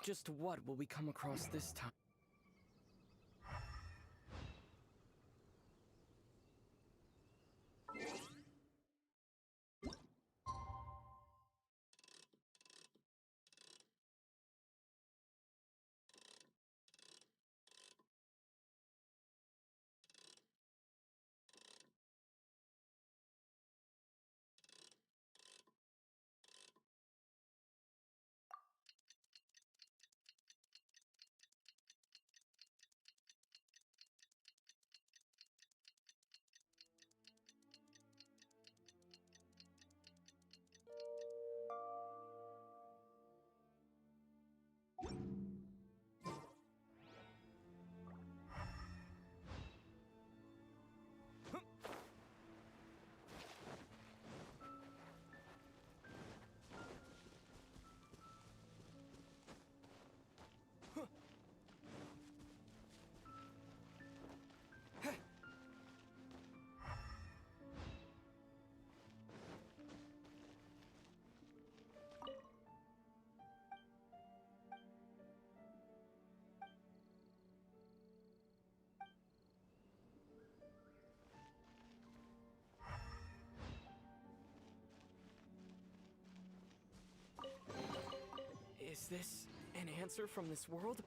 Just what will we come across this time? Is this an answer from this world?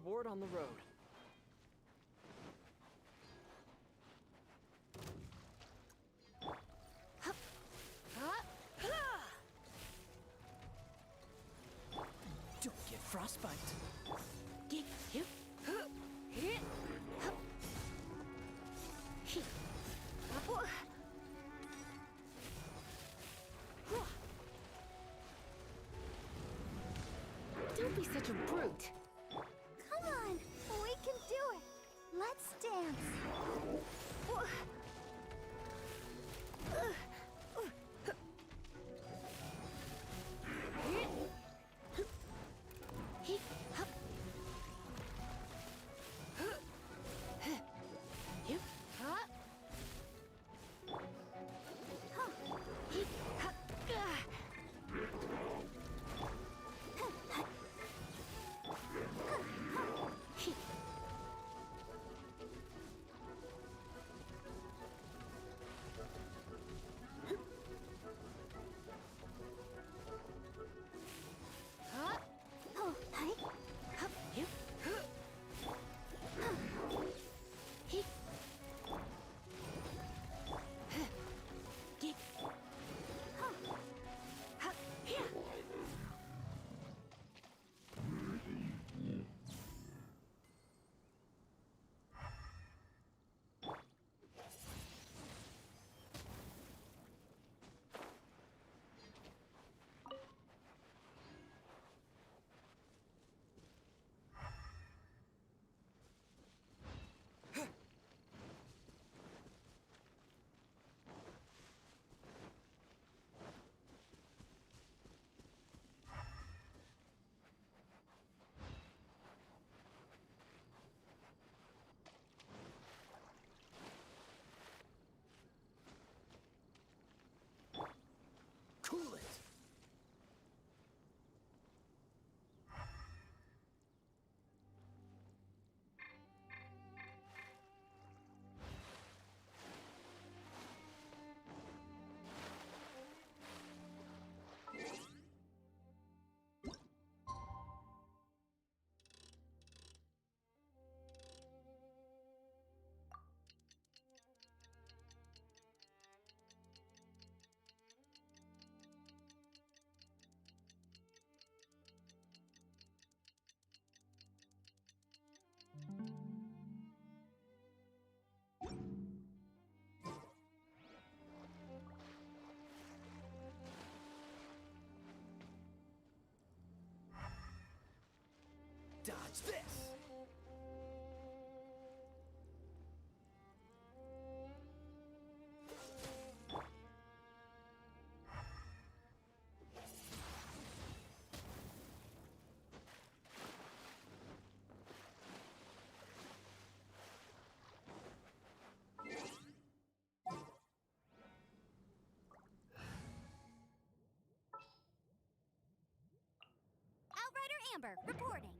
reward on the road. Don't get frostbite. Don't be such a brute. Come on, we can do it. Let's dance. Cool it. Dodge this! Outrider Amber, reporting.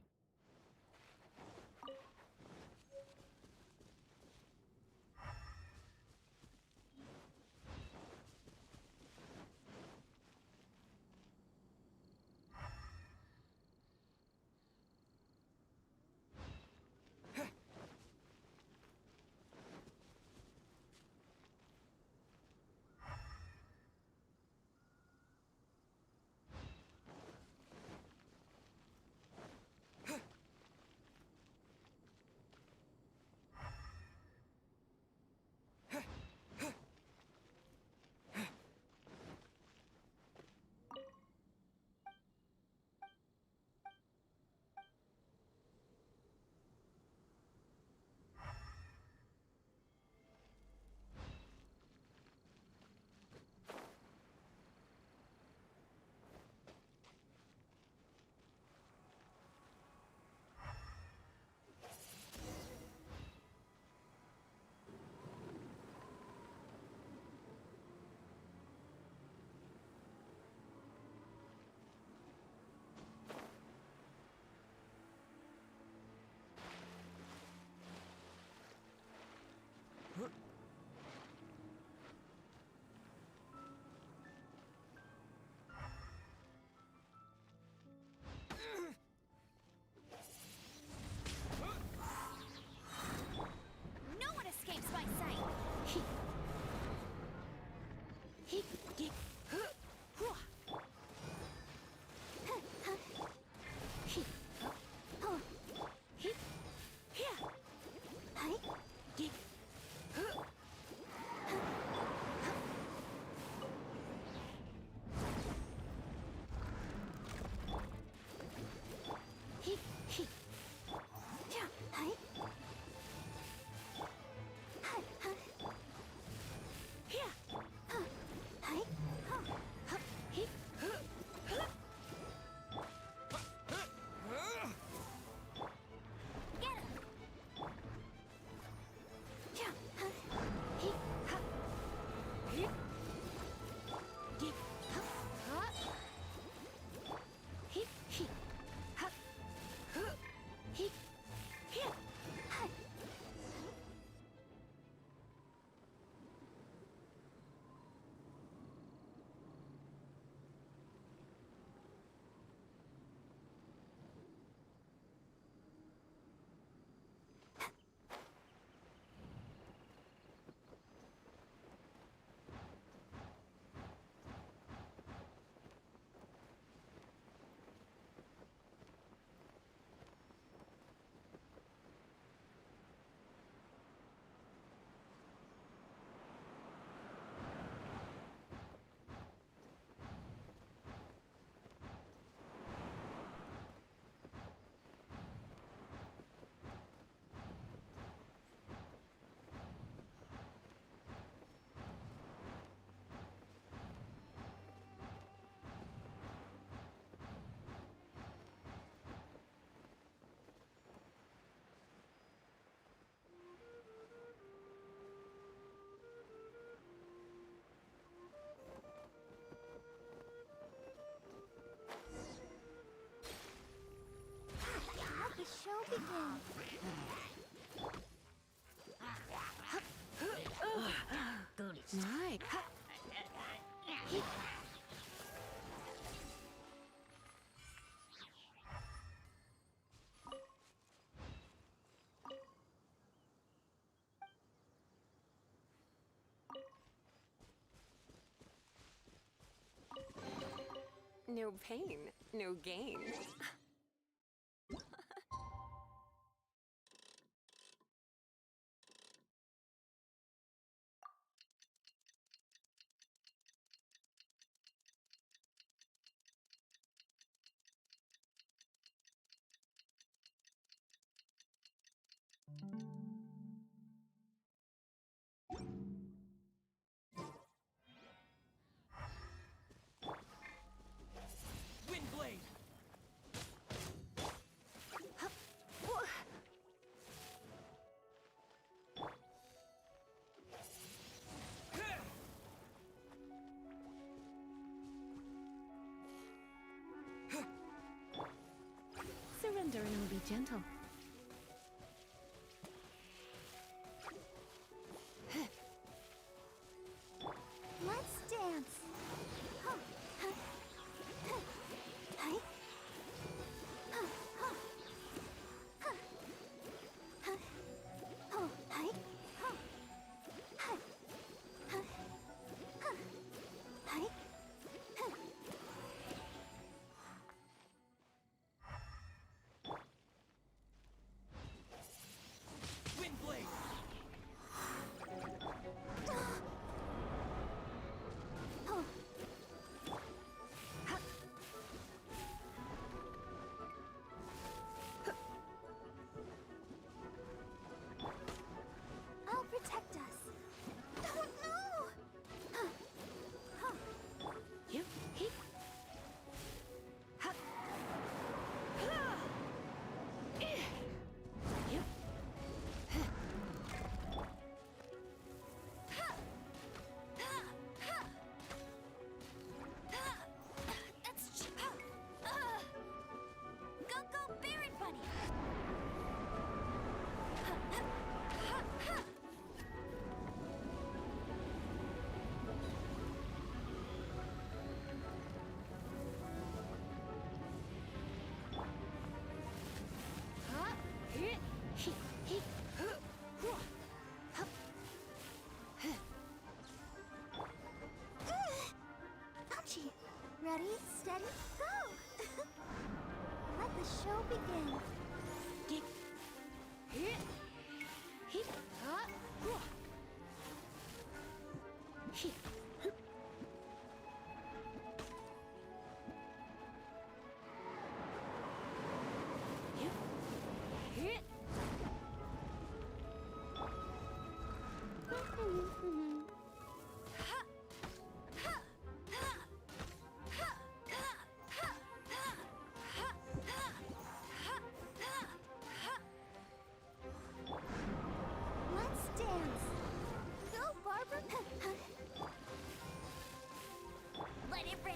begin. Right. No pain, no gain. Windblade! Surrender and be gentle. Let's dance. Huh. Huh. Huh. Hey. Huh. Huh. Huh. Huh. Oh, hey. Huh. Huh. Huh. Huh. Hey. Huh. Windblade! Oh. I'll protect us. Oh no! Huh. Huh. You, he. Ha. Ha. You. That's cheap. Go, go, Baron Bunny! Ouchie! Ready, steady, go! Let the show begin. Let's dance. Go, Barbara. Let it rain.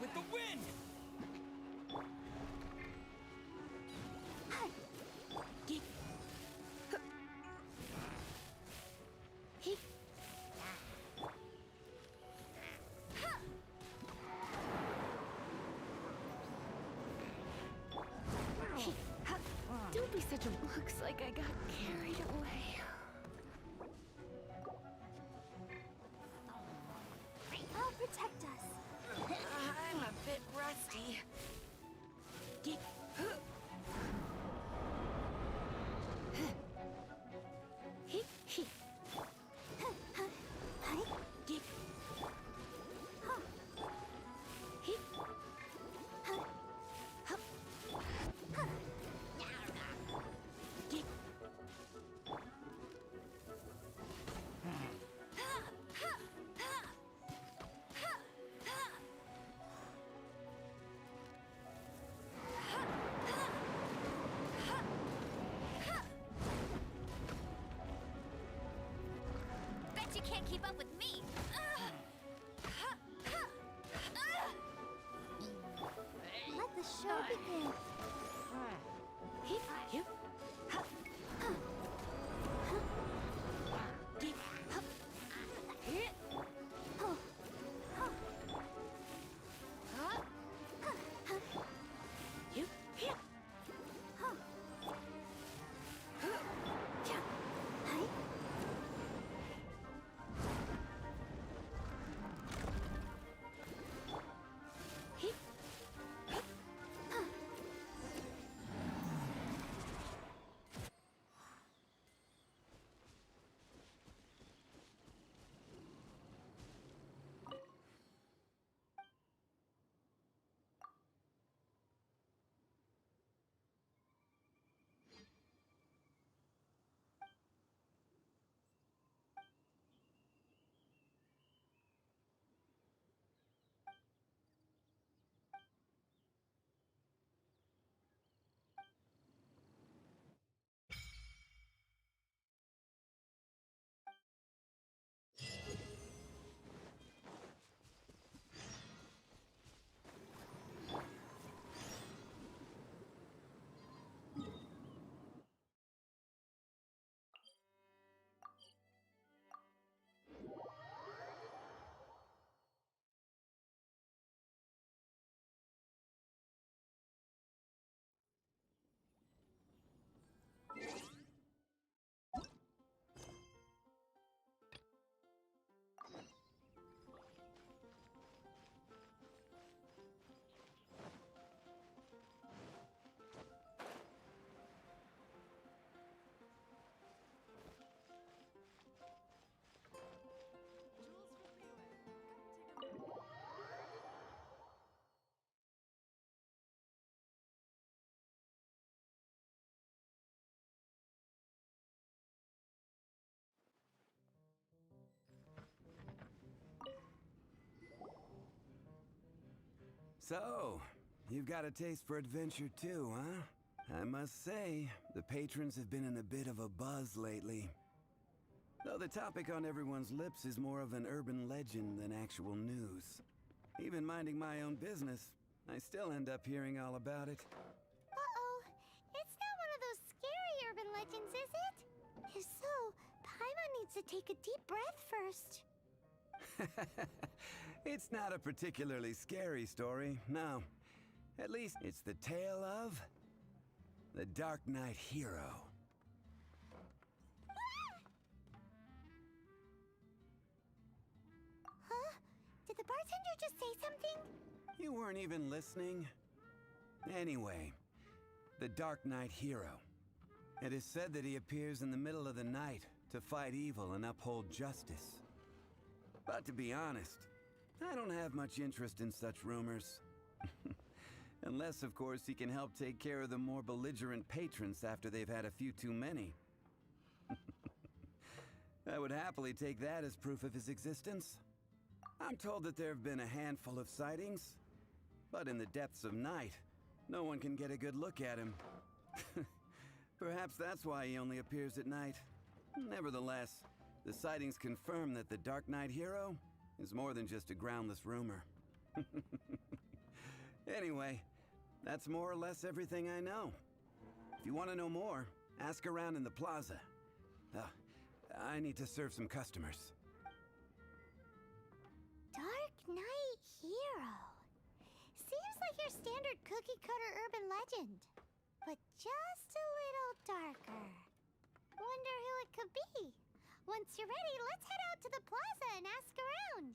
With the wind! Don't be such a. Looks like I got carried away. I'll protect us. I'm a bit rusty. you can't keep up with me. Let the show begin. So, you've got a taste for adventure too, huh? I must say, the patrons have been in a bit of a buzz lately. Though the topic on everyone's lips is more of an urban legend than actual news. Even minding my own business, I still end up hearing all about it. Uh-oh. It's not one of those scary urban legends, is it? If so, Paimon needs to take a deep breath first. It's not a particularly scary story, no. At least it's the tale of the Dark Knight hero. Huh? Did the bartender just say something? You weren't even listening? Anyway, the Dark Knight hero. It is said that he appears in the middle of the night to fight evil and uphold justice. But to be honest, I don't have much interest in such rumors. Unless, of course, he can help take care of the more belligerent patrons after they've had a few too many. I would happily take that as proof of his existence. I'm told that there have been a handful of sightings, but in the depths of night, no one can get a good look at him. Perhaps that's why he only appears at night. Nevertheless, the sightings confirm that the Dark Knight hero is more than just a groundless rumor. Anyway, that's more or less everything I know. If you want to know more, ask around in the plaza. I need to serve some customers. Dark Knight hero. Seems like your standard cookie-cutter urban legend, but just a little darker. Wonder who it could be. Once you're ready, let's head out to the plaza and ask around.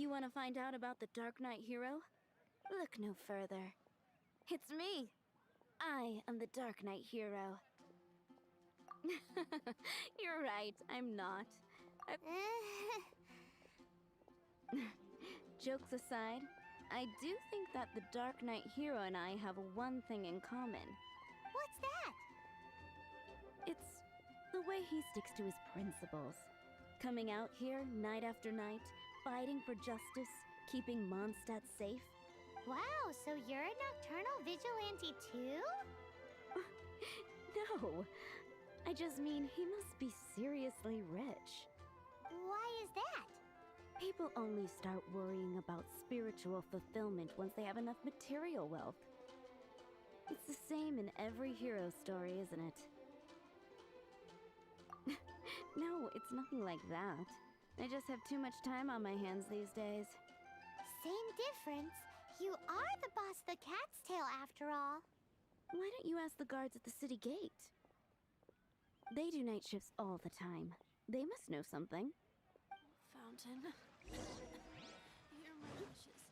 You want to find out about the Dark Knight hero? Look no further. It's me! I am the Dark Knight hero. You're right, I'm not. Jokes aside, I do think that the Dark Knight hero and I have one thing in common. What's that? It's the way he sticks to his principles. Coming out here night after night, fighting for justice, keeping Mondstadt safe. Wow, so you're a nocturnal vigilante too? No, I just mean he must be seriously rich. Why is that? People only start worrying about spiritual fulfillment once they have enough material wealth. It's the same in every hero story, isn't it? No, it's nothing like that. I just have too much time on my hands these days. Same difference. You are the boss of the Cat's Tail after all. Why don't you ask the guards at the city gate? They do night shifts all the time. They must know something. Fountain. Hear my wishes.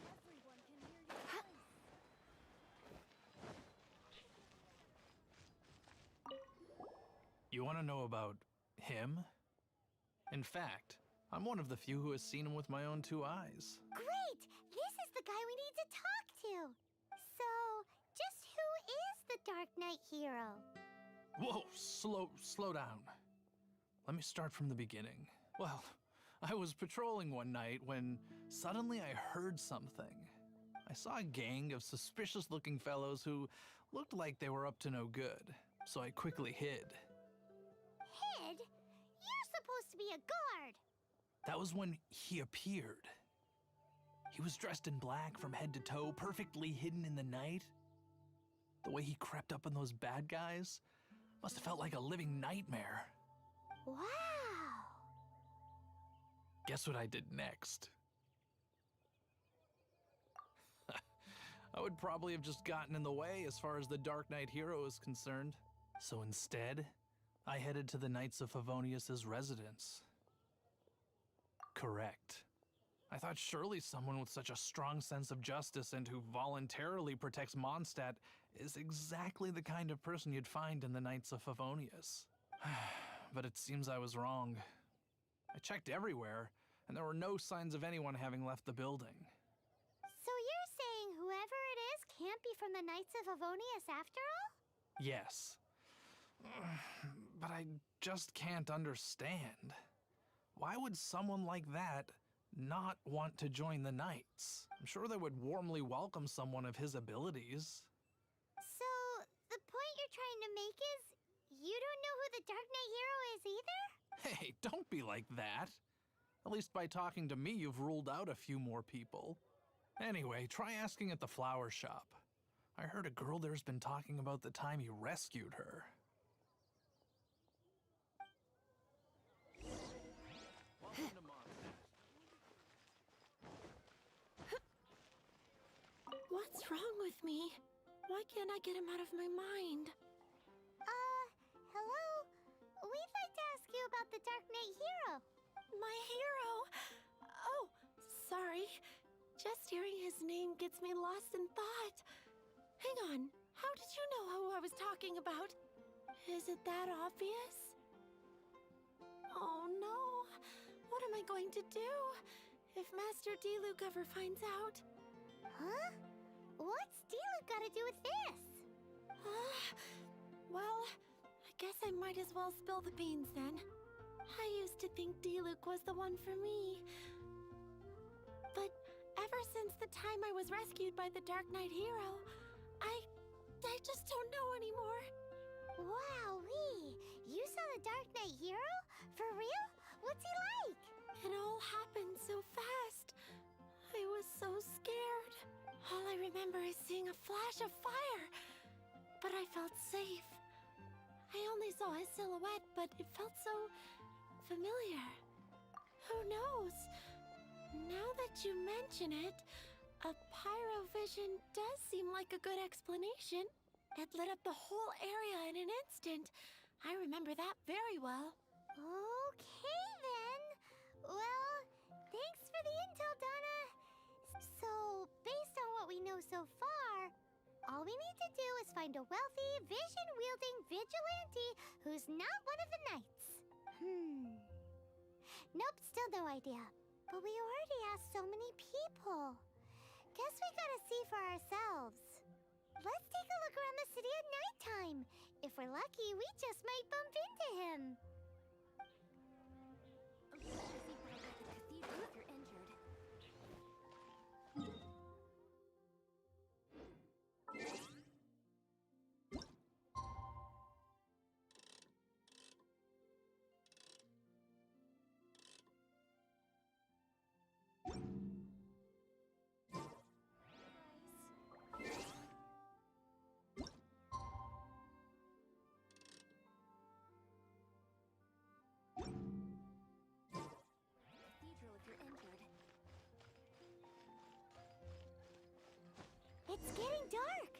Everyone can hear your voice. You want to know about him? In fact, I'm one of the few who has seen him with my own two eyes. Great! This is the guy we need to talk to. So, just who is the Dark Knight hero? Whoa, slow down. Let me start from the beginning. Well, I was patrolling one night when suddenly I heard something. I saw a gang of suspicious-looking fellows who looked like they were up to no good, so I quickly hid. Hid? You're supposed to be a guard. That was when he appeared. He was dressed in black from head to toe, perfectly hidden in the night. The way he crept up on those bad guys must have felt like a living nightmare. Wow. Guess what I did next? I would probably have just gotten in the way as far as the Dark Knight hero is concerned. So instead, I headed to the Knights of Favonius's residence. Correct. I thought surely someone with such a strong sense of justice and who voluntarily protects Mondstadt is exactly the kind of person you'd find in the Knights of Favonius. But it seems I was wrong. I checked everywhere, and there were no signs of anyone having left the building. So you're saying whoever it is can't be from the Knights of Favonius after all? Yes. But I just can't understand. Why would someone like that not want to join the Knights? I'm sure they would warmly welcome someone of his abilities. So, the point you're trying to make is you don't know who the Dark Knight hero is either? Hey, don't be like that. At least by talking to me, you've ruled out a few more people. Anyway, try asking at the flower shop. I heard a girl there's been talking about the time you rescued her. What's wrong with me? Why can't I get him out of my mind? Hello? We'd like to ask you about the Dark Knight hero. My hero! Oh, sorry. Just hearing his name gets me lost in thought. Hang on, how did you know who I was talking about? Is it that obvious? Oh no, what am I going to do if Master D-Luke ever finds out? Huh? What's D-Luke got to do with this? Well, I guess I might as well spill the beans then. I used to think D-Luke was the one for me. But ever since the time I was rescued by the Dark Knight hero, I just don't know anymore. Wowee! You saw the Dark Knight hero? For real? What's he like? It all happened so fast. I was so scared. All I remember is seeing a flash of fire. But I felt safe. I only saw his silhouette, but it felt so familiar. Who knows? Now that you mention it, a pyrovision does seem like a good explanation. It lit up the whole area in an instant. I remember that very well. Okay then. Well, thanks for the intel, Donna. So, based on what we know so far, all we need to do is find a wealthy, vision-wielding vigilante who's not one of the knights. Nope, still no idea. But we already asked so many people. Guess we gotta see for ourselves. Let's take a look around the city at nighttime. If we're lucky, we just might bump into him. It's getting dark.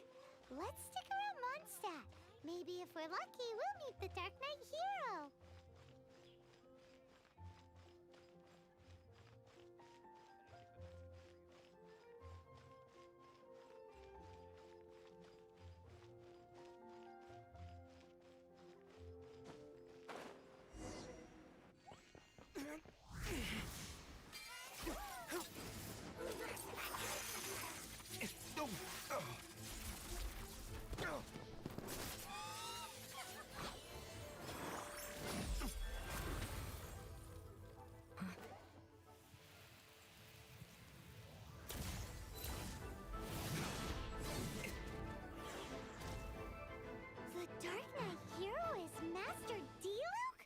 Let's stick around Mondstadt. Maybe if we're lucky, we'll meet the Dark Knight hero. The Dark Knight hero is Master Diluc?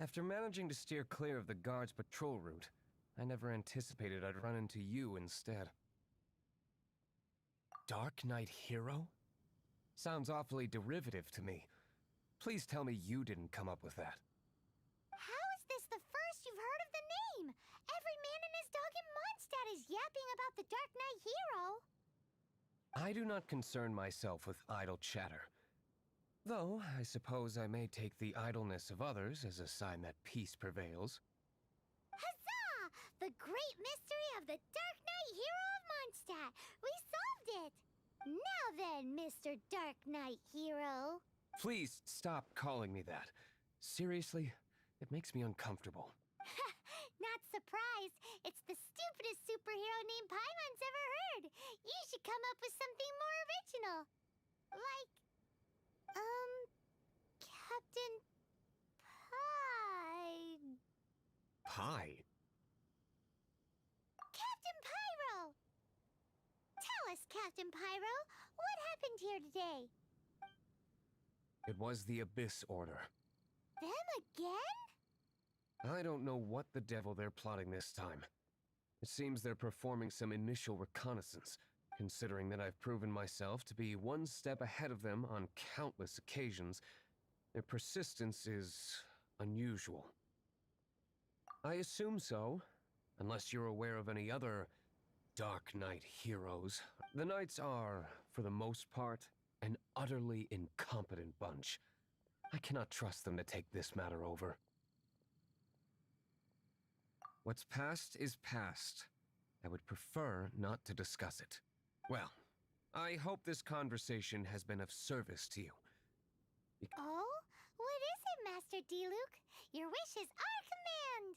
After managing to steer clear of the guard's patrol route, I never anticipated I'd run into you instead. Dark Knight Hero? Sounds awfully derivative to me. Please tell me you didn't come up with that. How is this the first you've heard of the name? Every man and his dog in Mondstadt is yapping about the Dark Knight hero. I do not concern myself with idle chatter. Though, I suppose I may take the idleness of others as a sign that peace prevails. Huzzah! The great mystery of the Dark Knight hero of Mondstadt! We solved it! Now then, Mr. Dark Knight hero. Please stop calling me that. Seriously, it makes me uncomfortable. Not surprised. It's the stupidest superhero name Paimon's ever heard. You should come up with something more original. Like, Captain Pie? Captain Pyro! Tell us, Captain Pyro, what happened here today? It was the Abyss Order. Them again? I don't know what the devil they're plotting this time. It seems they're performing some initial reconnaissance, considering that I've proven myself to be one step ahead of them on countless occasions. Their persistence is unusual. I assume so, unless you're aware of any other Dark Knight heroes. The Knights are, for the most part, an utterly incompetent bunch. I cannot trust them to take this matter over. What's past is past. I would prefer not to discuss it. Well, I hope this conversation has been of service to you. Oh? What is it, Master Diluc? Your wish is our command!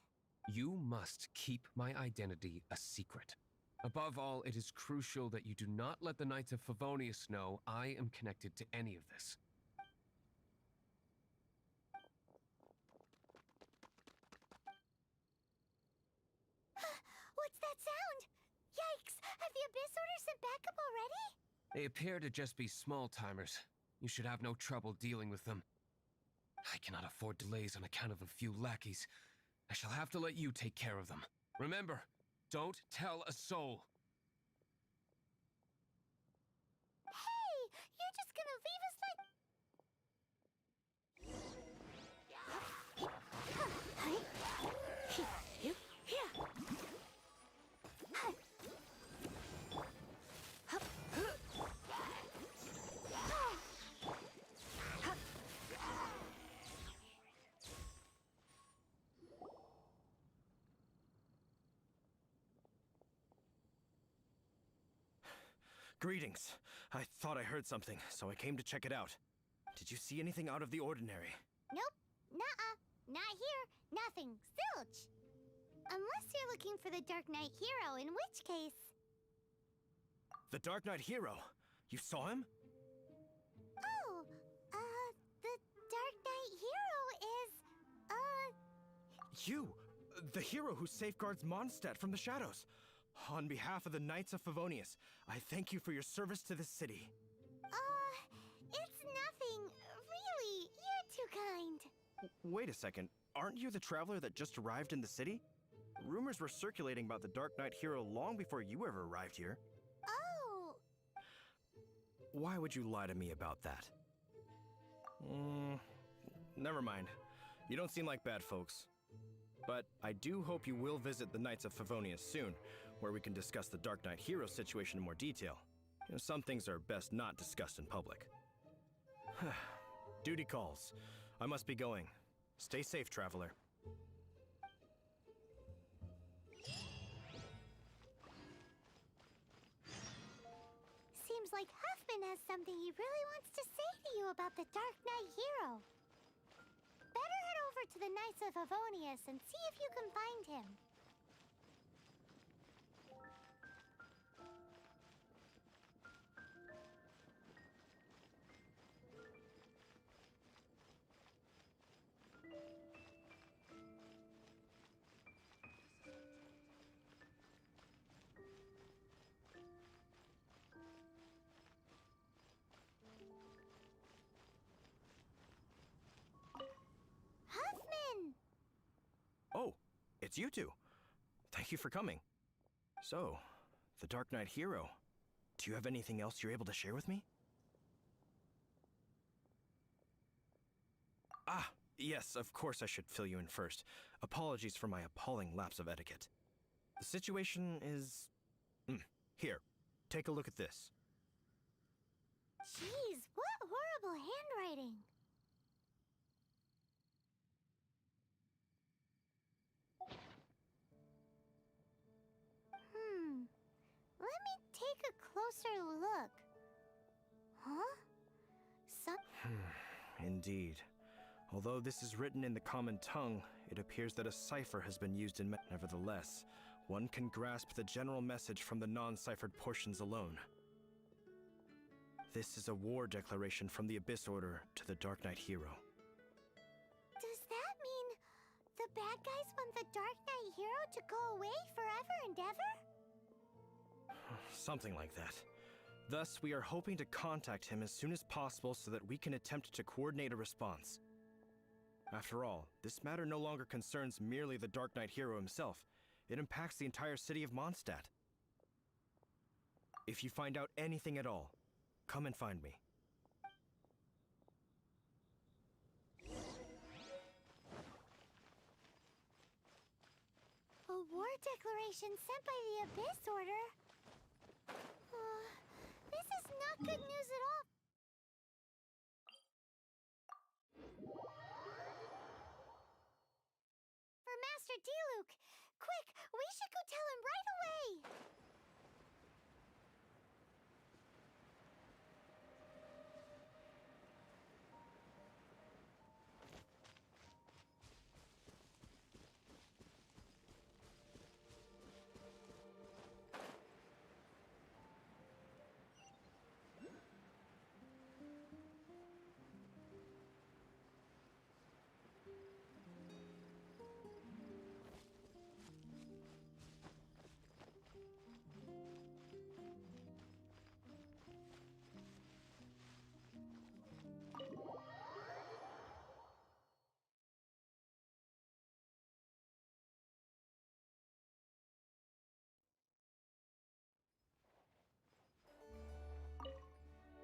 You must keep my identity a secret. Above all, it is crucial that you do not let the Knights of Favonius know I am connected to any of this. What's that sound? Yikes! Have the Abyss Order sent backup already? They appear to just be small-timers. You should have no trouble dealing with them. I cannot afford delays on account of a few lackeys. I shall have to let you take care of them. Remember, don't tell a soul. Hey! You're just gonna leave us like... Greetings. I thought I heard something, so I came to check it out. Did you see anything out of the ordinary? Nope. Nuh-uh. Not here. Nothing. Zilch. Unless you're looking for the Dark Knight hero, in which case... The Dark Knight hero? You saw him? Oh, the Dark Knight hero is, You! The hero who safeguards Mondstadt from the shadows. On behalf of the Knights of Favonius, I thank you for your service to this city. It's nothing. Really, you're too kind. Wait a second. Aren't you the traveler that just arrived in the city? Rumors were circulating about the Dark Knight hero long before you ever arrived here. Oh, Why would you lie to me about that? Never mind. You don't seem like bad folks. But I do hope you will visit the Knights of Favonius soon, where we can discuss the Dark Knight hero situation in more detail. You know, some things are best not discussed in public. Duty calls. I must be going. Stay safe, traveler. seems like Huffman has something he really wants to say to you about the Dark Knight hero. Better head over to the Knights of Favonius and see if you can find him. Huffman! Oh, it's you two. Thank you for coming. So, the Dark Knight hero. Do you have anything else you're able to share with me? Ah, yes, of course I should fill you in first. Apologies for my appalling lapse of etiquette. The situation is... Here, take a look at this. Jeez, what horrible handwriting. Let me take a closer look. Huh? Indeed. Although this is written in the common tongue, it appears that a cipher has been used in... Nevertheless, one can grasp the general message from the non-ciphered portions alone. This is a war declaration from the Abyss Order to the Dark Knight hero. Does that mean the bad guys want the Dark Knight hero to go away forever and ever? Something like that. Thus, we are hoping to contact him as soon as possible so that we can attempt to coordinate a response. After all, this matter no longer concerns merely the Dark Knight hero himself. It impacts the entire city of Mondstadt. If you find out anything at all, come and find me. A war declaration sent by the Abyss Order? This is not good news at all. For Master Diluc! Quick, we should go tell him right away!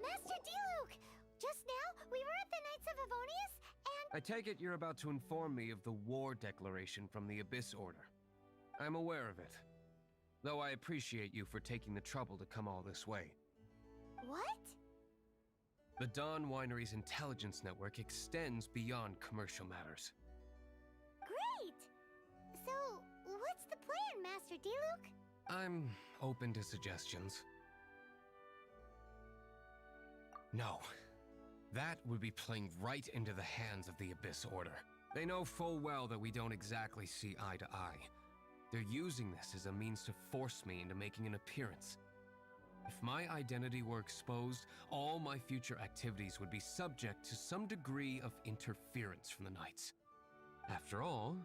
Master Diluc! Just now, we were at the Knights of Favonius, and... I take it you're about to inform me of the war declaration from the Abyss Order. I'm aware of it, though I appreciate you for taking the trouble to come all this way. What? The Dawn Winery's intelligence network extends beyond commercial matters. Great! So, what's the plan, Master Diluc? I'm open to suggestions. No. That would be playing right into the hands of the Abyss Order. They know full well that we don't exactly see eye to eye. They're using this as a means to force me into making an appearance. If my identity were exposed, all my future activities would be subject to some degree of interference from the Knights. After all,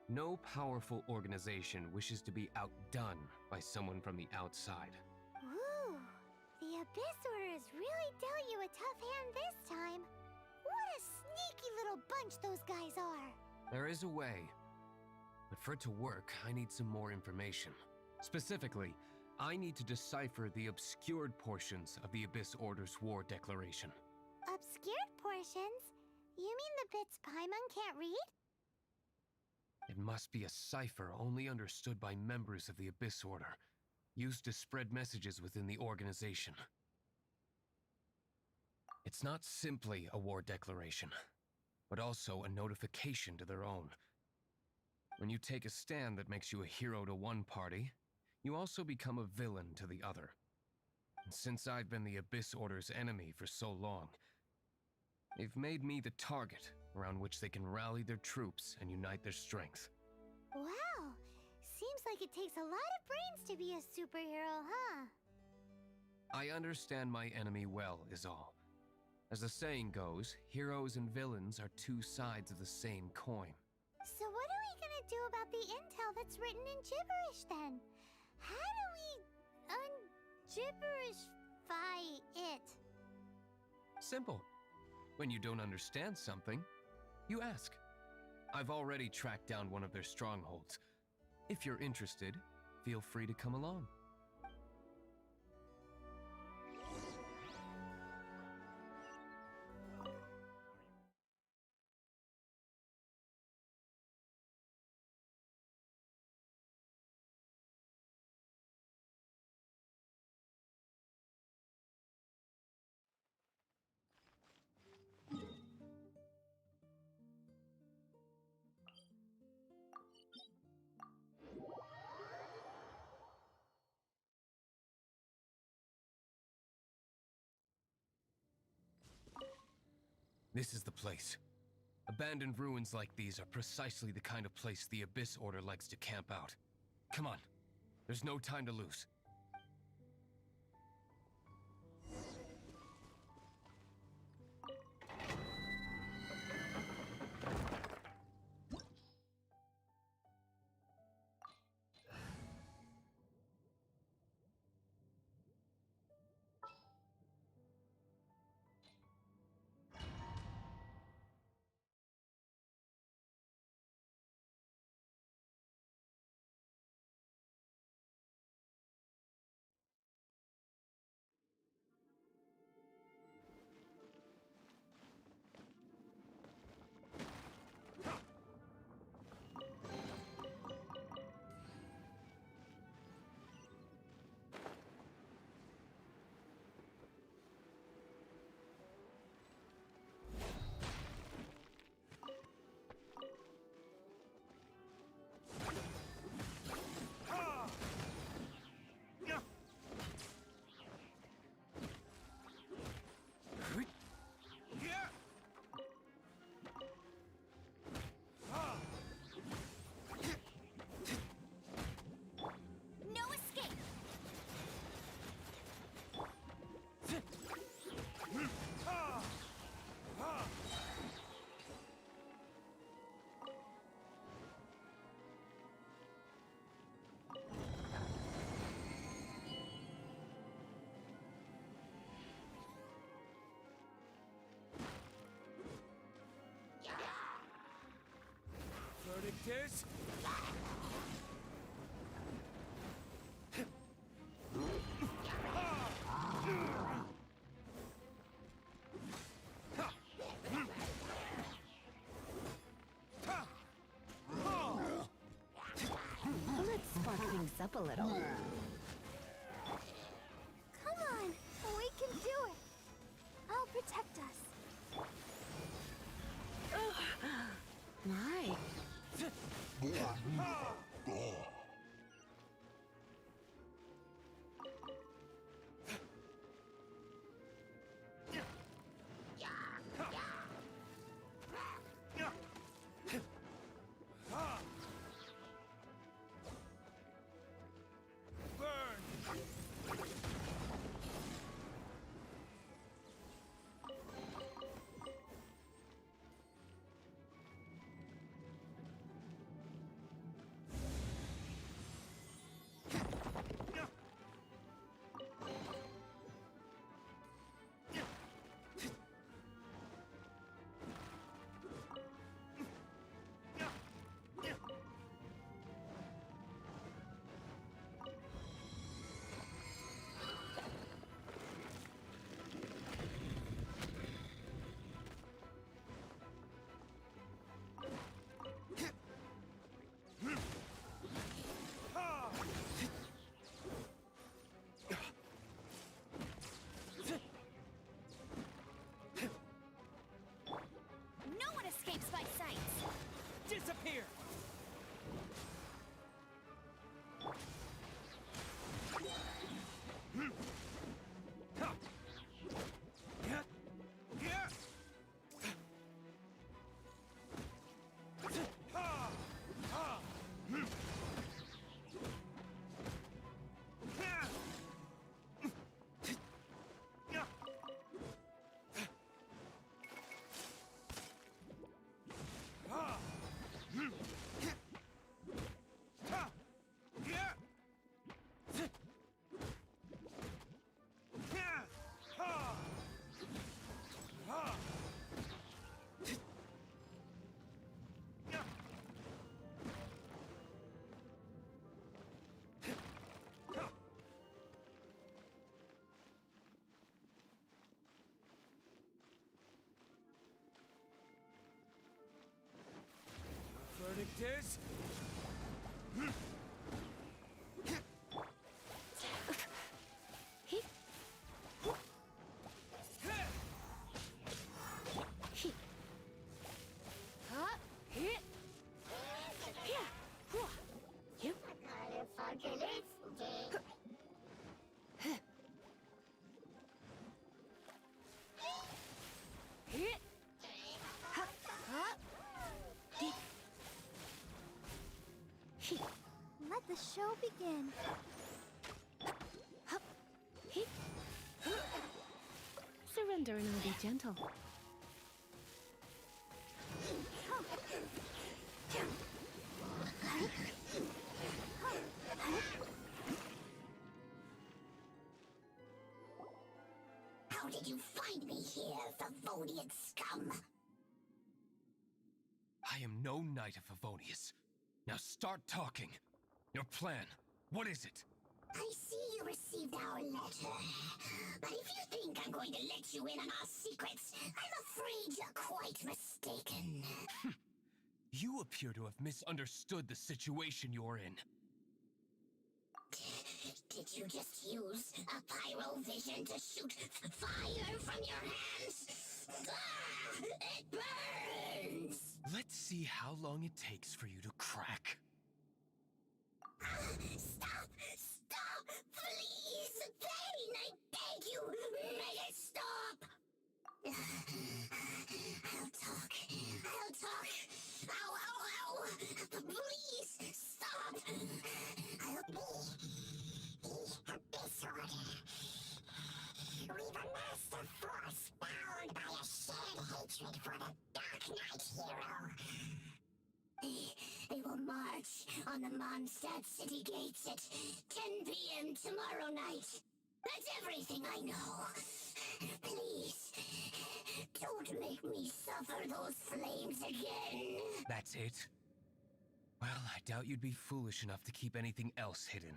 no powerful organization wishes to be outdone by someone from the outside. Ooh, the Abyss Order has really dealt you a tough hand this time. What a sneaky little bunch those guys are. There is a way. But for it to work, I need some more information. Specifically, I need to decipher the obscured portions of the Abyss Order's war declaration. Obscured portions? You mean the bits Paimon can't read? It must be a cipher only understood by members of the Abyss Order, used to spread messages within the organization. It's not simply a war declaration, but also a notification to their own. When you take a stand that makes you a hero to one party, you also become a villain to the other. And since I've been the Abyss Order's enemy for so long, they've made me the target around which they can rally their troops and unite their strength. Wow, seems like it takes a lot of brains to be a superhero, huh? I understand my enemy well, is all. As the saying goes, heroes and villains are two sides of the same coin. So what are we gonna do about the intel that's written in gibberish then? How do we un-gibberishify it? Simple. When you don't understand something, you ask. I've already tracked down one of their strongholds. If you're interested, feel free to come along. This is the place. Abandoned ruins like these are precisely the kind of place the Abyss Order likes to camp out. Come on, there's no time to lose. Verdict is... Let's spark things up a little. Come on, we can do it. I'll protect us. My. show begin? Surrender and I'll be gentle. How did you find me here, Favonian scum? I am no Knight of Favonius. Now start talking. Your plan, what is it? I see you received our letter. But if you think I'm going to let you in on our secrets, I'm afraid you're quite mistaken. You appear to have misunderstood the situation you're in. Did you just use a pyrovision to shoot fire from your hands? Ah, it burns! Let's see how long it takes for you to crack. Stop! Stop! Please! Pain! I beg you! Make it stop! I'll talk. I'll talk. Ow! Ow! Ow! Please! Stop! I'll be disorder. We've amassed a force bound by a shared hatred for the Dark Knight hero. They will march on the Mondstadt city gates at 10 p.m. tomorrow night. That's everything I know. Please, don't make me suffer those flames again. That's it? Well, I doubt you'd be foolish enough to keep anything else hidden.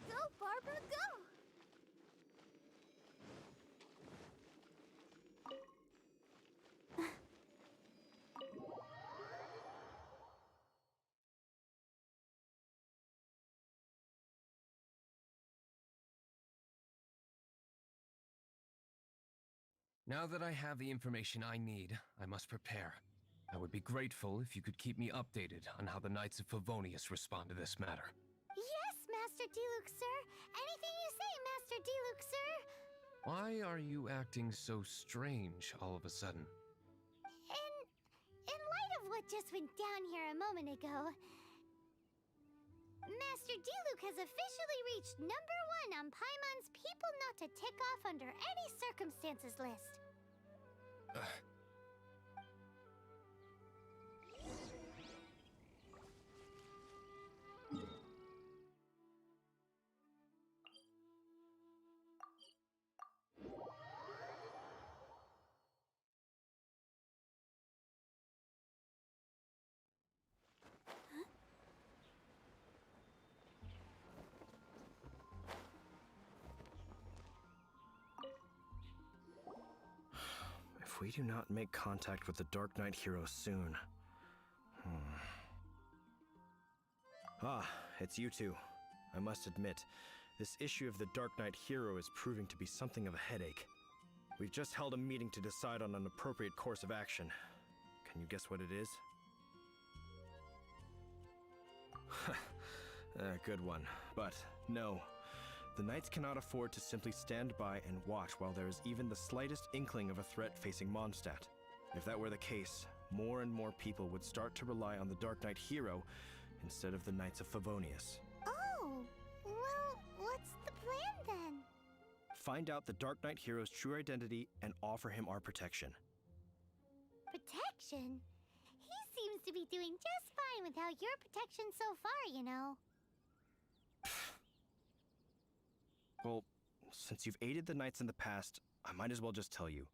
Go, Barbara, go! Now that I have the information I need, I must prepare. I would be grateful if you could keep me updated on how the Knights of Favonius respond to this matter. Yes, Master Diluc, sir. Anything you say, Master Diluc, sir. Why are you acting so strange all of a sudden? In light of what just went down here a moment ago, Master Diluc has officially reached #1 on Paimon's People Not to Tick Off Under Any Circumstances list. If we do not make contact with the Dark Knight hero soon... Ah, it's you two. I must admit, this issue of the Dark Knight hero is proving to be something of a headache. We've just held a meeting to decide on an appropriate course of action. Can you guess what it is? Good one. But no. The Knights cannot afford to simply stand by and watch while there is even the slightest inkling of a threat facing Mondstadt. If that were the case, more and more people would start to rely on the Dark Knight hero instead of the Knights of Favonius. Oh, well, what's the plan then? Find out the Dark Knight hero's true identity and offer him our protection. Protection? He seems to be doing just fine without your protection so far, you know. Well, since you've aided the Knights in the past, I might as well just tell you.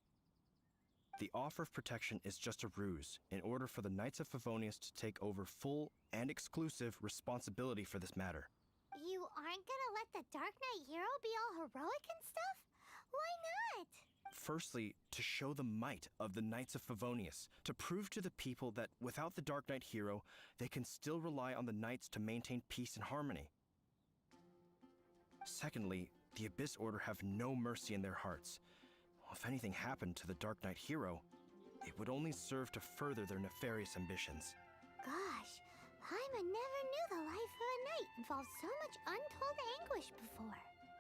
The offer of protection is just a ruse in order for the Knights of Favonius to take over full and exclusive responsibility for this matter. You aren't gonna let the Dark Knight hero be all heroic and stuff? Why not? Firstly, to show the might of the Knights of Favonius, to prove to the people that without the Dark Knight hero, they can still rely on the Knights to maintain peace and harmony. Secondly, the Abyss Order have no mercy in their hearts. If anything happened to the Dark Knight hero, it would only serve to further their nefarious ambitions. Gosh, Paimon never knew the life of a knight involved so much untold anguish before.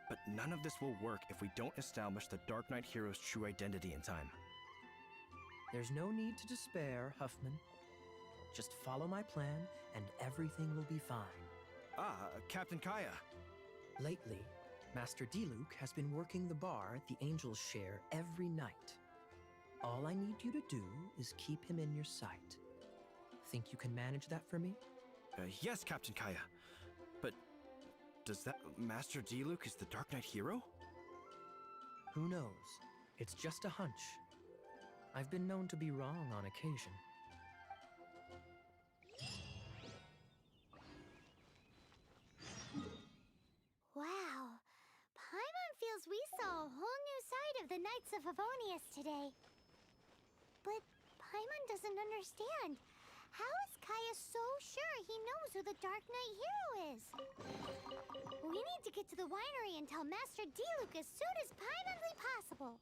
But none of this will work if we don't establish the Dark Knight hero's true identity in time. There's no need to despair, Huffman. Just follow my plan, and everything will be fine. Captain Kaya. Lately, Master Diluc has been working the bar at the Angel's Share every night. All I need you to do is keep him in your sight. Think you can manage that for me? Yes, Captain Kaya. But does that Master Diluc is the Dark Knight hero? Who knows? It's just a hunch. I've been known to be wrong on occasion. Wow, Paimon feels we saw a whole new side of the Knights of Favonius today. But Paimon doesn't understand. How is Kaya so sure he knows who the Dark Knight hero is? We need to get to the winery and tell Master Diluc as soon as Paimonly possible.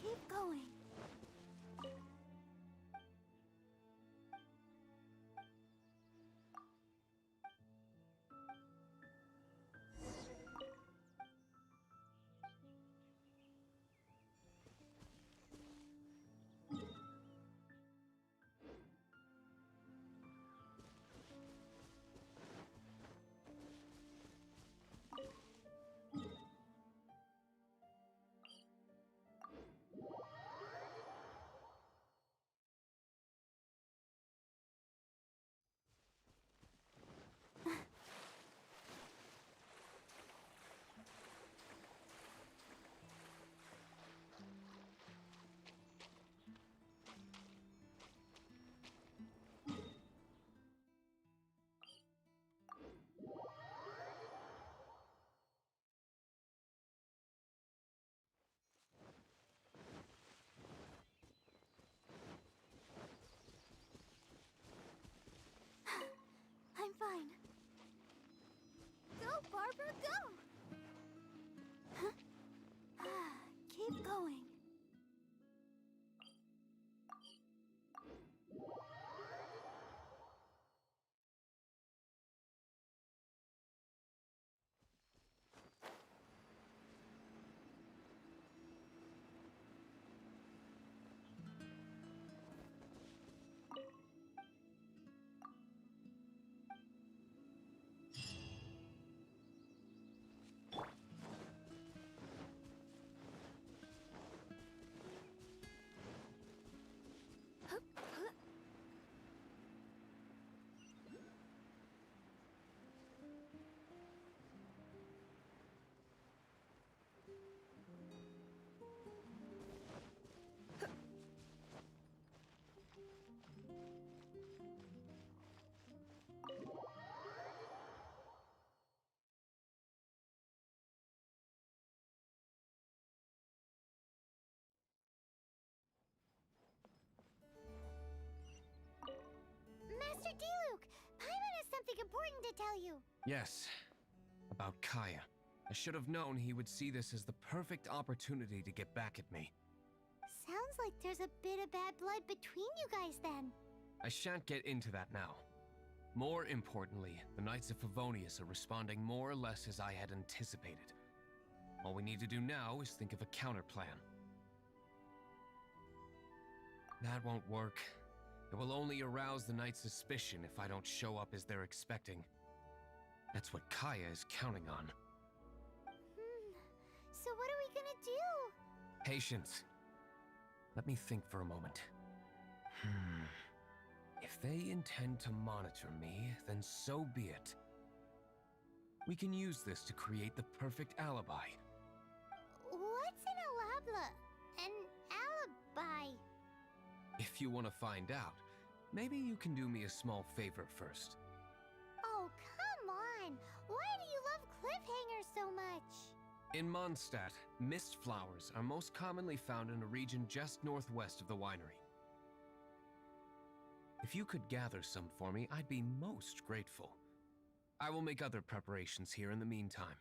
Keep going. I'm fine. Go, Barbara, go! Keep going. Master Diluc, Paimon has something important to tell you. Yes, about Kaya. I should have known he would see this as the perfect opportunity to get back at me. Sounds like there's a bit of bad blood between you guys then. I shan't get into that now. More importantly, the Knights of Favonius are responding more or less as I had anticipated. All we need to do now is think of a counterplan. That won't work. It will only arouse the Knights' suspicion if I don't show up as they're expecting. That's what Kaya is counting on. So what are we gonna do? Patience. Let me think for a moment. If they intend to monitor me, then so be it. We can use this to create the perfect alibi. What's an alabla? An alibi? If you want to find out, maybe you can do me a small favor first. Oh, come on! Why do you love cliffhangers so much? In Mondstadt, mist flowers are most commonly found in a region just northwest of the winery. If you could gather some for me, I'd be most grateful. I will make other preparations here in the meantime.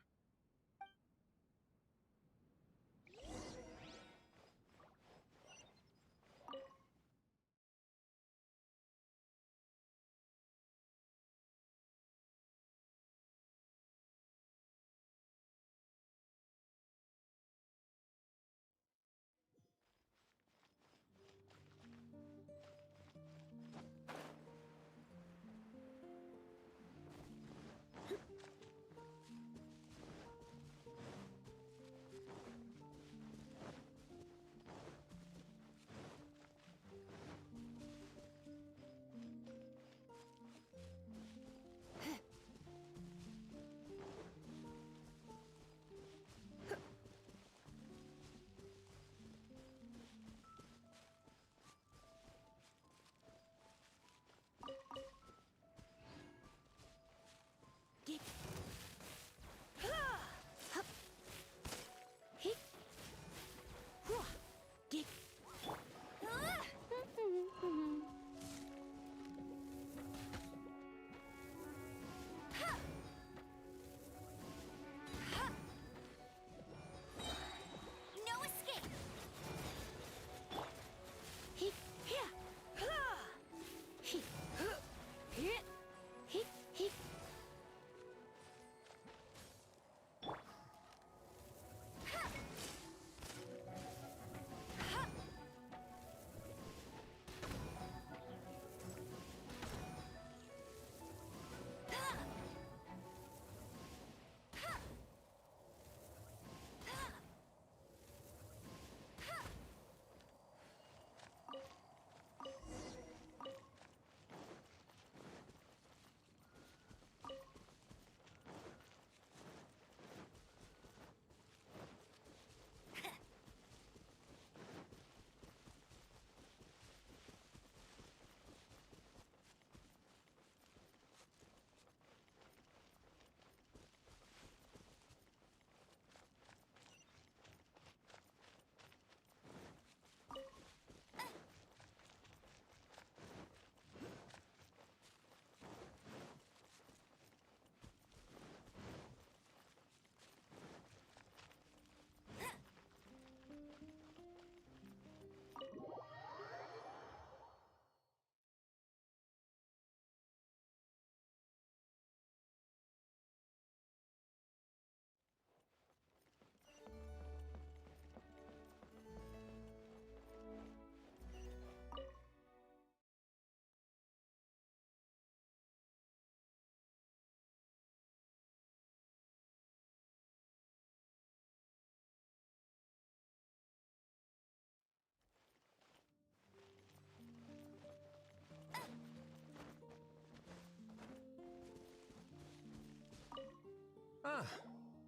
Ah,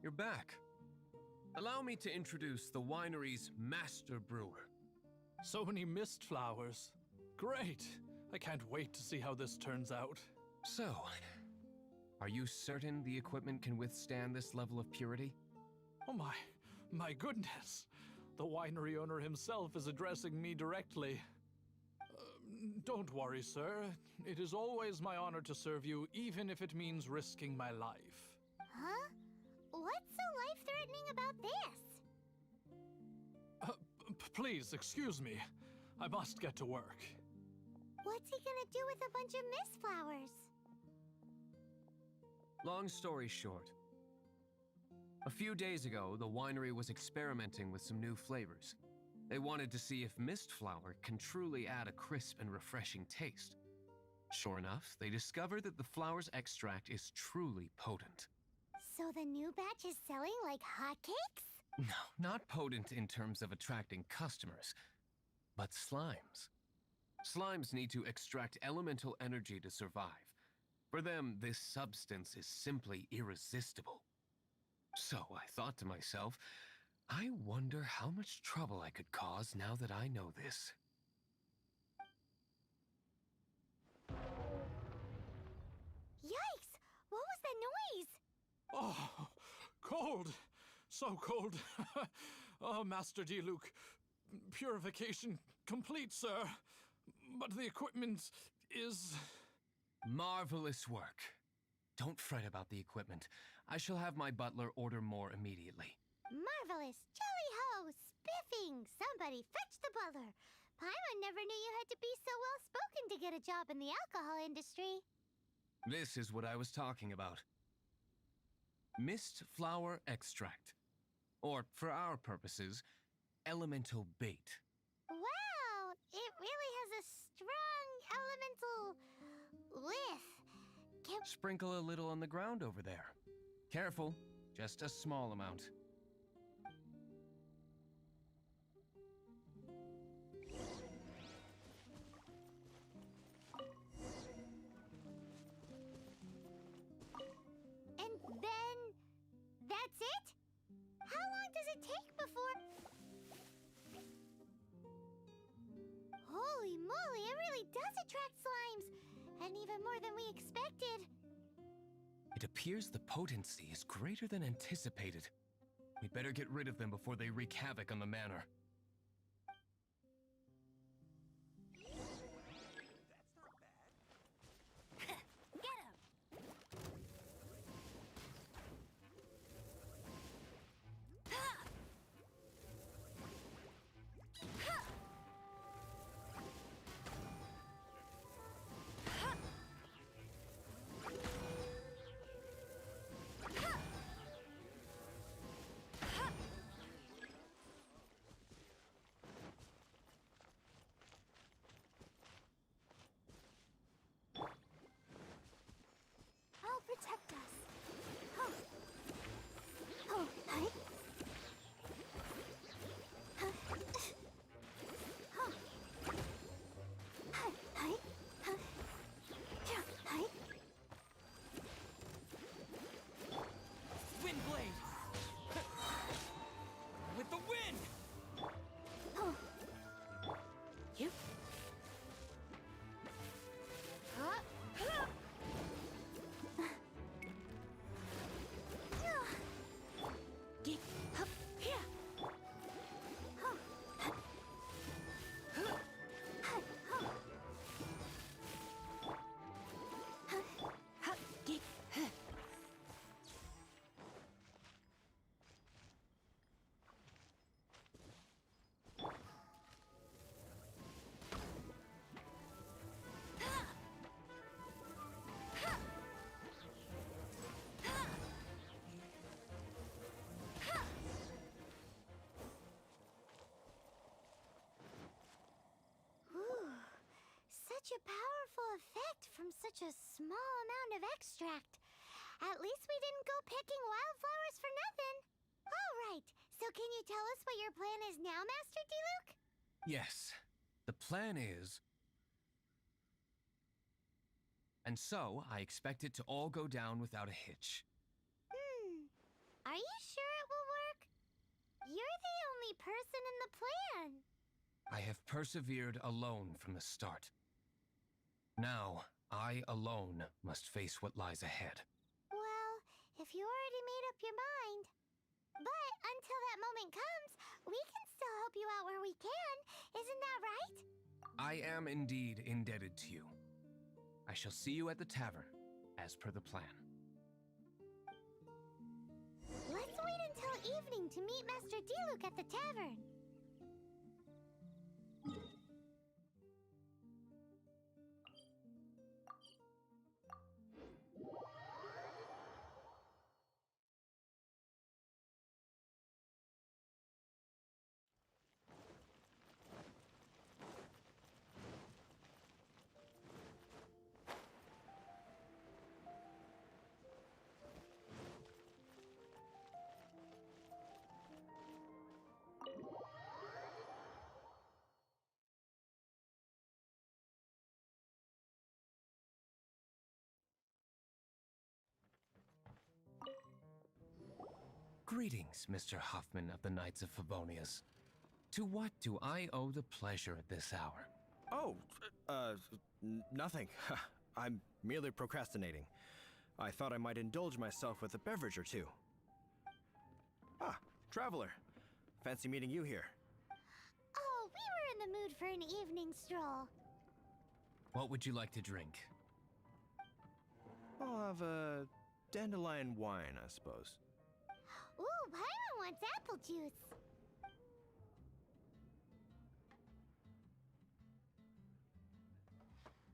you're back. Allow me to introduce the winery's master brewer. So many mist flowers. Great! I can't wait to see how this turns out. So, are you certain the equipment can withstand this level of purity? Oh my goodness! The winery owner himself is addressing me directly. Don't worry, sir. It is always my honor to serve you, even if it means risking my life. Huh? What's so life-threatening about this? Please, excuse me. I must get to work. What's he gonna do with a bunch of mist flowers? Long story short, a few days ago, the winery was experimenting with some new flavors. They wanted to see if mist flower can truly add a crisp and refreshing taste. Sure enough, they discovered that the flower's extract is truly potent. So the new batch is selling like hotcakes? No, not potent in terms of attracting customers, but slimes. Slimes need to extract elemental energy to survive. For them, this substance is simply irresistible. So I thought to myself, I wonder how much trouble I could cause now that I know this. Oh, cold! So cold! Oh, Master Diluc, purification complete, sir. But the equipment is... Marvelous work. Don't fret about the equipment. I shall have my butler order more immediately. Marvelous! Jolly ho! Spiffing! Somebody fetch the butler! Paimon never knew you had to be so well-spoken to get a job in the alcohol industry. This is what I was talking about. Mist flower extract. Or, for our purposes, elemental bait. Wow! It really has a strong elemental whiff. Sprinkle a little on the ground over there. Careful, just a small amount. And then... that's it? How long does it take before... Holy moly, it really does attract slimes! And even more than we expected. It appears the potency is greater than anticipated. We better get rid of them before they wreak havoc on the manor. Protect us. Oh. Oh, hi. Huh. Oh. Hi, hi. Huh. Yeah, hi. Windblade! With the wind! Oh. You? Huh? Huh. Get up here. Such a powerful effect from such a small amount of extract. At least we didn't go picking wildflowers for nothing. All right, so can you tell us what your plan is now, Master Diluc? Yes, the plan is... And so, I expect it to all go down without a hitch. Are you sure it will work? You're the only person in the plan. I have persevered alone from the start. Now, I alone must face what lies ahead. Well, if you already made up your mind. But until that moment comes, we can still help you out where we can. Isn't that right? I am indeed indebted to you. I shall see you at the tavern, as per the plan. Let's wait until evening to meet Master Diluc at the tavern. Greetings, Mr. Huffman of the Knights of Favonius. To what do I owe the pleasure at this hour? Oh, nothing. I'm merely procrastinating. I thought I might indulge myself with a beverage or two. Ah, traveler. Fancy meeting you here. Oh, we were in the mood for an evening stroll. What would you like to drink? I'll have a dandelion wine, I suppose. Ooh, Paimon wants apple juice.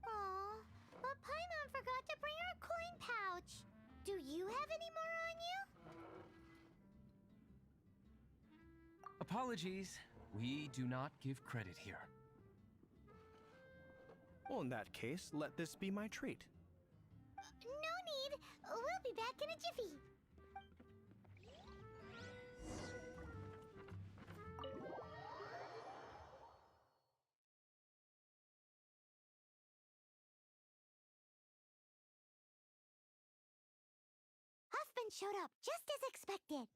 Aw, but Paimon forgot to bring her coin pouch. Do you have any more on you? Apologies. We do not give credit here. Well, in that case, let this be my treat. No need. We'll be back in a jiffy. Huffman showed up just as expected.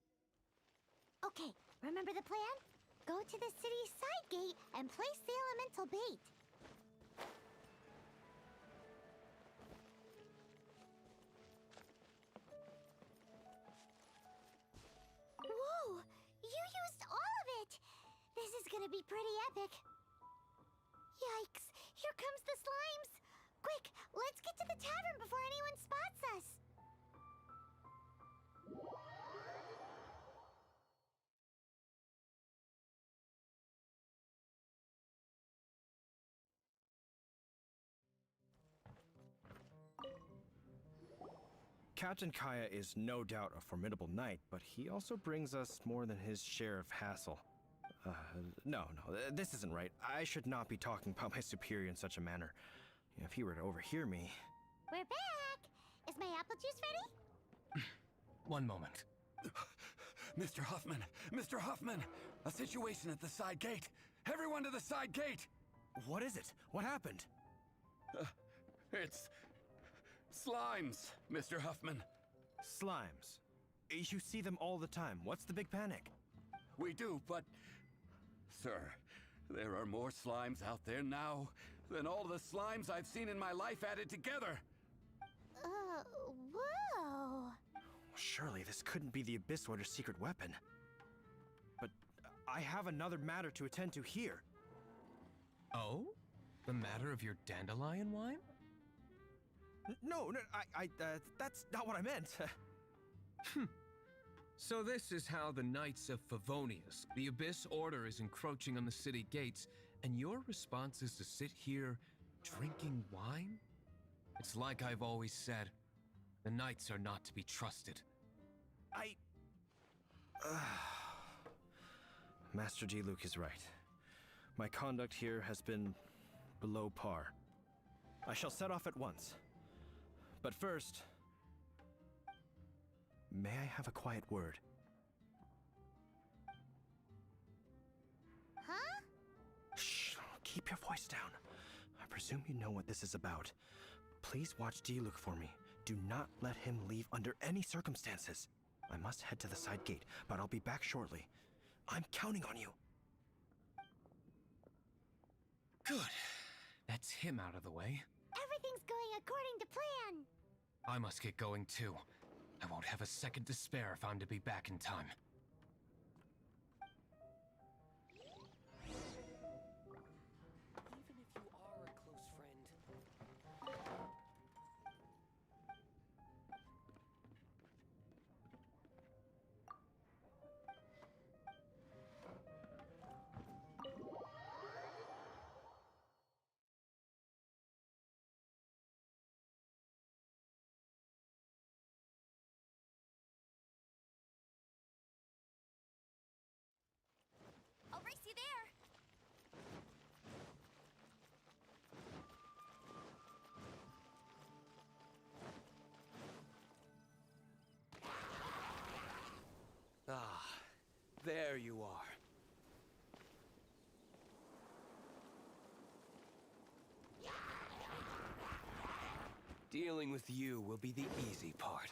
Okay, remember the plan? Go to the city's side gate and place the elemental bait. Whoa! You used all of it! This is gonna be pretty epic. Yikes! Here comes the slimes! Quick, let's get to the tavern before anyone spots us! Captain Kaya is no doubt a formidable knight, but he also brings us more than his share of hassle. No, this isn't right. I should not be talking about my superior in such a manner. If he were to overhear me... We're back! Is my apple juice ready? One moment. Mr. Huffman! Mr. Huffman! A situation at the side gate! Everyone to the side gate! What is it? What happened? It's... slimes, Mr. Huffman. Slimes. You see them all the time. What's the big panic? We do, but... Sir, there are more slimes out there now than all the slimes I've seen in my life added together. Whoa! Surely this couldn't be the Abyss Warder's secret weapon. But I have another matter to attend to here. Oh? The matter of your dandelion wine? No, that's not what I meant. So this is how the Knights of Favonius, the Abyss Order, is encroaching on the city gates, and your response is to sit here drinking wine? It's like I've always said, the Knights are not to be trusted. Master Diluc is right. My conduct here has been below par. I shall set off at once. But first, may I have a quiet word? Huh? Shh, keep your voice down. I presume you know what this is about. Please watch Diluc for me. Do not let him leave under any circumstances. I must head to the side gate, but I'll be back shortly. I'm counting on you. Good. That's him out of the way. Everything's going according to plan. I must get going too. I won't have a second to spare if I'm to be back in time. Even if you are a close friend, I'll race you there. Ah, there you are. Dealing with you will be the easy part.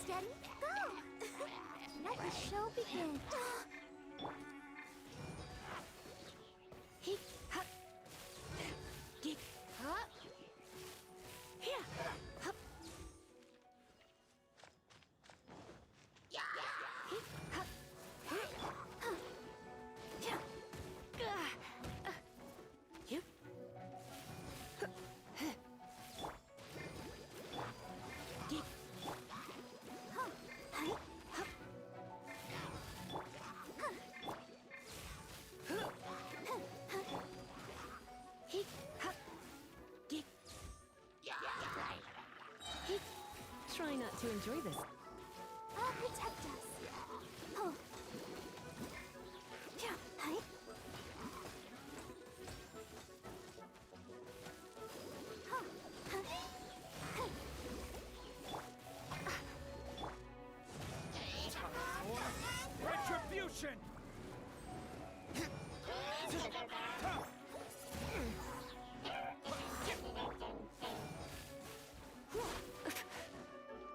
steady, go! Let the show begin. Heek, hup. Geek, hup. Here, hup. Heek, hup. Huh. Yeah. You. Geek. Huh. Hey. Hup. Heek, hup. Geek. Heek. Try not to enjoy this. I'll protect us. Oh. Yeah. Hey. Huh. Huh. Hey. Retribution!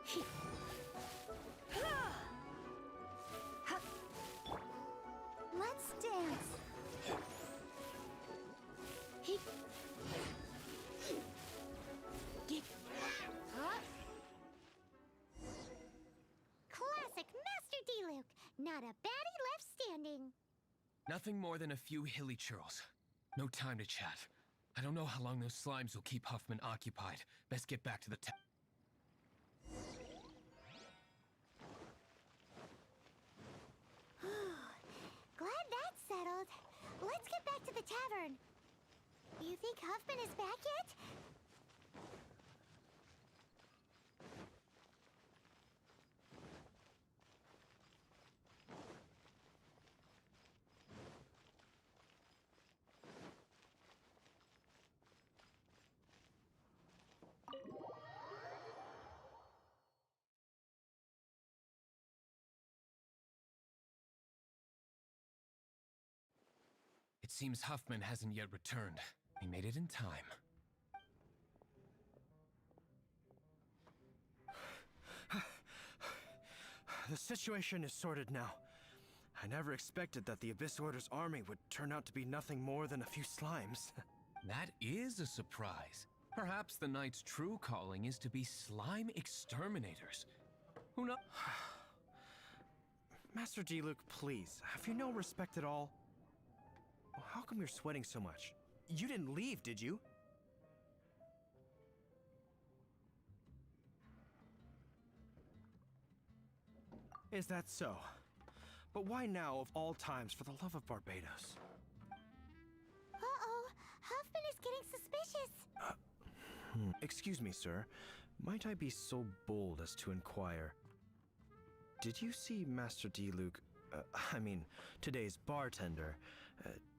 Heek. Hup. Let's dance. Heek. Geek. Hup. Classic Master D-Luke. Not a baddie left standing. Nothing more than a few hilly churls. No time to chat. I don't know how long those slimes will keep Huffman occupied. Best get back to the Glad that's settled. Let's get back to the tavern. You think Huffman is back yet? It seems Huffman hasn't yet returned. He made it in time. The situation is sorted now. I never expected that the Abyss Order's army would turn out to be nothing more than a few slimes. That is a surprise. Perhaps the Knight's true calling is to be slime exterminators. Who knows? Master D-Luke, please, have you no respect at all? How come you're sweating so much? You didn't leave, did you? Is that so? But why now of all times, for the love of Barbados? Uh-oh. Huffman is getting suspicious. Excuse me, sir. Might I be so bold as to inquire? Did you see Master D-Luke, I mean, today's bartender,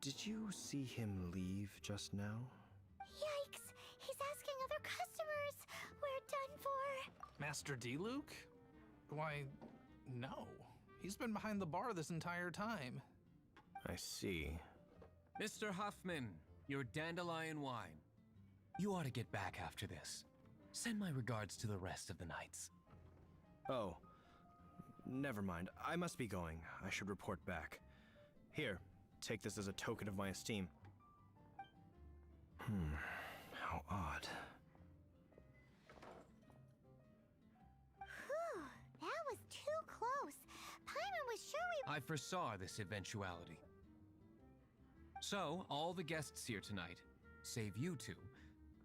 did you see him leave just now? Yikes. He's asking other customers. We're done for. Master D-Luke? Why, no. He's been behind the bar this entire time. I see. Mr. Huffman, your dandelion wine. You ought to get back after this. Send my regards to the rest of the knights. Oh. Never mind. I must be going. I should report back. Here, take this as a token of my esteem. How odd. Whew. That was too close. Paimon was sure we... I foresaw this eventuality. So, all the guests here tonight, save you two,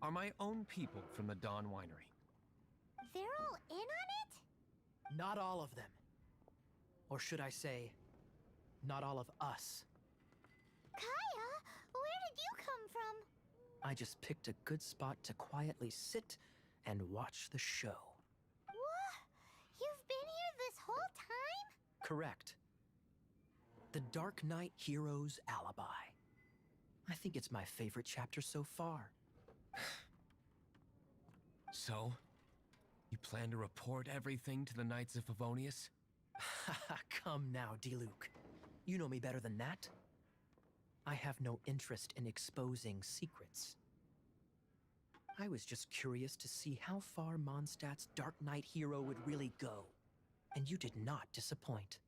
are my own people from the Dawn Winery. They're all in on it? Not all of them. Or should I say, not all of us. Kaya, where did you come from? I just picked a good spot to quietly sit and watch the show. What? You've been here this whole time? Correct. The Dark Knight Hero's Alibi. I think it's my favorite chapter so far. So, you plan to report everything to the Knights of Favonius? Come now, D-Luke. You know me better than that. I have no interest in exposing secrets. I was just curious to see how far Mondstadt's Dark Knight hero would really go. and you did not disappoint.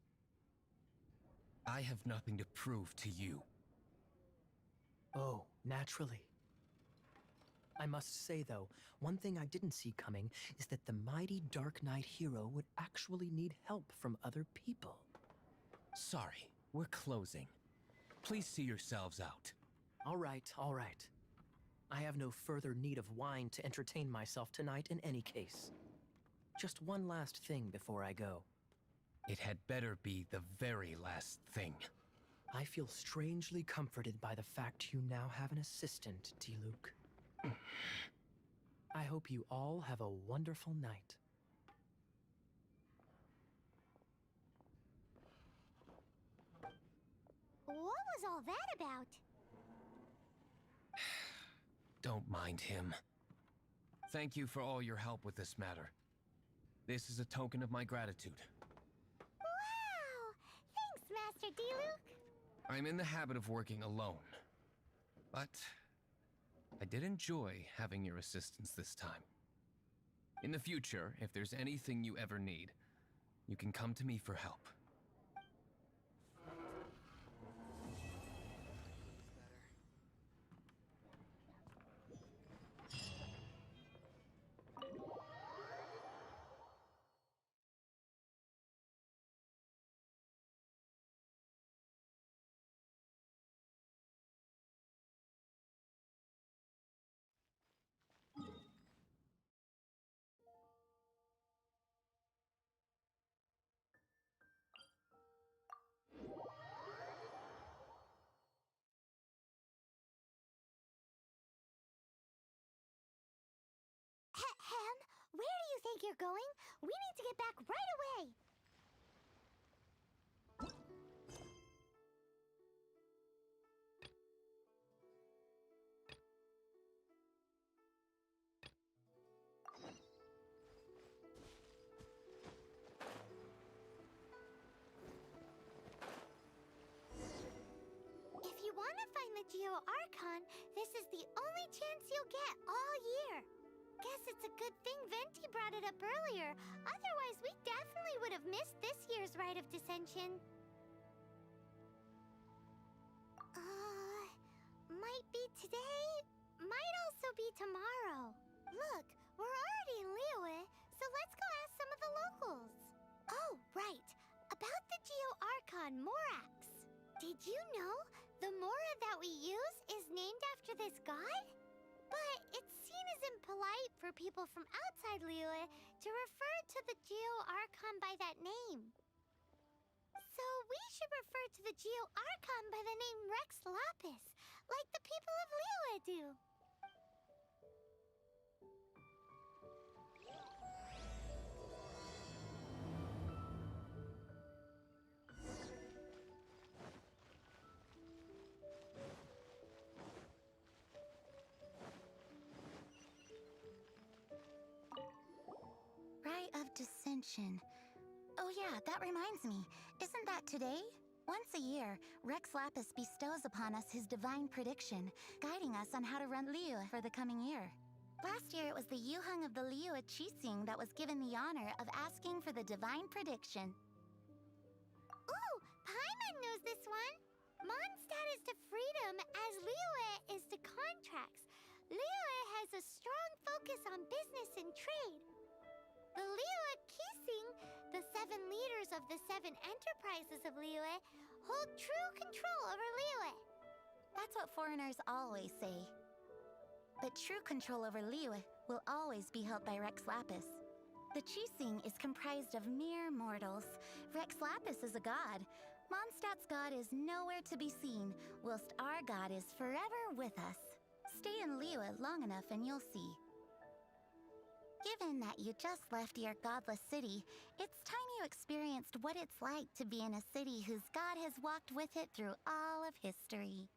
I have nothing to prove to you. Oh, naturally. I must say, though, one thing I didn't see coming is that the mighty Dark Knight hero would actually need help from other people. Sorry, we're closing. Please see yourselves out. All right, all right. I have no further need of wine to entertain myself tonight in any case. Just one last thing before I go. It had better be the very last thing. I feel strangely comforted by the fact you now have an assistant, Diluc. I hope you all have a wonderful night. What was all that about? Don't mind him. Thank you for all your help with this matter. This is a token of my gratitude. Wow! Thanks, Master Diluc. I'm in the habit of working alone, but I did enjoy having your assistance this time. In the future, if there's anything you ever need, you can come to me for help. Ham, where do you think you're going? We need to get back right away. If you want to find the Geo Archon, this is the only chance you'll get all year. Guess it's a good thing Venti brought it up earlier. Otherwise, we definitely would have missed this year's Rite of Dissension. Might be today, might also be tomorrow. Look, we're already in Liyue, so let's go ask some of the locals. Oh, right. About the Geo Archon Morax. Did you know the Mora that we use is named after this god? But it's seen as impolite for people from outside Liyue to refer to the Geo Archon by that name. So we should refer to the Geo Archon by the name Rex Lapis, like the people of Liyue do. Rite of Dissension. Oh yeah, that reminds me. Isn't that today? Once a year, Rex Lapis bestows upon us his divine prediction, guiding us on how to run Liyue for the coming year. Last year, it was the Yuheng of the Liyue Qixing that was given the honor of asking for the divine prediction. Ooh, Paimon knows this one. Mondstadt is to freedom as Liyue is to contracts. Liyue has a strong focus on business and trade. The Liyue Qixing, the 7 leaders of the 7 enterprises of Liyue, hold true control over Liyue. That's what foreigners always say. But true control over Liyue will always be held by Rex Lapis. The Qixing is comprised of mere mortals. Rex Lapis is a god. Mondstadt's god is nowhere to be seen, whilst our god is forever with us. Stay in Liyue long enough and you'll see. Given that you just left your godless city, it's time you experienced what it's like to be in a city whose god has walked with it through all of history.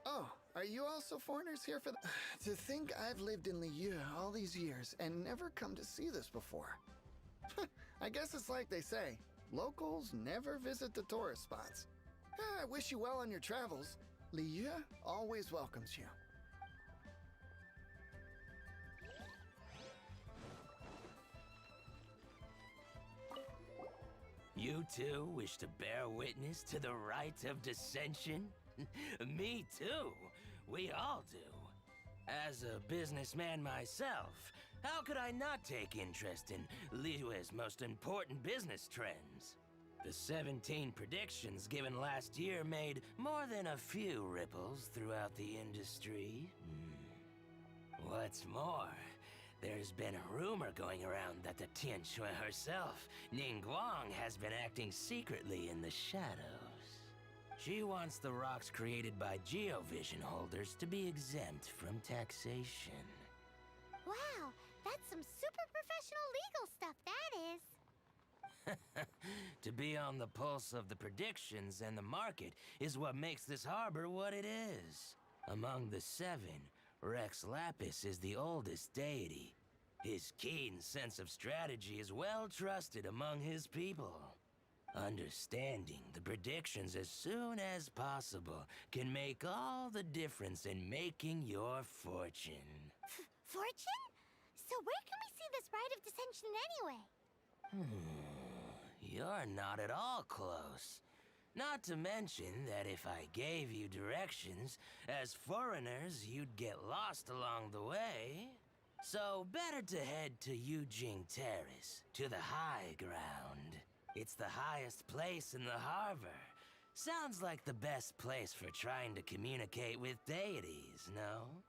Oh, are you also foreigners here for the... To think I've lived in Liyue all these years and never come to see this before. I guess it's like they say, locals never visit the tourist spots. I wish you well on your travels. Liu always welcomes you. You two wish to bear witness to the rite of dissension? Me too. We all do. As a businessman myself, how could I not take interest in Liyue's most important business trends? The 17 predictions given last year made more than a few ripples throughout the industry. What's more, there's been a rumor going around that the Tianshui herself, Ningguang, has been acting secretly in the shadows. She wants the rocks created by Geovision holders to be exempt from taxation. Wow, that's some super professional legal stuff, that is. To be on the pulse of the predictions and the market is what makes this harbor what it is. Among the 7, Rex Lapis is the oldest deity. His keen sense of strategy is well trusted among his people. Understanding the predictions as soon as possible can make all the difference in making your fortune. Fortune? So where can we see this rite of dissension anyway? You're not at all close. Not to mention that if I gave you directions, as foreigners, you'd get lost along the way. So better to head to Yujing Terrace, to the high ground. It's the highest place in the harbor. Sounds like the best place for trying to communicate with deities, no?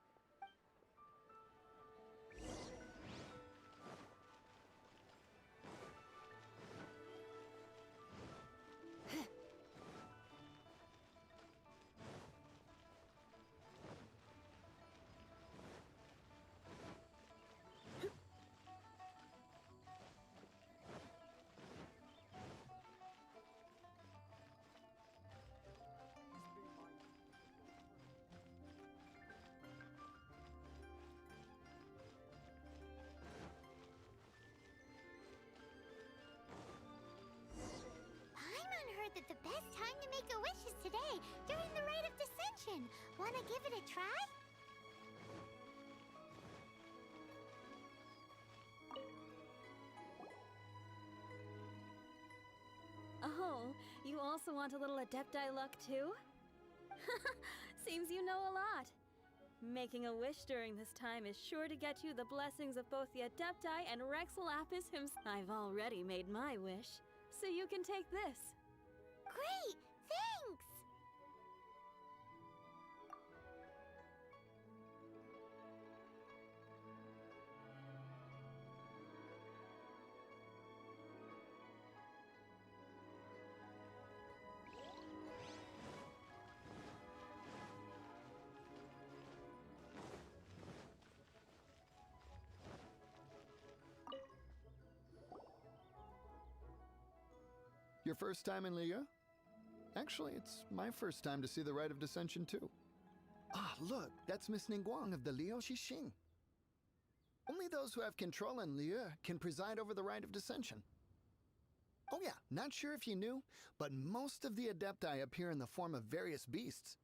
That the best time to make a wish is today, during the rite of dissension. Wanna give it a try? Oh, you also want a little Adepti luck too? Seems you know a lot. Making a wish during this time is sure to get you the blessings of both the Adepti and Rex Lapis himself. I've already made my wish, so you can take this. Great! Thanks! Your first time in Liu? Actually, it's my first time to see the rite of dissension too. Ah, look, that's Miss Ningguang of the Liu Xixing. Only those who have control in Liu can preside over the rite of dissension. Oh yeah, not sure if you knew, but most of the Adepti appear in the form of various beasts.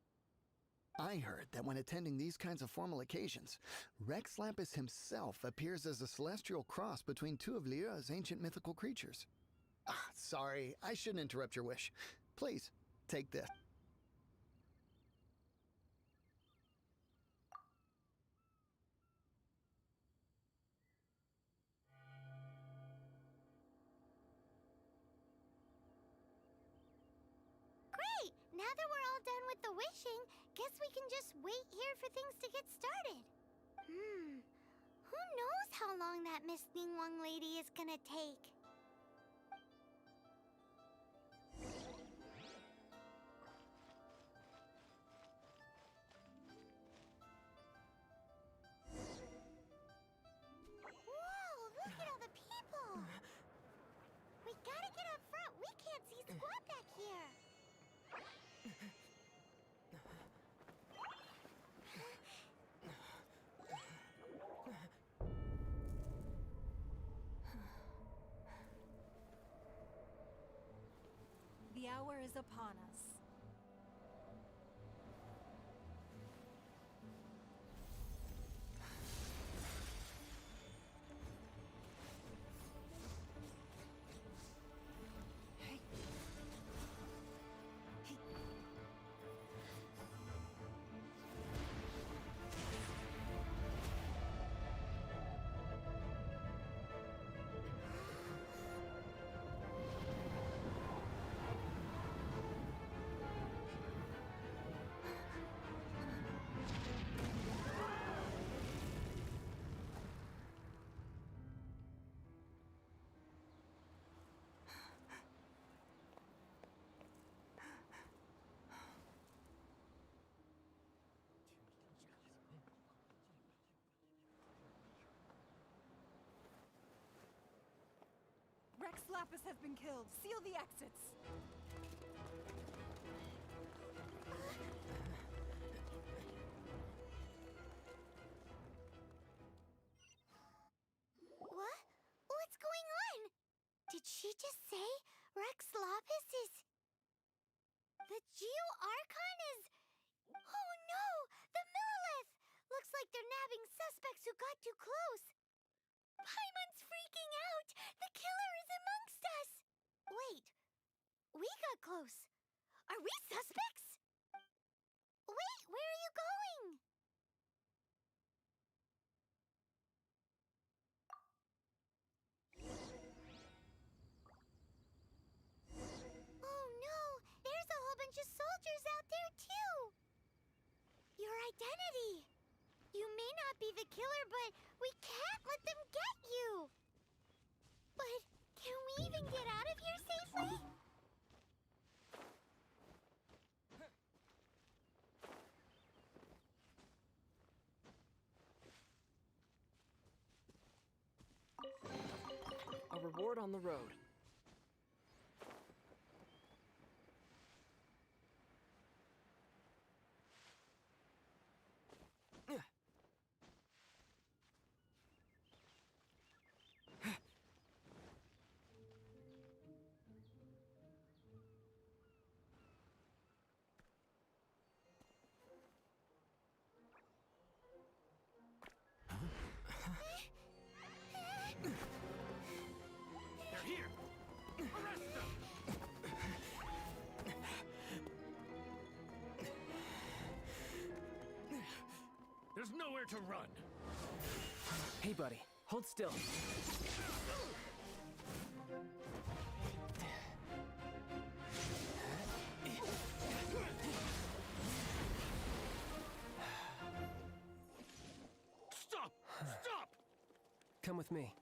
I heard that when attending these kinds of formal occasions, Rex Lapis himself appears as a celestial cross between 2 of Liu's ancient mythical creatures. Ah, sorry, I shouldn't interrupt your wish. Please, take this. Great! Now that we're all done with the wishing, guess we can just wait here for things to get started. Who knows how long that Miss Ningguang lady is gonna take? The hour is upon us. Rex Lapis has been killed. Seal the exits. What? What's going on? Did she just say Rex Lapis is... The Geo-Archon is... Oh no! The Millilith! Looks like they're nabbing suspects who got too close. Paimon's freaking out! The killer is amongst us! Wait. We got close. Are we suspects? Wait, where are you going? Oh no! There's a whole bunch of soldiers out there too! Your identity! You may not be the killer, but we can't let them get you! But can we even get out of here safely? A reward on the road. They're here! Arrest them! There's nowhere to run. Hey, buddy. Hold still. Stop! Stop! Come with me.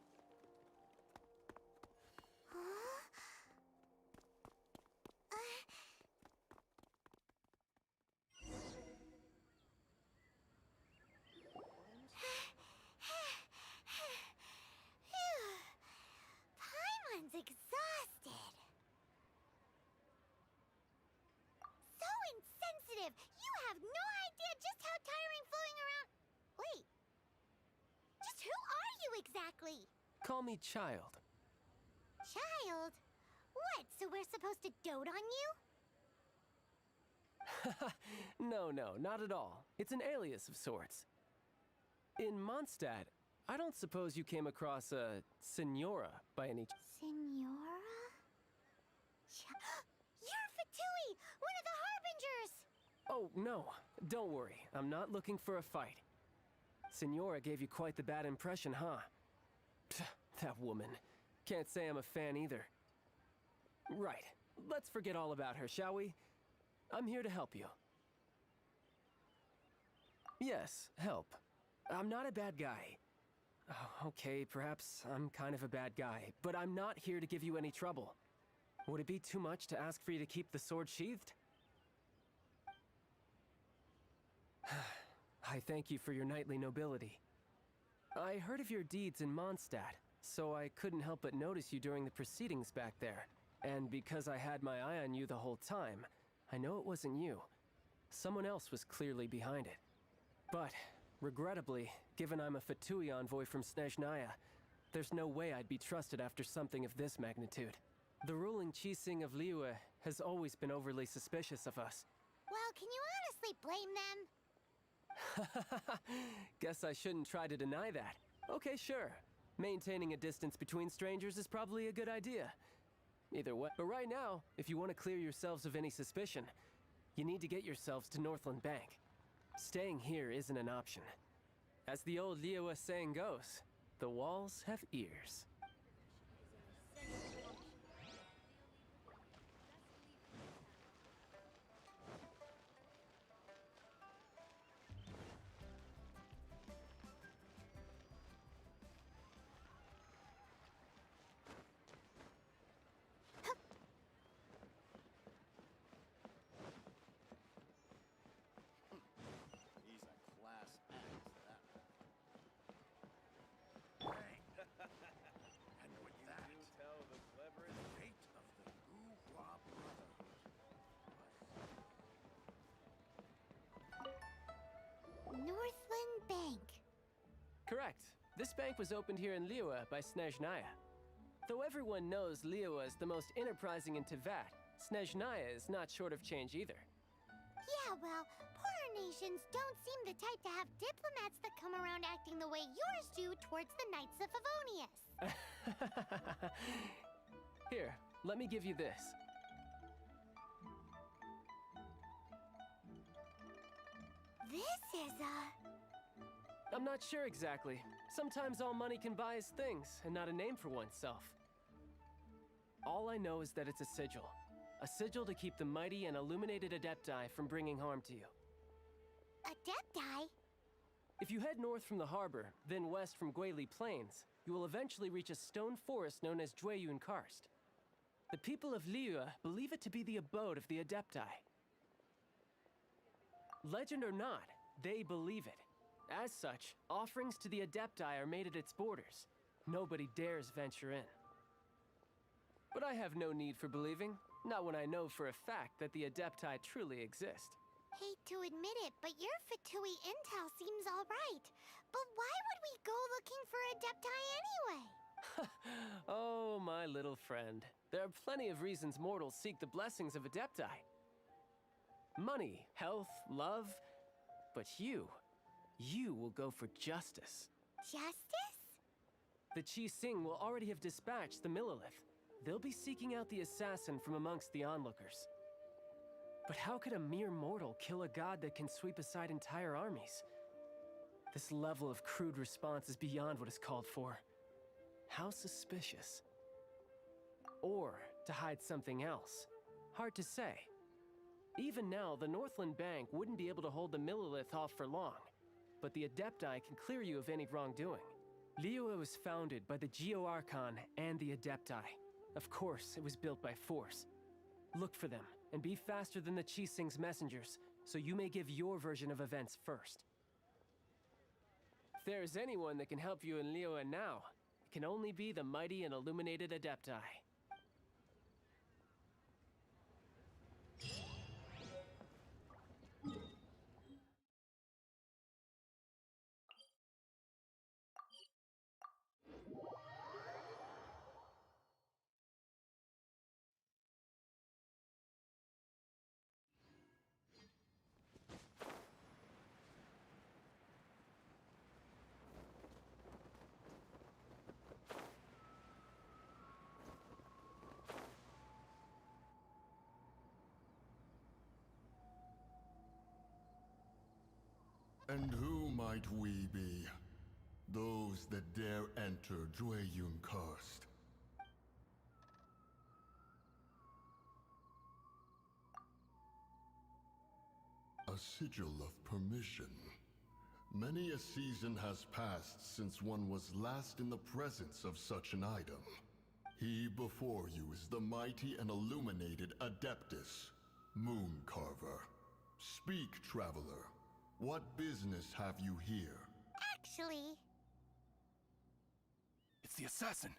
Paimon's exhausted. So insensitive! You have no idea just how tiring floating around... Wait. Just who are you exactly? Call me Child. Child? What, so we're supposed to dote on you? No, not at all. It's an alias of sorts. In Mondstadt, I don't suppose you came across a Senora by any... Senora? You're Fatui, one of the Harbingers! Oh, no. Don't worry. I'm not looking for a fight. Senora gave you quite the bad impression, huh? Pfft, that woman. Can't say I'm a fan either. Right. Let's forget all about her, shall we? I'm here to help you. Yes, help. I'm not a bad guy. Oh, okay, perhaps I'm kind of a bad guy, but I'm not here to give you any trouble. Would it be too much to ask for you to keep the sword sheathed? I thank you for your knightly nobility. I heard of your deeds in Mondstadt, so I couldn't help but notice you during the proceedings back there. And because I had my eye on you the whole time, I know it wasn't you. Someone else was clearly behind it. But, regrettably, given I'm a Fatui envoy from Snezhnaya, there's no way I'd be trusted after something of this magnitude. The ruling Qixing of Liyue has always been overly suspicious of us. Well, can you honestly blame them? Guess I shouldn't try to deny that. Okay, sure. Maintaining a distance between strangers is probably a good idea. Either way. But right now, if you want to clear yourselves of any suspicion, you need to get yourselves to Northland Bank. Staying here isn't an option. As the old Liyue saying goes, the walls have ears. He's a class act, that one. This bank was opened here in Liyue by Snezhnaya. Though everyone knows Liyue is the most enterprising in Teyvat, Snezhnaya is not short of change either. Yeah, well, poorer nations don't seem the type to have diplomats that come around acting the way yours do towards the Knights of Favonius. Here, let me give you this. This is I'm not sure exactly. Sometimes all money can buy is things, and not a name for oneself. All I know is that it's a sigil. A sigil to keep the mighty and illuminated Adepti from bringing harm to you. Adepti? If you head north from the harbor, then west from Guili Plains, you will eventually reach a stone forest known as Jueyun Karst. The people of Liyue believe it to be the abode of the Adepti. Legend or not, they believe it. As such, offerings to the Adepti are made at its borders. Nobody dares venture in. But I have no need for believing, not when I know for a fact that the Adepti truly exist. Hate to admit it, but your Fatui intel seems all right. But why would we go looking for Adepti anyway? Oh, my little friend. There are plenty of reasons mortals seek the blessings of Adepti. Money, health, love. But you will go for justice. Justice? The Qi Sing will already have dispatched the Millelith. They'll be seeking out the assassin from amongst the onlookers. But how could a mere mortal kill a god that can sweep aside entire armies? This level of crude response is beyond what is called for. How suspicious. Or to hide something else. Hard to say. Even now, the Northland Bank wouldn't be able to hold the Millelith off for long. But the Adepti can clear you of any wrongdoing. Liyue was founded by the Geo Archon and the Adepti. Of course, it was built by force. Look for them, and be faster than the Qi Sing's messengers, so you may give your version of events first. If there is anyone that can help you in Liyue now, it can only be the mighty and illuminated Adepti. And who might we be? Those that dare enter Jueyun Karst. A sigil of permission. Many a season has passed since one was last in the presence of such an item. He before you is the mighty and illuminated Adeptus, Mooncarver. Speak, traveler. What business have you here? Actually... It's the assassin!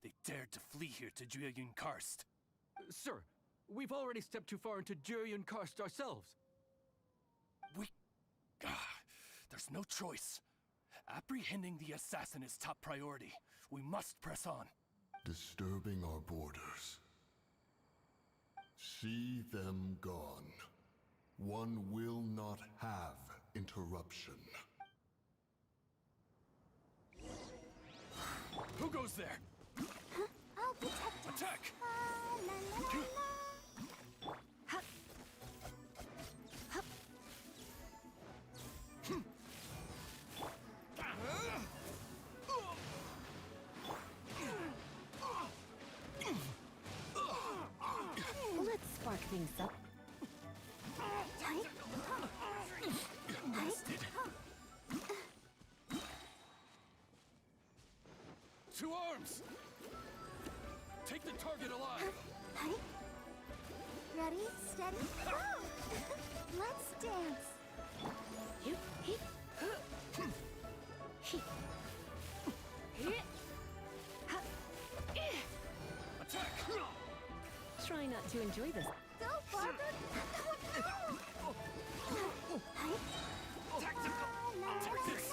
They dared to flee here to Jueyun Karst. Sir, we've already stepped too far into Jueyun Karst ourselves. There's no choice. Apprehending the assassin is top priority. We must press on. Disturbing our borders. See them gone. One will not have interruption. Who goes there? I'll protect us. Attack! Let's spark things up. Busted. To arms! Take the target alive! Ready, steady, go! Let's dance! Attack! Try not to enjoy this. Go, Barbara! Tactical! Take this!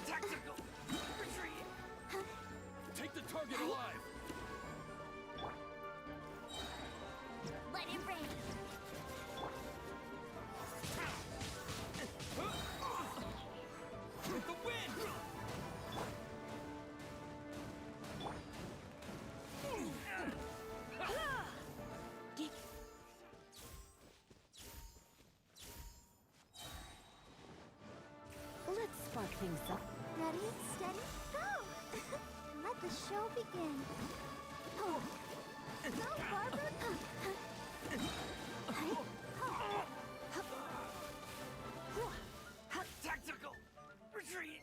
Tactical! Retreat! Take the target alive! Let it rain. With the wind! Let's spark things up. Ready, steady, go! Let the show begin. Oh. Go, Barbara! Tactical! Retreat!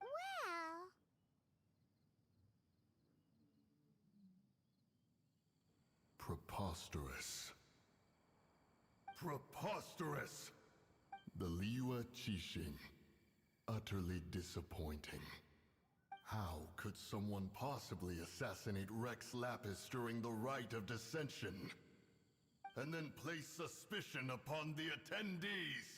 Well... Preposterous. Preposterous! The Liyue Qixing. Utterly disappointing. How could someone possibly assassinate Rex Lapis during the rite of dissension? And then place suspicion upon the attendees?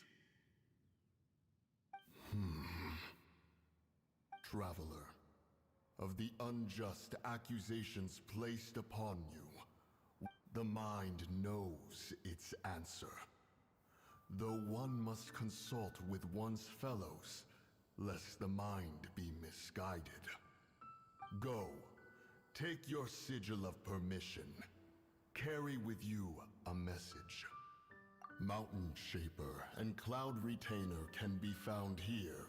Traveler, of the unjust accusations placed upon you, the mind knows its answer. Though one must consult with one's fellows, lest the mind be misguided. Go, take your sigil of permission. Carry with you a message. Mountain Shaper and Cloud Retainer can be found here.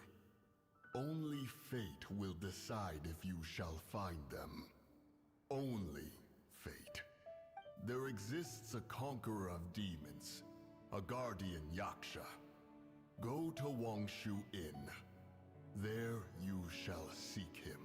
Only fate will decide if you shall find them. Only fate. There exists a conqueror of demons, a guardian Yaksha. Go to Wangshu Inn. There you shall seek him.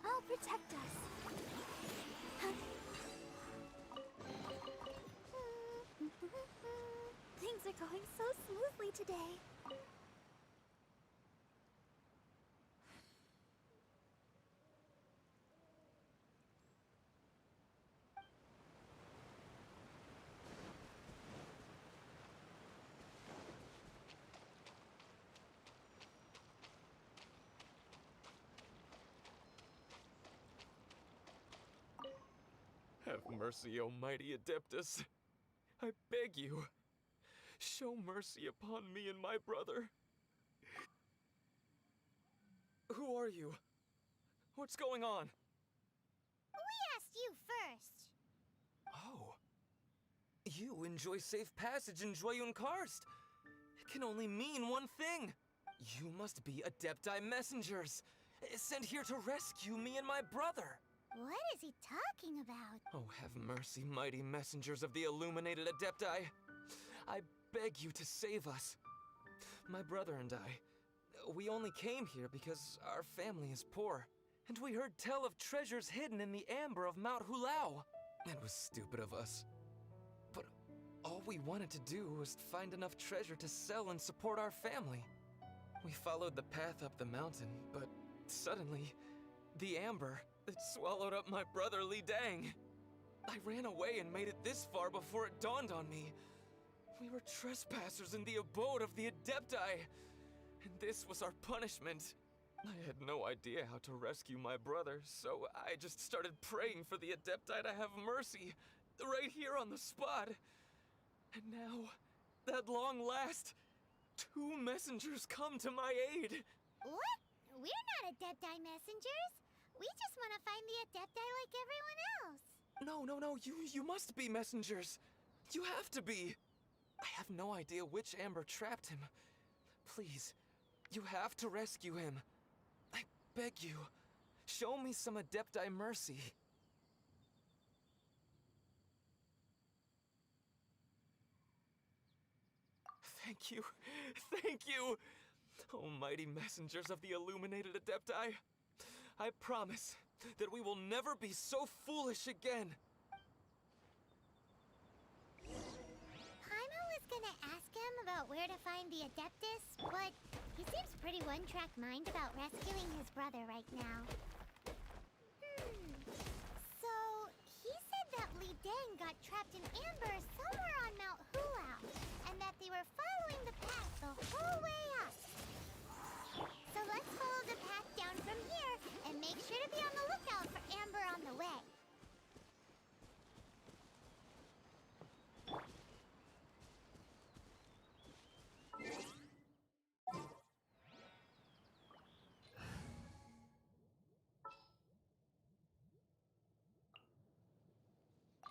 I'll protect us. Things are going so smoothly today. Have mercy, O mighty Adeptus. I beg you, show mercy upon me and my brother. Who are you? What's going on? We asked you first. Oh. you enjoy safe passage in Joyun Karst. It can only mean one thing. You must be Adepti messengers, sent here to rescue me and my brother. What is he talking about? Oh, have mercy, mighty messengers of the illuminated Adepti. I beg you to save us. My brother and I, we only came here because our family is poor, and we heard tell of treasures hidden in the amber of Mount Hulao. It was stupid of us. But all we wanted to do was find enough treasure to sell and support our family. We followed the path up the mountain, but suddenly, the amber, it swallowed up my brother Li Dang. I ran away and made it this far before it dawned on me. We were trespassers in the abode of the Adepti, and this was our punishment. I had no idea how to rescue my brother, so I just started praying for the Adepti to have mercy, right here on the spot. And now, at long last, 2 messengers come to my aid. What? We're not Adepti messengers. We just want to find the Adepti like everyone else. No, you must be messengers. You have to be. I have no idea which amber trapped him. Please, you have to rescue him. I beg you, show me some Adepti mercy. Thank you, thank you! Oh, mighty messengers of the illuminated Adepti, I promise that we will never be so foolish again. Paimon was gonna ask him about where to find the Adeptus, but he seems pretty one-track mind about rescuing his brother right now. So, he said that Li Dang got trapped in amber somewhere on Mount Hulao, and that they were following the path the whole way up. So let's follow the path down from here and make sure to be on the lookout for amber on the way.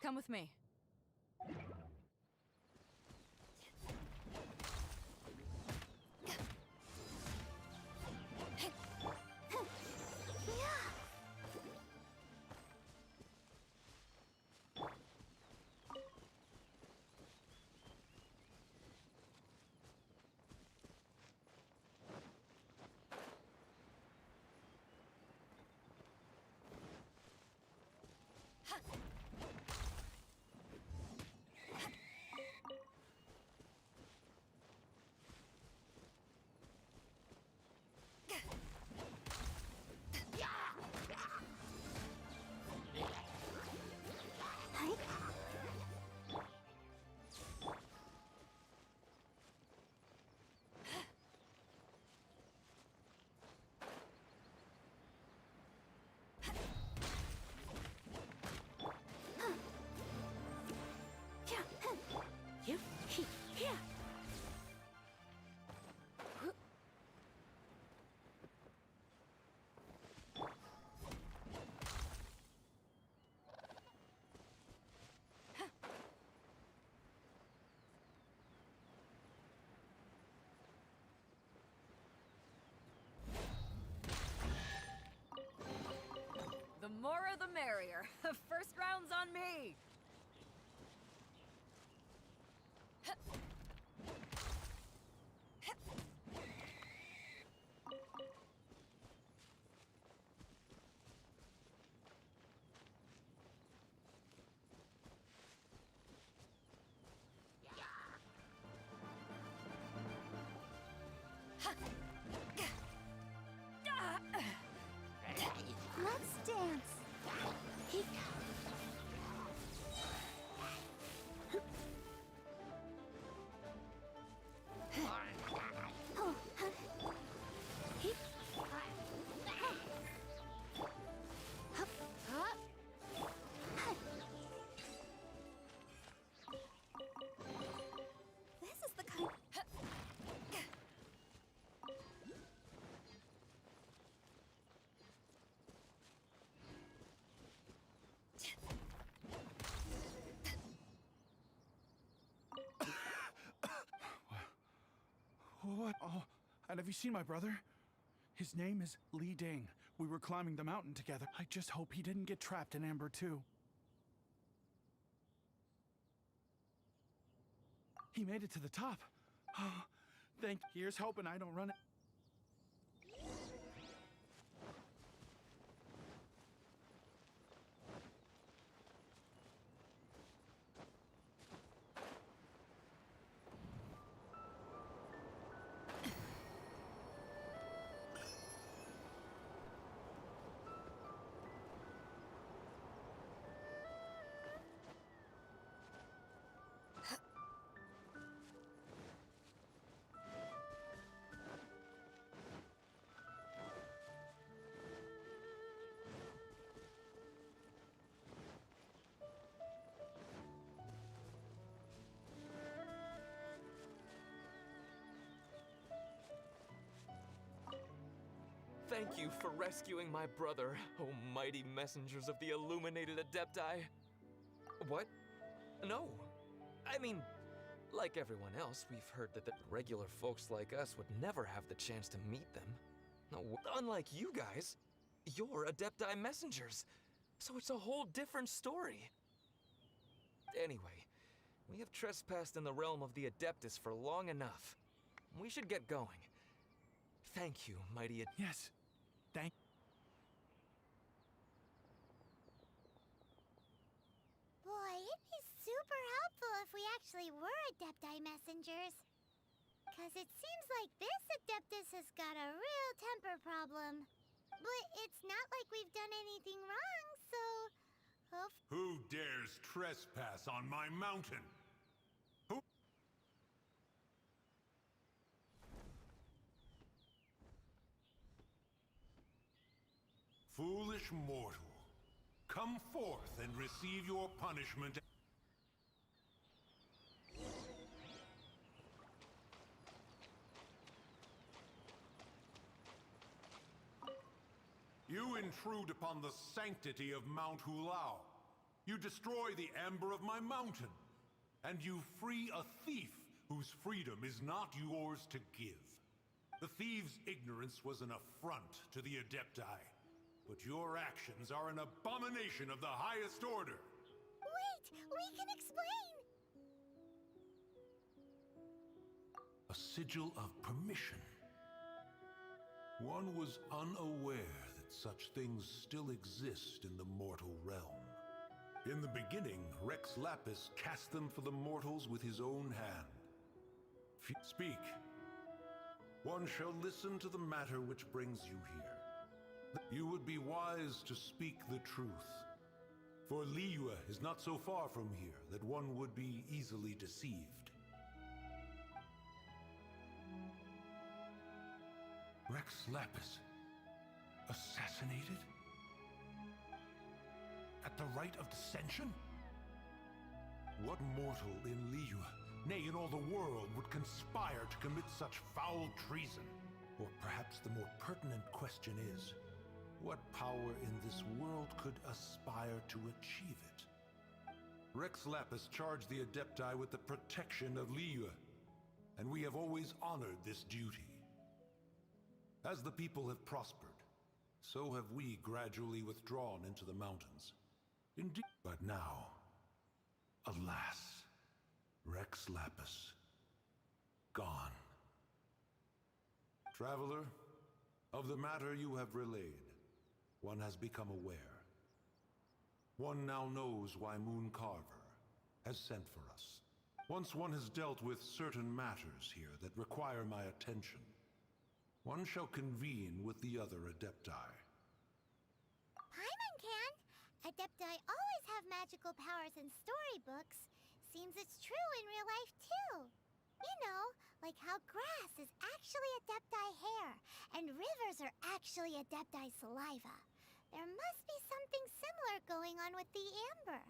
Come with me. The more the merrier. First round's on me. Let's dance. This is the kind. What? Oh, and have you seen my brother? His name is Li Ding. We were climbing the mountain together. I just hope he didn't get trapped in Amber too. He made it to the top. Oh, here's hoping I don't run it. Thank you for rescuing my brother, oh mighty messengers of the illuminated Adepti. What? No. I mean, like everyone else, we've heard that the regular folks like us would never have the chance to meet them. No, unlike you guys, you're Adepti messengers, so it's a whole different story. Anyway, we have trespassed in the realm of the Adeptus for long enough. We should get going. Thank you, mighty Yes. Thank. Boy, it'd be super helpful if we actually were Adepti messengers. Because it seems like this Adeptus has got a real temper problem. But it's not like we've done anything wrong, so... Who dares trespass on my mountain? Who? Foolish mortal, come forth and receive your punishment. You intrude upon the sanctity of Mount Hulao. You destroy the amber of my mountain. And you free a thief whose freedom is not yours to give. The thief's ignorance was an affront to the Adepti. But your actions are an abomination of the highest order. Wait, we can explain! A sigil of permission. One was unaware that such things still exist in the mortal realm. In the beginning, Rex Lapis cast them for the mortals with his own hand. Speak. One shall listen to the matter which brings you here. You would be wise to speak the truth. For Liyue is not so far from here that one would be easily deceived. Rex Lapis, assassinated? At the rite of dissension? What mortal in Liyue, nay, in all the world, would conspire to commit such foul treason? Or perhaps the more pertinent question is, what power in this world could aspire to achieve it? Rex Lapis charged the Adepti with the protection of Liyue, and we have always honored this duty. As the people have prospered, so have we gradually withdrawn into the mountains. Indeed, but now, alas, Rex Lapis, gone. Traveler, of the matter you have relayed, one has become aware. One now knows why Moon Carver has sent for us. Once one has dealt with certain matters here that require my attention, one shall convene with the other Adepti. Paimon can! Adepti always have magical powers in storybooks. Seems it's true in real life, too. You know, like how grass is actually Adepti hair, and rivers are actually Adepti saliva. There must be something similar going on with the amber.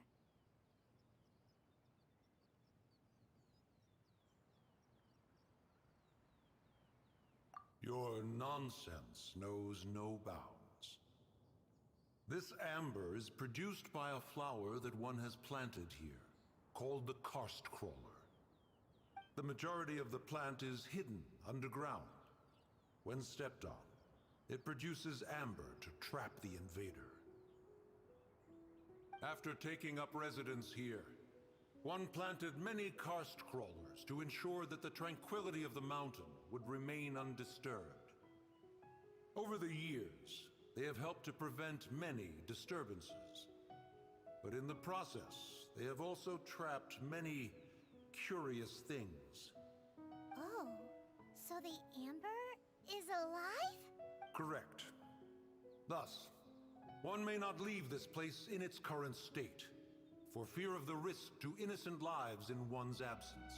Your nonsense knows no bounds. This amber is produced by a flower that one has planted here, called the karst crawler. The majority of the plant is hidden underground. When stepped on, it produces amber to trap the invader. After taking up residence here, one planted many karst crawlers to ensure that the tranquility of the mountain would remain undisturbed. Over the years, they have helped to prevent many disturbances. But in the process, they have also trapped many curious things. Oh, so the amber is alive? Correct. Thus, one may not leave this place in its current state, for fear of the risk to innocent lives in one's absence.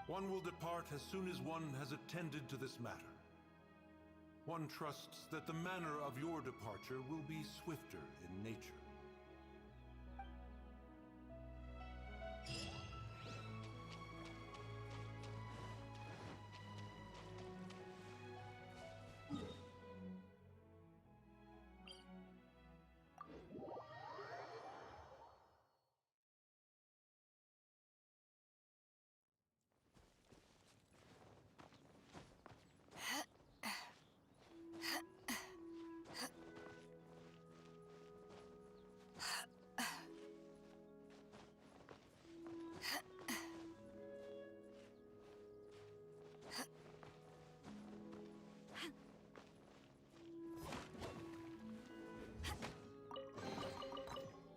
One will depart as soon as one has attended to this matter. One trusts that the manner of your departure will be swifter in nature.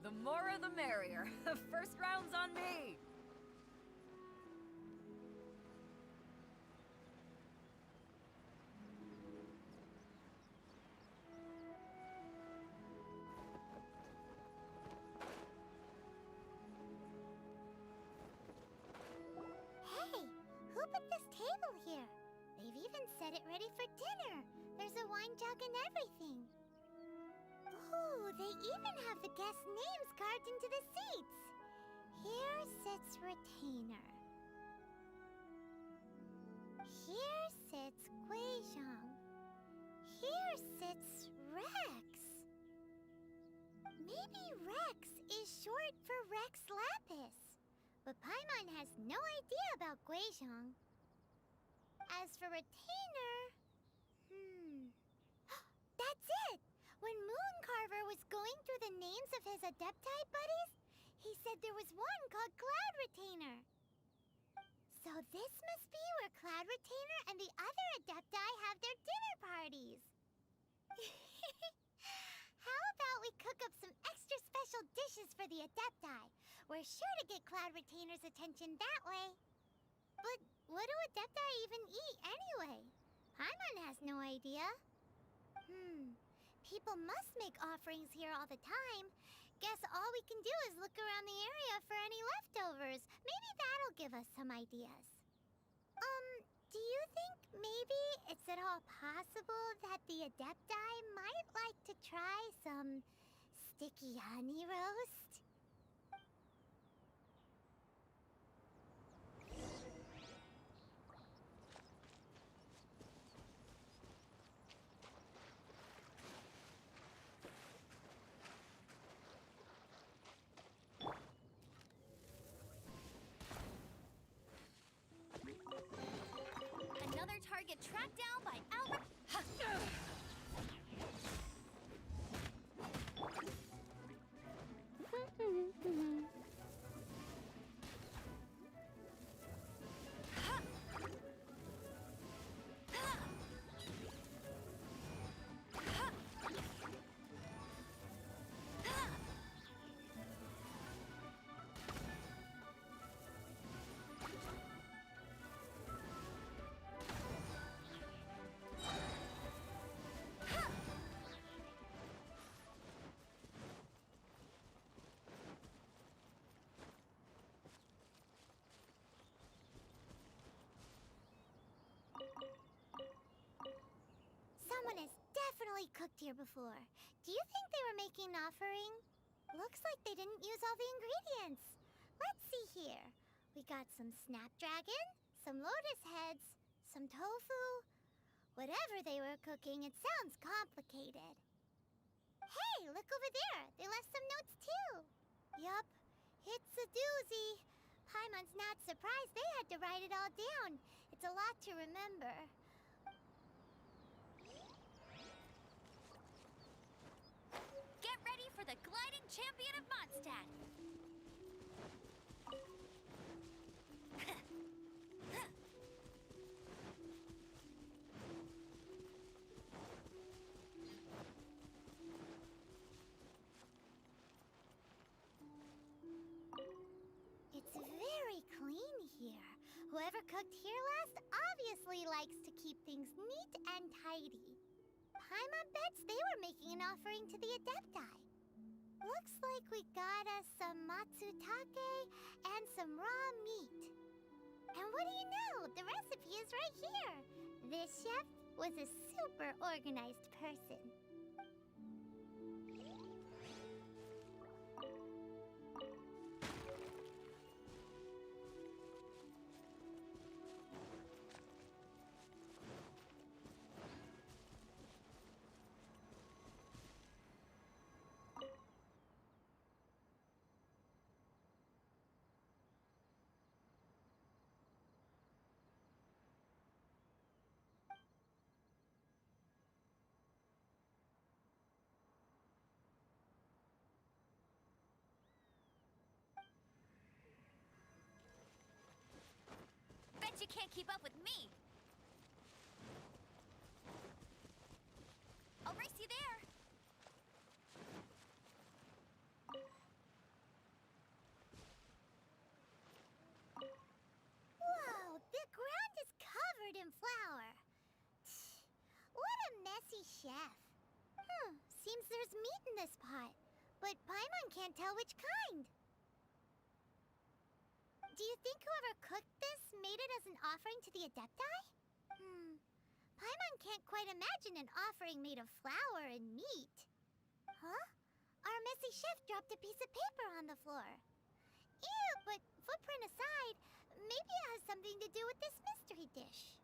The more the merrier. First round's on me. Hey, who put this table here? They've even set it ready for dinner. There's a wine jug and everything. Ooh, they even have the guests' names carved into the seats. Here sits Retainer. Here sits Guizhong. Here sits Rex. Maybe Rex is short for Rex Lapis. But Paimon has no idea about Guizhong. As for Retainer... That's it! When Mooncarver was going through the names of his Adepti buddies, he said there was one called Cloud Retainer. So this must be where Cloud Retainer and the other Adepti have their dinner parties. How about we cook up some extra special dishes for the Adepti? We're sure to get Cloud Retainer's attention that way. But what do Adepti even eat anyway? Paimon has no idea. People must make offerings here all the time. Guess all we can do is look around the area for any leftovers. Maybe that'll give us some ideas. Do you think maybe it's at all possible that the Adepti might like to try some sticky honey roast? Another target tracked down by Albert. Someone has definitely cooked here before. Do you think they were making an offering? Looks like they didn't use all the ingredients. Let's see here. We got some snapdragon, some lotus heads, some tofu. Whatever they were cooking, it sounds complicated. Hey, look over there. They left some notes too. Yup, it's a doozy. Paimon everyone's not surprised they had to write it all down. It's a lot to remember. Get ready for the gliding champion of Mondstadt! It's very clean here. Whoever cooked here last obviously likes to keep things neat and tidy. Paimon bets they were making an offering to the Adepti. Looks like we got us some matsutake and some raw meat. And what do you know? The recipe is right here. This chef was a super organized person. Bet you can't keep up with me! I'll race you there! Whoa, the ground is covered in flour. What a messy chef. Seems there's meat in this pot, but Paimon can't tell which kind. Do you think whoever cooked this made it as an offering to the Adepti? Paimon can't quite imagine an offering made of flour and meat. Huh? Our messy chef dropped a piece of paper on the floor. Ew, but footprint aside, maybe it has something to do with this mystery dish.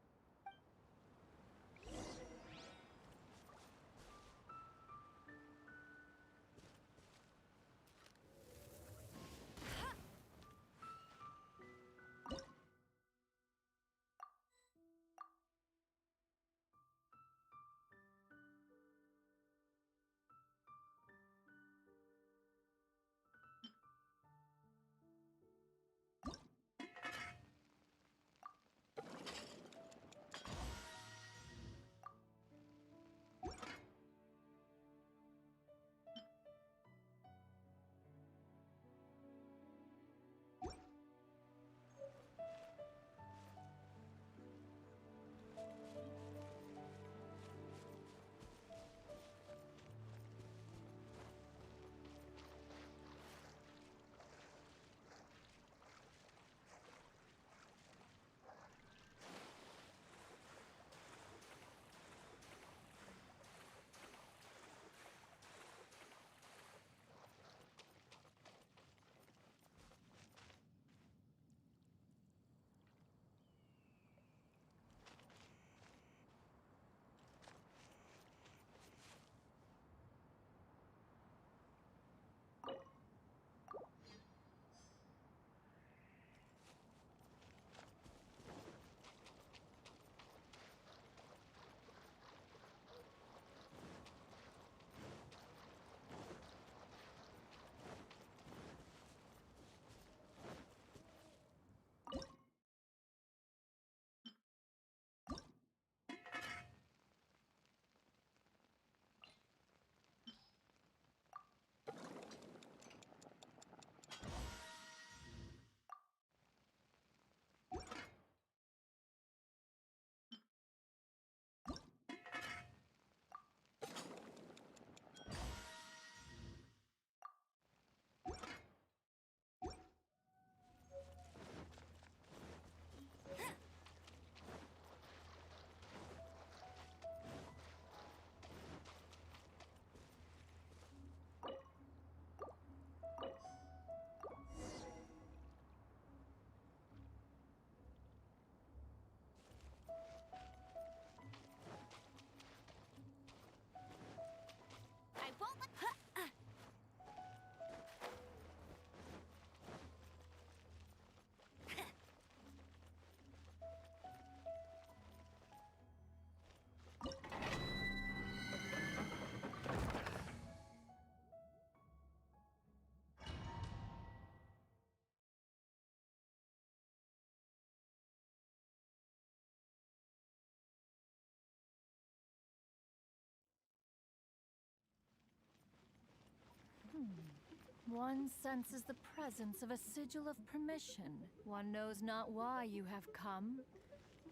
One senses the presence of a sigil of permission. One knows not why you have come,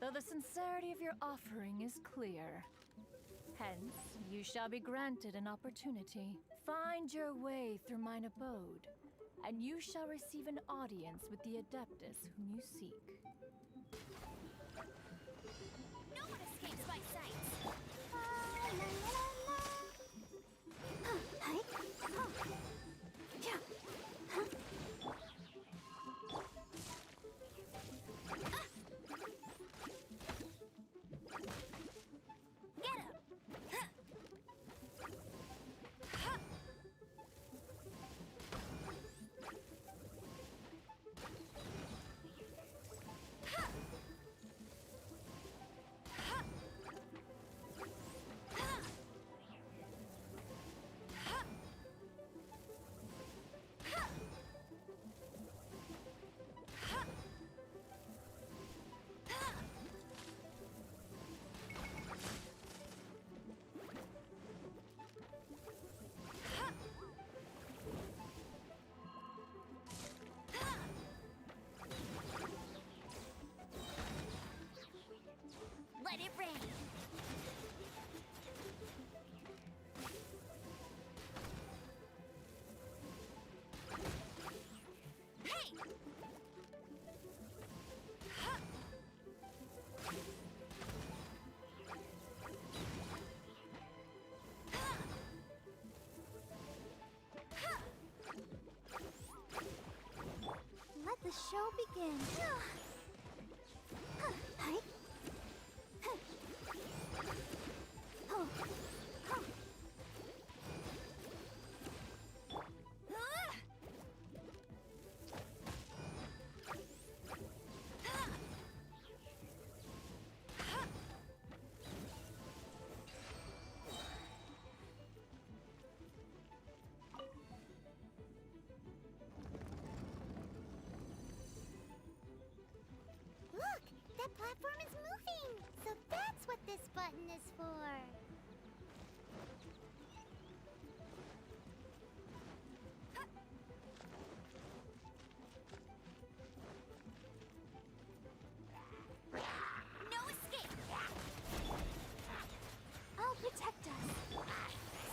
though the sincerity of your offering is clear. Hence, you shall be granted an opportunity. Find your way through mine abode, and you shall receive an audience with the Adeptus whom you seek. No one escapes my sight. Let it rain. Hey! Let the show begin. Look! That platform is moving! So that's what this button is for! No escape! I'll protect us!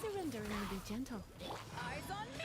Surrendering will be gentle. Eyes on me!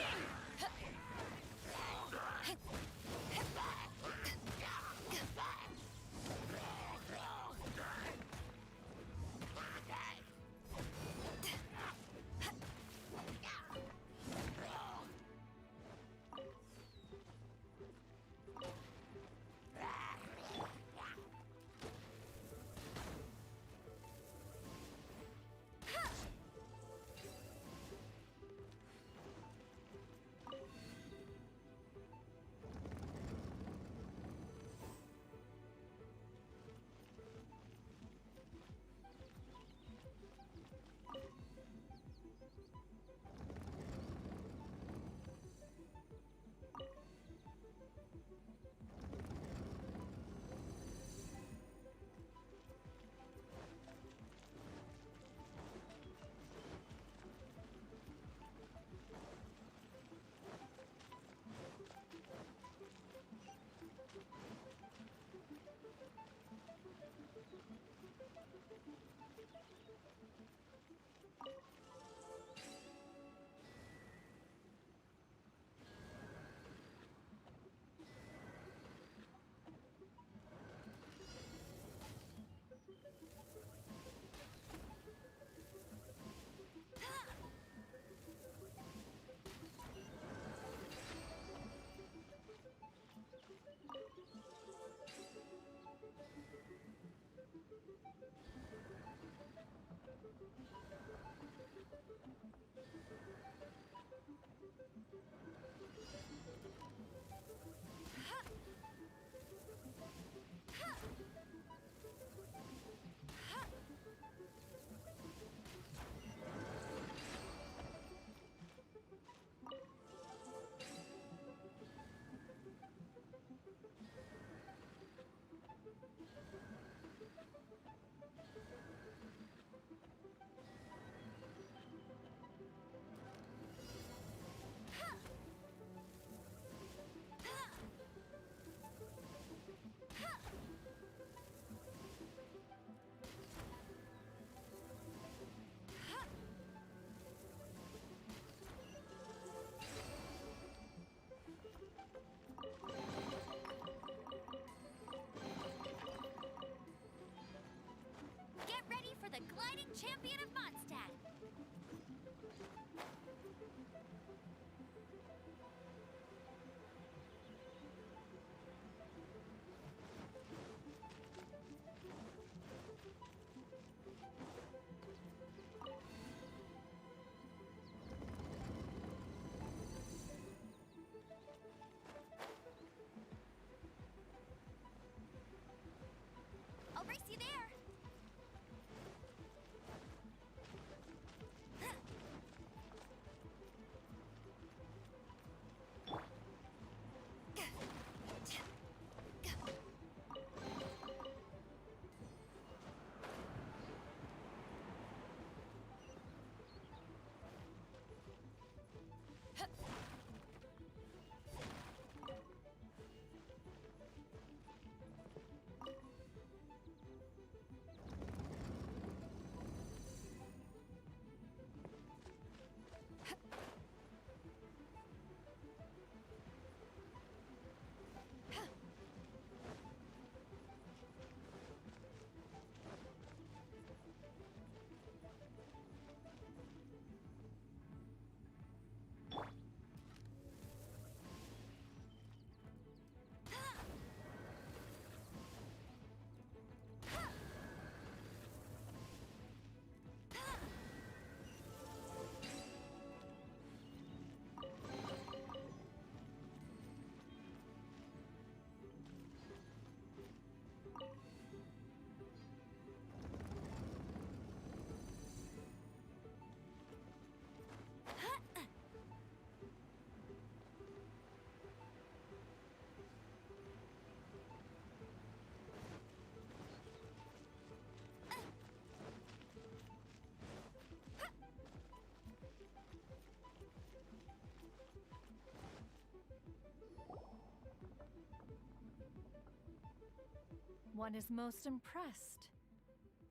one is most impressed.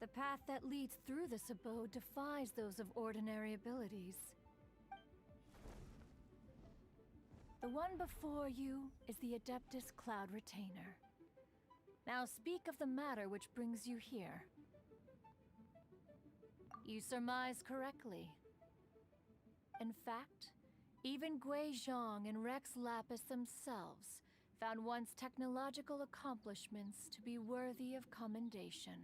The path that leads through this abode defies those of ordinary abilities. The one before you is the Adeptus Cloud Retainer. Now speak of the matter which brings you here. You surmise correctly. In fact, even Gui Zhang and Rex Lapis themselves found one's technological accomplishments to be worthy of commendation.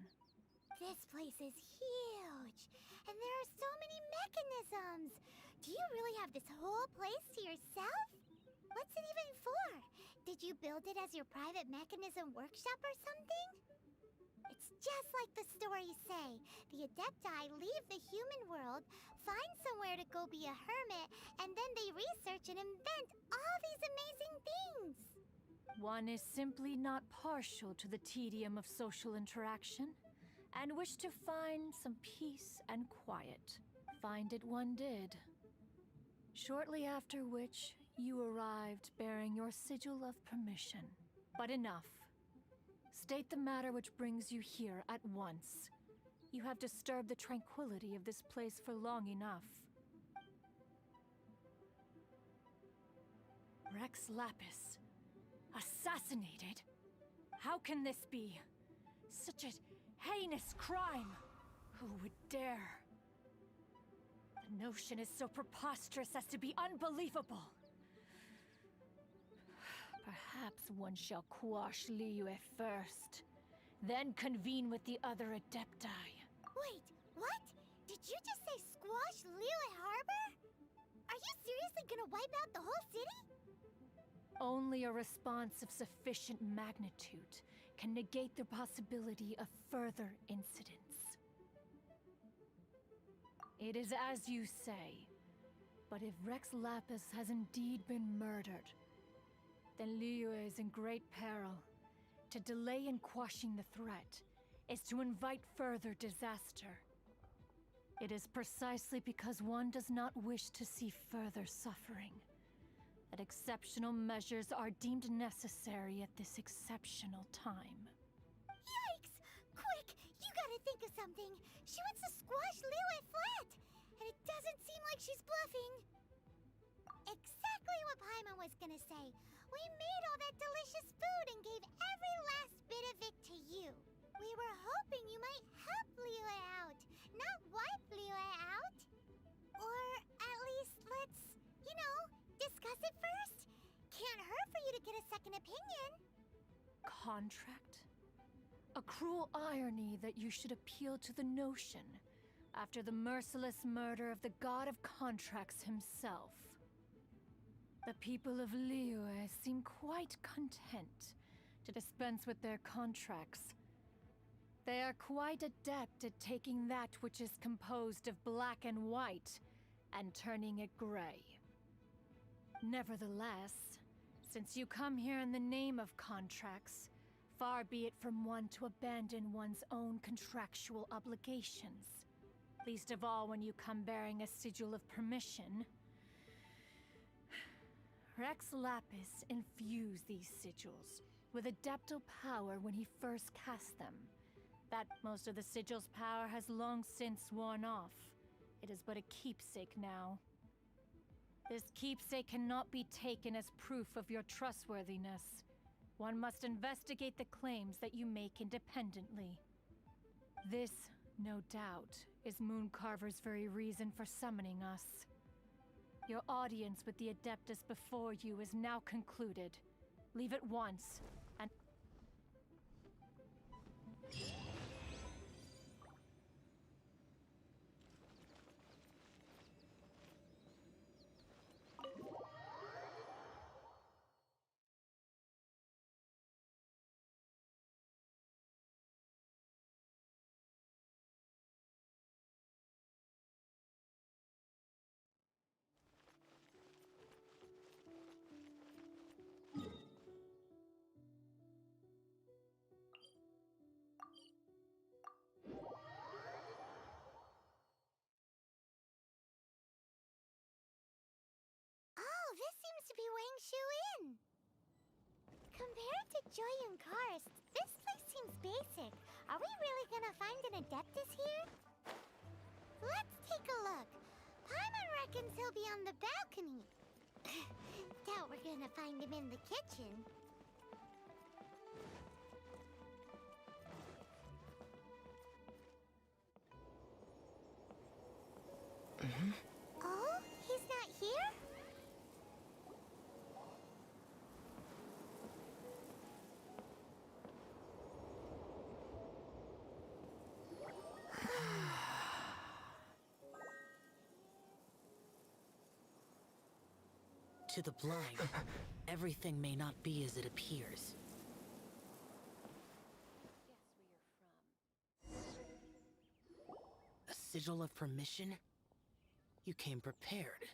This place is huge, and there are so many mechanisms. Do you really have this whole place to yourself? What's it even for? Did you build it as your private mechanism workshop or something? It's just like the stories say. The Adepti leave the human world, find somewhere to go be a hermit, and then they research and invent all these amazing things. One is simply not partial to the tedium of social interaction, and wished to find some peace and quiet. Find it one did. Shortly after which, you arrived bearing your sigil of permission. But enough. State the matter which brings you here at once. You have disturbed the tranquility of this place for long enough. Rex Lapis. Assassinated? How can this be? Such a heinous crime! Who would dare? The notion is so preposterous as to be unbelievable. Perhaps one shall quash Liyue first, then convene with the other Adepti. Wait, what? Did you just say squash Liyue Harbor? Are you seriously gonna wipe out the whole city? Only a response of sufficient magnitude can negate the possibility of further incidents. It is as you say, but if Rex Lapis has indeed been murdered, then Liyue is in great peril. To delay in quashing the threat is to invite further disaster. It is precisely because one does not wish to see further suffering that exceptional measures are deemed necessary at this exceptional time. Yikes! Quick, you gotta think of something. She wants to squash Liyue flat, and it doesn't seem like she's bluffing. Exactly what Paimon was gonna say. We made all that delicious food and gave every last bit of it to you. We were hoping you might help Liyue out, not wipe Liyue out. Or at least let's, discuss it first. Can't hurt for you to get a second opinion. Contract? A cruel irony that you should appeal to the notion after the merciless murder of the god of contracts himself. The people of Liyue seem quite content to dispense with their contracts. They are quite adept at taking that which is composed of black and white and turning it gray. Nevertheless, since you come here in the name of contracts, far be it from one to abandon one's own contractual obligations. Least of all when you come bearing a sigil of permission. Rex Lapis infused these sigils with adeptal power when he first cast them. That most of the sigil's power has long since worn off. It is but a keepsake now. This keepsake cannot be taken as proof of your trustworthiness. One must investigate the claims that you make independently. This, no doubt, is Mooncarver's very reason for summoning us. Your audience with the Adeptus before you is now concluded. Leave at once, and... This seems to be Wang Shu Inn. Compared to Joyun Karst, this place seems basic. Are we really gonna find an Adeptus here? Let's take a look. Paimon reckons he'll be on the balcony. Doubt we're gonna find him in the kitchen. Oh, he's not here? To the blind, everything may not be as it appears. A sigil of permission? You came prepared.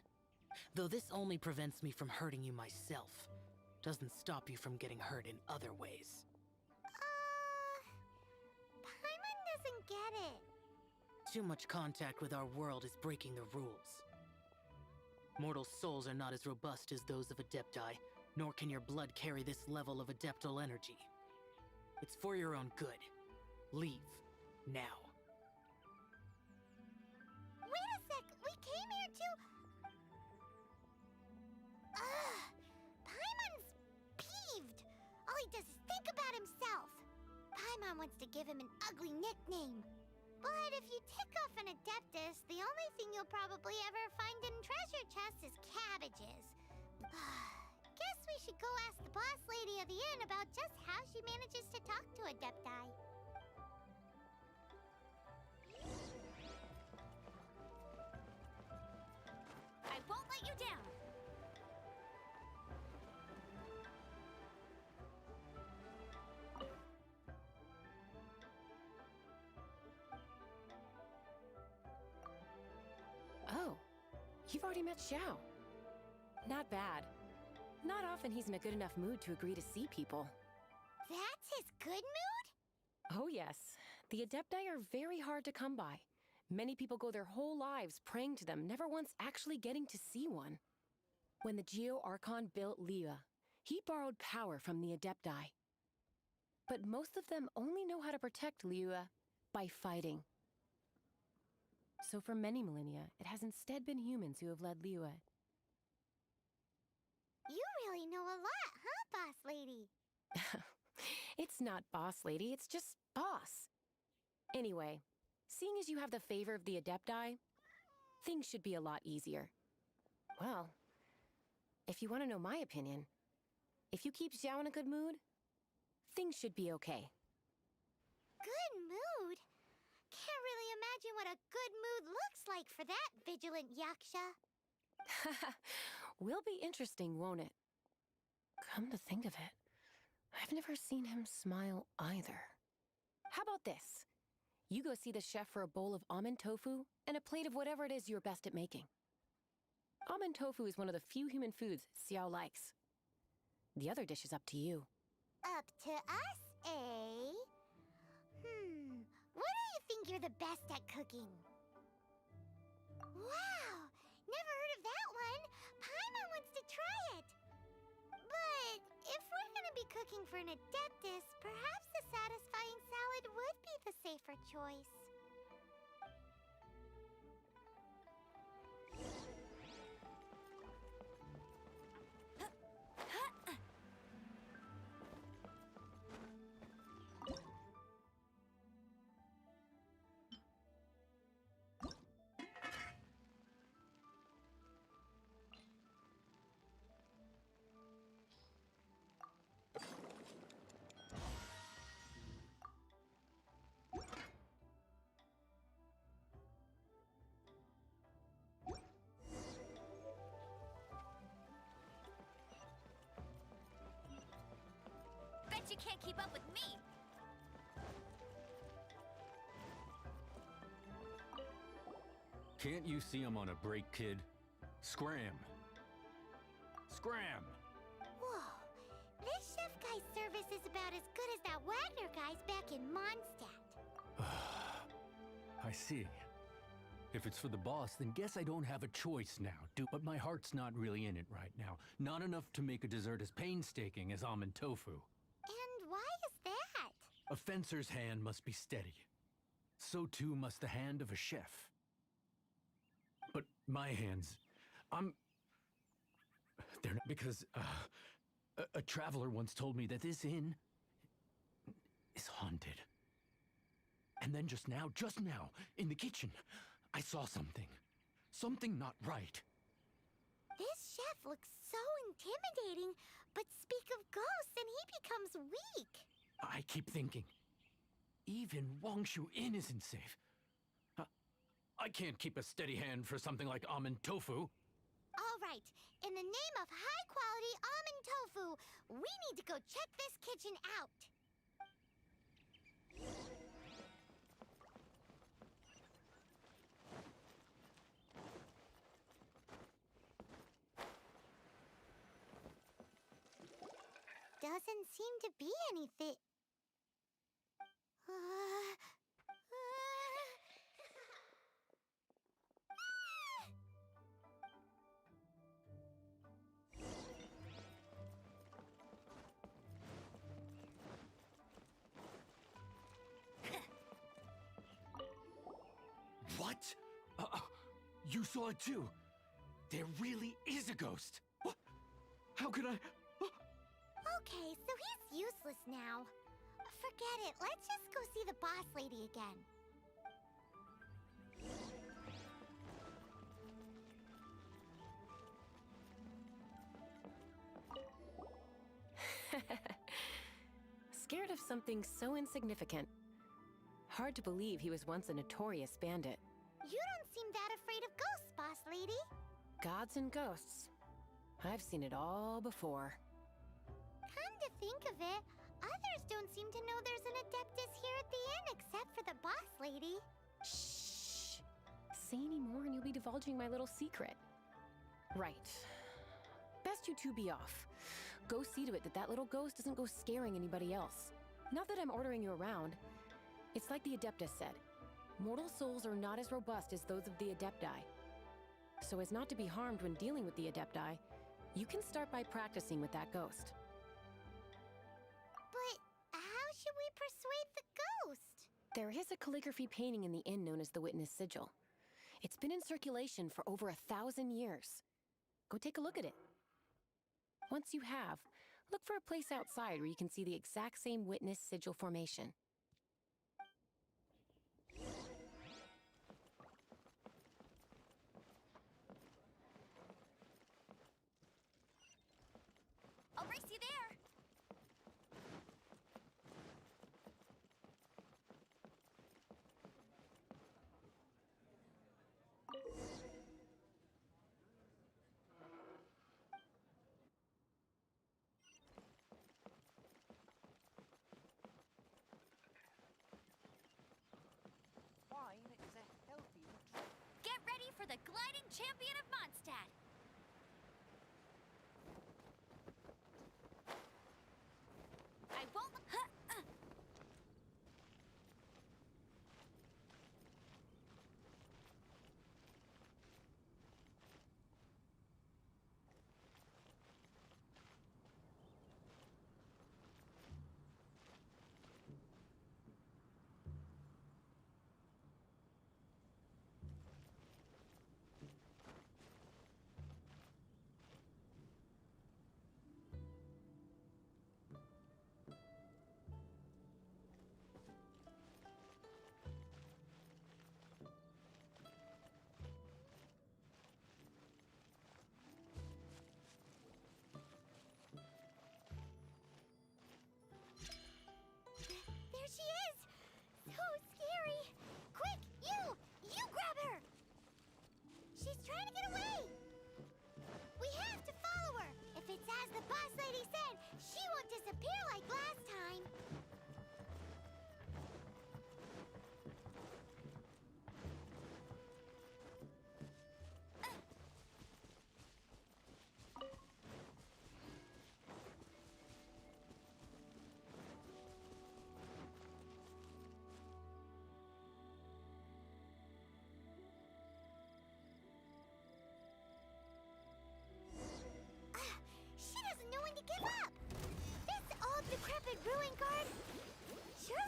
Though this only prevents me from hurting you myself, doesn't stop you from getting hurt in other ways. Paimon doesn't get it. Too much contact with our world is breaking the rules. Mortal souls are not as robust as those of Adepti, nor can your blood carry this level of adeptal energy. It's for your own good. Leave. Now. Wait a sec! We came here to... Paimon's peeved! All he does is think about himself. Paimon wants to give him an ugly nickname. But if you tick off an Adeptus, the only thing you'll probably ever find in treasure chests is cabbages. Guess we should go ask the boss lady of the inn about just how she manages to talk to Adepti. I won't let you down. Oh, you've already met Xiao. Not bad. Not often he's in a good enough mood to agree to see people. That's his good mood? Oh yes, the Adepti are very hard to come by. Many people go their whole lives praying to them, never once actually getting to see one. When the Geo Archon built Liyue, he borrowed power from the Adepti. But most of them only know how to protect Liyue by fighting. So for many millennia, it has instead been humans who have led Liyue. You really know a lot, huh, boss lady? It's not boss lady, it's just boss. Anyway, seeing as you have the favor of the Adepti, things should be a lot easier. Well, if you want to know my opinion, if you keep Xiao in a good mood, things should be okay. Good mood? Can't really imagine what a good mood looks like for that vigilant yaksha. Will be interesting, won't it? Come to think of it, I've never seen him smile either. How about this? You go see the chef for a bowl of almond tofu and a plate of whatever it is you're best at making. Almond tofu is one of the few human foods Xiao likes. The other dish is up to you. Up to us, eh? What do you think you're the best at cooking? Wow! Never heard of that one! Paimon wants to try it! But if we're gonna be cooking for an Adeptus, perhaps the satisfying salad would be the safer choice. Bet you can't keep up with me! Can't you see I'm on a break, kid? Scram! Scram! Whoa, this chef guy's service is about as good as that Wagner guy's back in Mondstadt. I see. If it's for the boss, then guess I don't have a choice now, but my heart's not really in it right now. Not enough to make a dessert as painstaking as almond tofu. And why is that? A fencer's hand must be steady. So too must the hand of a chef. But my hands, they're not, because a traveler once told me that this inn is haunted. And then just now, in the kitchen, I saw something. Something not right. This chef looks so intimidating, but speak of ghosts and he becomes weak. I keep thinking, even Wangshu Inn isn't safe. I can't keep a steady hand for something like almond tofu. All right, in the name of high-quality almond tofu, we need to go check this kitchen out. Doesn't seem to be anything. What? You saw it too? There really is a ghost. What? How could I? Okay, so he's useless now. Forget it. Let's just go see the boss lady again. Scared of something so insignificant. Hard to believe he was once a notorious bandit. You don't seem that afraid of ghosts, boss lady. Gods and ghosts. I've seen it all before. Come to think of it, others don't seem to know there's an Adeptus here at the inn except for the boss lady. Shh! Say any more and you'll be divulging my little secret. Right. Best you two be off. Go see to it that that little ghost doesn't go scaring anybody else. Not that I'm ordering you around. It's like the Adeptus said. Mortal souls are not as robust as those of the Adepti. So as not to be harmed when dealing with the Adepti, you can start by practicing with that ghost. But how should we persuade the ghost? There is a calligraphy painting in the inn known as the Witness Sigil. It's been in circulation for over 1,000 years. Go take a look at it. Once you have, look for a place outside where you can see the exact same Witness Sigil formation. I'll race you there. Wine is a healthy nutrition. Get ready for the gliding champion of Mondstadt. I won't. There she is! So scary! Quick, you grab her! She's trying to get away! We have to follow her! If it's as the boss lady said, she won't disappear like last time! She doesn't know when to give up! This old decrepit ruin guard sure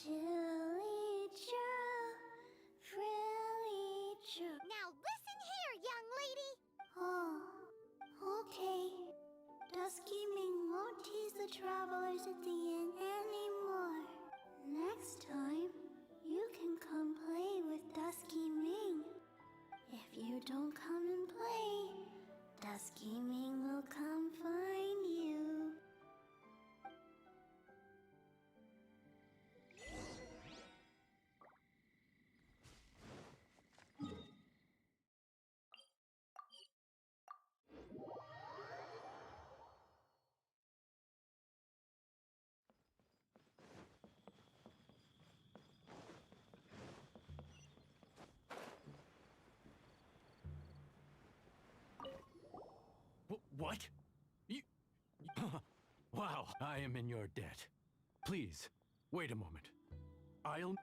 Chilly chill, frilly chill. Now listen here, young lady! Oh, okay. Dusky Ming won't tease the travelers at the inn anymore. Next time, you can come play with Dusky Ming. If you don't come and play, Dusky Ming will come find you. What? You... Wow, I am in your debt. Please, wait a moment. I'll...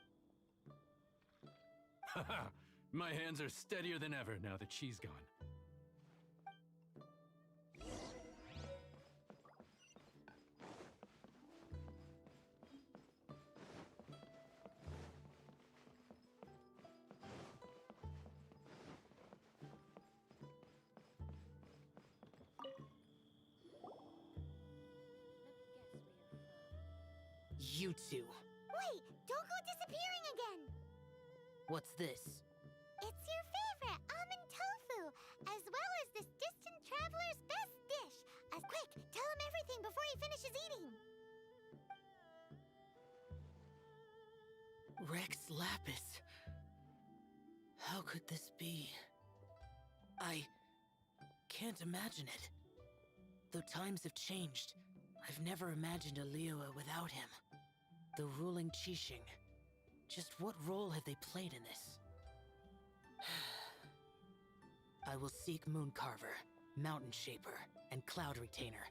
My hands are steadier than ever now that she's gone. You two. Wait, don't go disappearing again! What's this? It's your favorite almond tofu, as well as this distant traveler's best dish. Quick, tell him everything before he finishes eating. Rex Lapis. How could this be? I can't imagine it. Though times have changed, I've never imagined a Liyue without him. The ruling Qixing. Just what role have they played in this? I will seek Mooncarver, Mountain Shaper, and Cloud Retainer.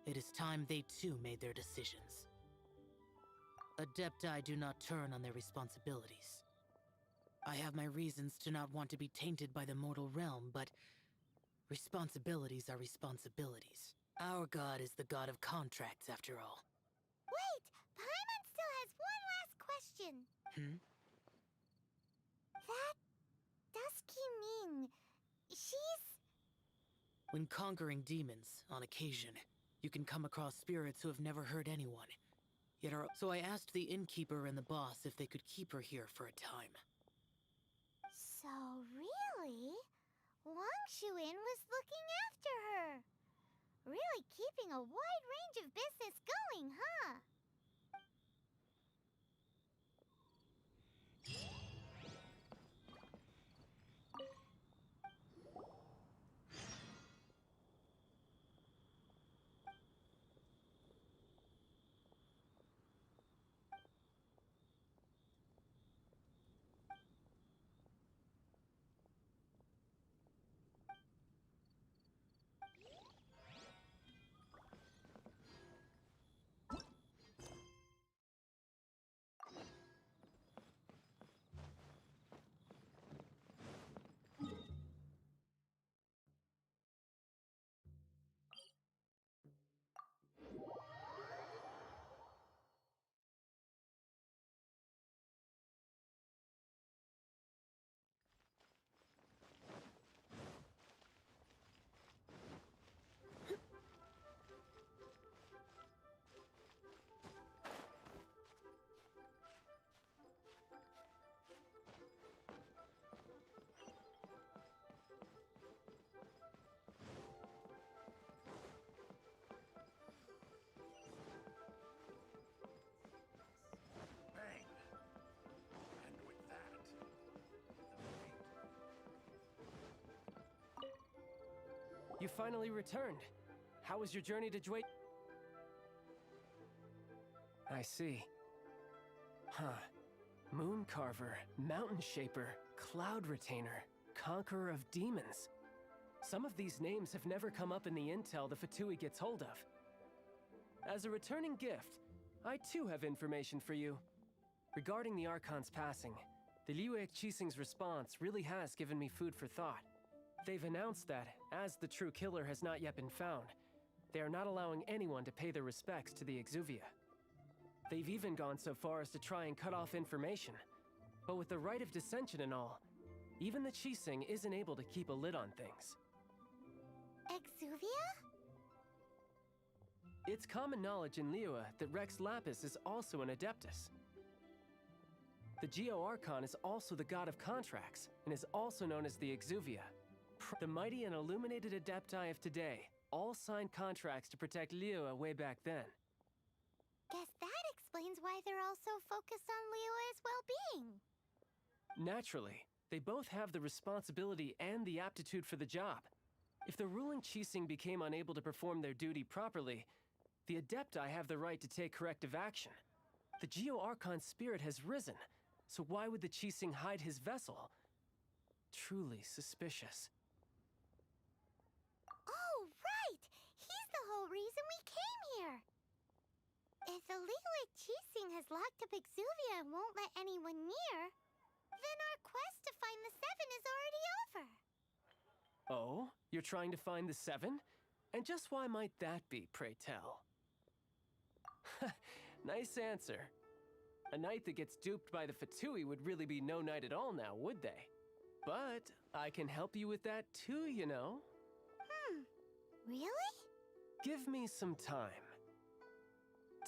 It is time they too made their decisions. Adepti do not turn on their responsibilities. I have my reasons to not want to be tainted by the mortal realm, but responsibilities are responsibilities. Our god is the god of contracts, after all. Wait! Paimon still has one last question. That Dusky Ming, she's... When conquering demons, on occasion, you can come across spirits who have never hurt anyone. Yet are... So I asked the innkeeper and the boss if they could keep her here for a time. So really, Wang Shuin was looking after her. Really keeping a wide range of business going, huh? You finally returned. How was your journey to Jue? I see. Huh. Mooncarver, Mountain Shaper, Cloud Retainer, Conqueror of Demons. Some of these names have never come up in the intel the Fatui gets hold of. As a returning gift, I too have information for you. Regarding the Archon's passing, the Liyue Qixing's response really has given me food for thought. They've announced that, as the true killer has not yet been found, they are not allowing anyone to pay their respects to the Exuvia. They've even gone so far as to try and cut off information. But with the rite of dissension and all, even the Qixing isn't able to keep a lid on things. Exuvia? It's common knowledge in Liyue that Rex Lapis is also an Adeptus. The Geo-Archon is also the god of contracts, and is also known as the Exuvia. The mighty and illuminated Adepti of today all signed contracts to protect Liyue way back then. Guess that explains why they're all so focused on Liyue's well-being. Naturally, they both have the responsibility and the aptitude for the job. If the ruling Qixing became unable to perform their duty properly, the Adepti have the right to take corrective action. The Geo-Archon's spirit has risen, so why would the Qixing hide his vessel? Truly suspicious. Oh, right! He's the whole reason we came here! If the Liyue Qixing has locked up Exuvia and won't let anyone near, then our quest to find the Seven is already over. Oh? You're trying to find the Seven? And just why might that be, pray tell? Nice answer. A knight that gets duped by the Fatui would really be no knight at all now, would they? But I can help you with that too, you know. Really? Give me some time.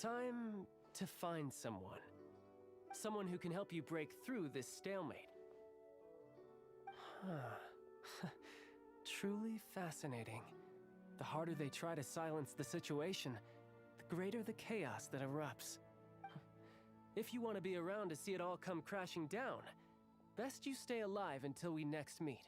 Time to find someone. Someone who can help you break through this stalemate. Truly fascinating. The harder they try to silence the situation, the greater the chaos that erupts. If you want to be around to see it all come crashing down, best you stay alive until we next meet.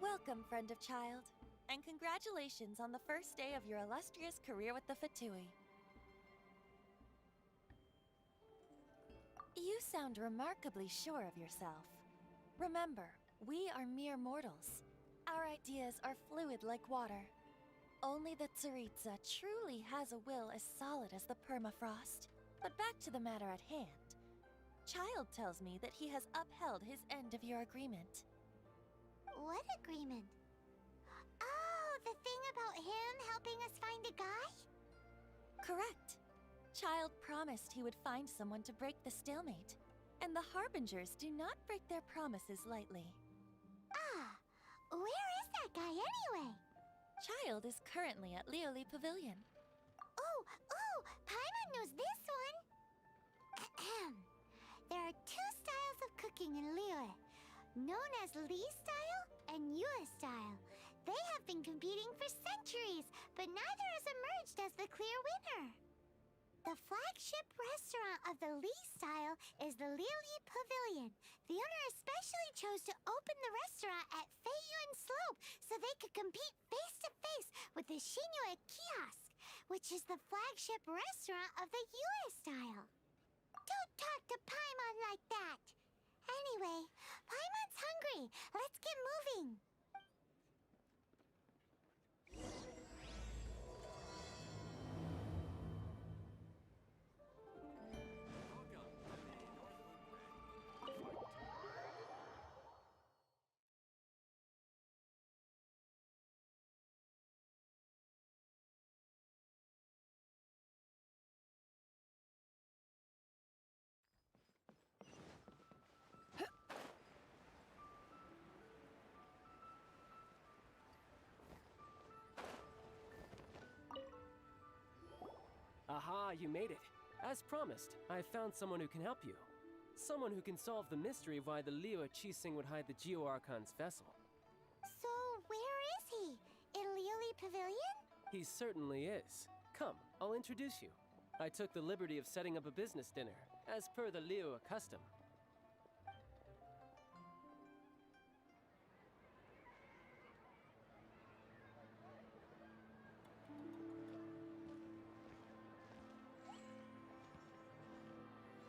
Welcome, friend of child, and congratulations on the first day of your illustrious career with the Fatui. You sound remarkably sure of yourself. Remember, we are mere mortals. Our ideas are fluid like water. Only the Tsaritsa truly has a will as solid as the permafrost. But back to the matter at hand. Child tells me that he has upheld his end of your agreement. What agreement? Oh, the thing about him helping us find a guy? Correct. Child promised he would find someone to break the stalemate. And the Harbingers do not break their promises lightly. Ah, where is that guy anyway? Child is currently at Lioli Pavilion. Oh, Paimon knows this one! There are two styles of cooking in Liyue, known as Li style and Yue style. They have been competing for centuries, but neither has emerged as the clear winner. The flagship restaurant of the Lee style is the Lili Pavilion. The owner especially chose to open the restaurant at Feiyuan Slope so they could compete face-to-face with the Shinue Kiosk, which is the flagship restaurant of the US style. Don't talk to Paimon like that. Anyway, Paimon's hungry. Let's get moving. Aha, you made it. As promised, I found someone who can help you. Someone who can solve the mystery of why the Liu Qixing would hide the Geo Archon's vessel. So, where is he? In Lili Pavilion? He certainly is. Come, I'll introduce you. I took the liberty of setting up a business dinner, as per the Liu custom.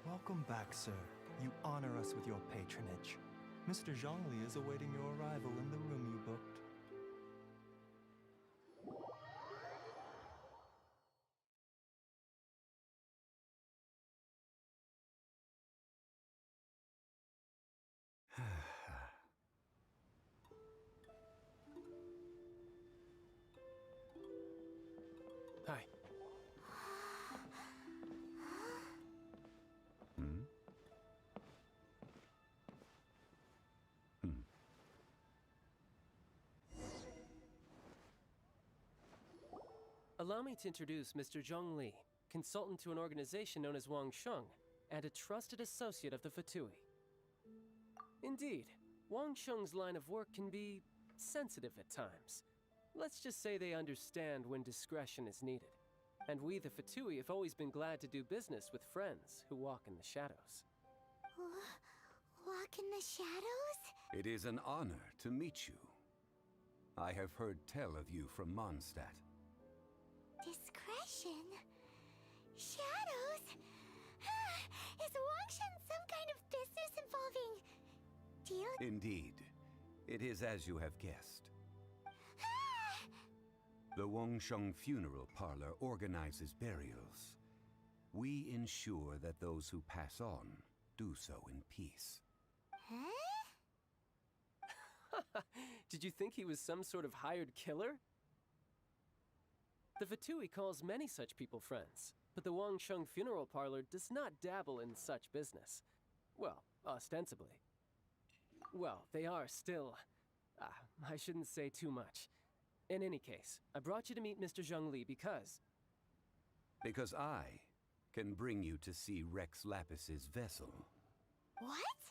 Welcome back, sir. You honor us with your patronage. Mr. Zhongli is awaiting your arrival in the room you booked. Hi. Allow me to introduce Mr. Zhong Li, consultant to an organization known as Wang Sheng, and a trusted associate of the Fatui. Indeed, Wang Sheng's line of work can be sensitive at times. Let's just say they understand when discretion is needed. And we, the Fatui, have always been glad to do business with friends who walk in the shadows. Walk in the shadows? It is an honor to meet you. I have heard tell of you from Mondstadt. Discretion? Shadows? Is Wang Sheng some kind of business involving deal? Indeed. It is as you have guessed. The Wang Sheng Funeral Parlor organizes burials. We ensure that those who pass on do so in peace. Huh? Did you think he was some sort of hired killer? The Fatui calls many such people friends, but the Wang Sheng Funeral Parlor does not dabble in such business. Well, ostensibly. Well, they are still... I shouldn't say too much. In any case, I brought you to meet Mr. Zhong Li because... Because I can bring you to see Rex Lapis's vessel. What?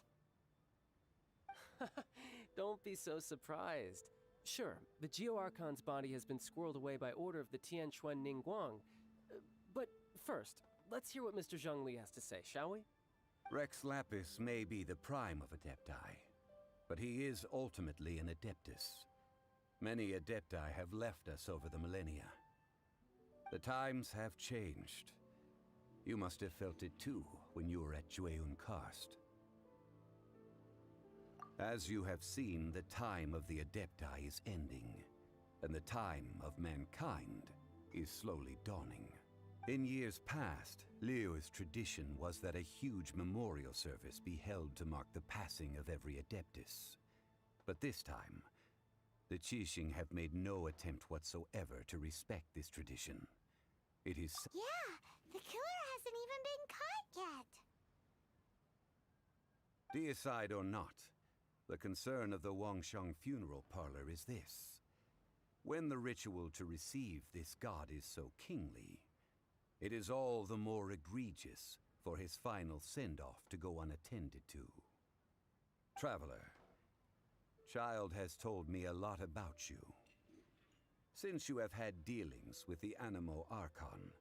Don't be so surprised. Sure, the Geo Archon's body has been squirreled away by order of the Tianquan Ningguang. But first, let's hear what Mr. Zhong Li has to say, shall we? Rex Lapis may be the prime of Adepti, but he is ultimately an Adeptus. Many Adepti have left us over the millennia. The times have changed. You must have felt it too when you were at Jueyun Karst. As you have seen, the time of the Adepti is ending, and the time of mankind is slowly dawning. In years past, Liu's tradition was that a huge memorial service be held to mark the passing of every Adeptus. But this time, the Qixing have made no attempt whatsoever to respect this tradition. It is... Yeah, the killer hasn't even been caught yet. Deicide or not, the concern of the Wang Sheng Funeral Parlor is this. When the ritual to receive this god is so kingly, it is all the more egregious for his final send-off to go unattended to. Traveler, Child has told me a lot about you. Since you have had dealings with the Animo Archon,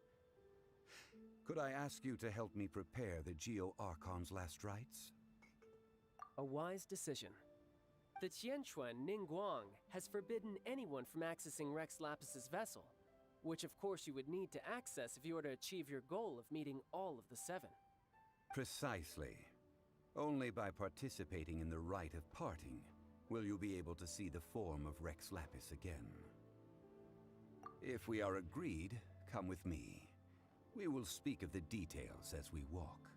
Could I ask you to help me prepare the Geo-Archon's last rites? A wise decision. The Qianquan Ningguang has forbidden anyone from accessing Rex Lapis's vessel, which of course you would need to access if you were to achieve your goal of meeting all of the seven. Precisely. Only by participating in the rite of parting will you be able to see the form of Rex Lapis again. If we are agreed, come with me. We will speak of the details as we walk.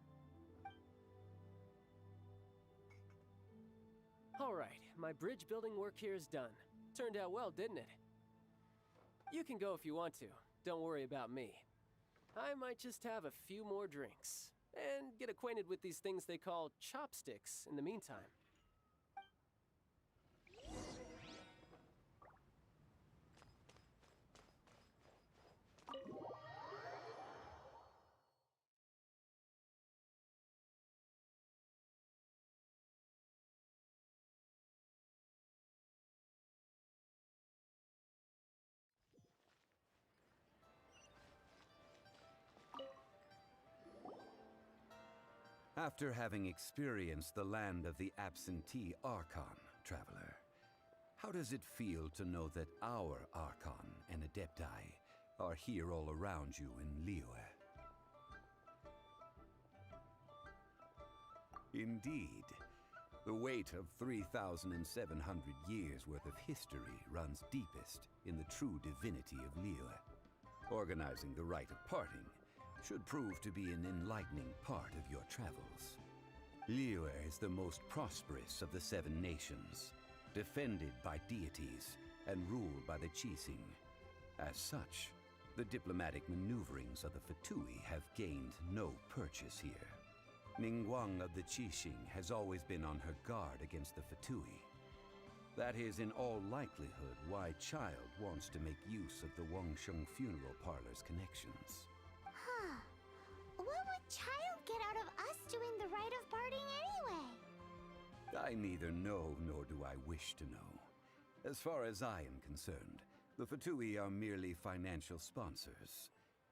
All right, my bridge building work here is done. Turned out well, didn't it? You can go if you want to. Don't worry about me. I might just have a few more drinks and get acquainted with these things they call chopsticks in the meantime. After having experienced the land of the absentee Archon, traveler, how does it feel to know that our Archon and Adepti are here all around you in Liyue? Indeed, the weight of 3,700 years' worth of history runs deepest in the true divinity of Liyue. Organizing the rite of parting should prove to be an enlightening part of your travels. Liyue is the most prosperous of the seven nations, defended by deities and ruled by the Qixing. As such, the diplomatic maneuverings of the Fatui have gained no purchase here. Ningguang of the Qixing has always been on her guard against the Fatui. That is in all likelihood why Child wants to make use of the Wangsheng funeral parlor's connections. Huh. What would Child get out of us doing the rite of parting anyway? I neither know nor do I wish to know. As far as I am concerned, the Fatui are merely financial sponsors.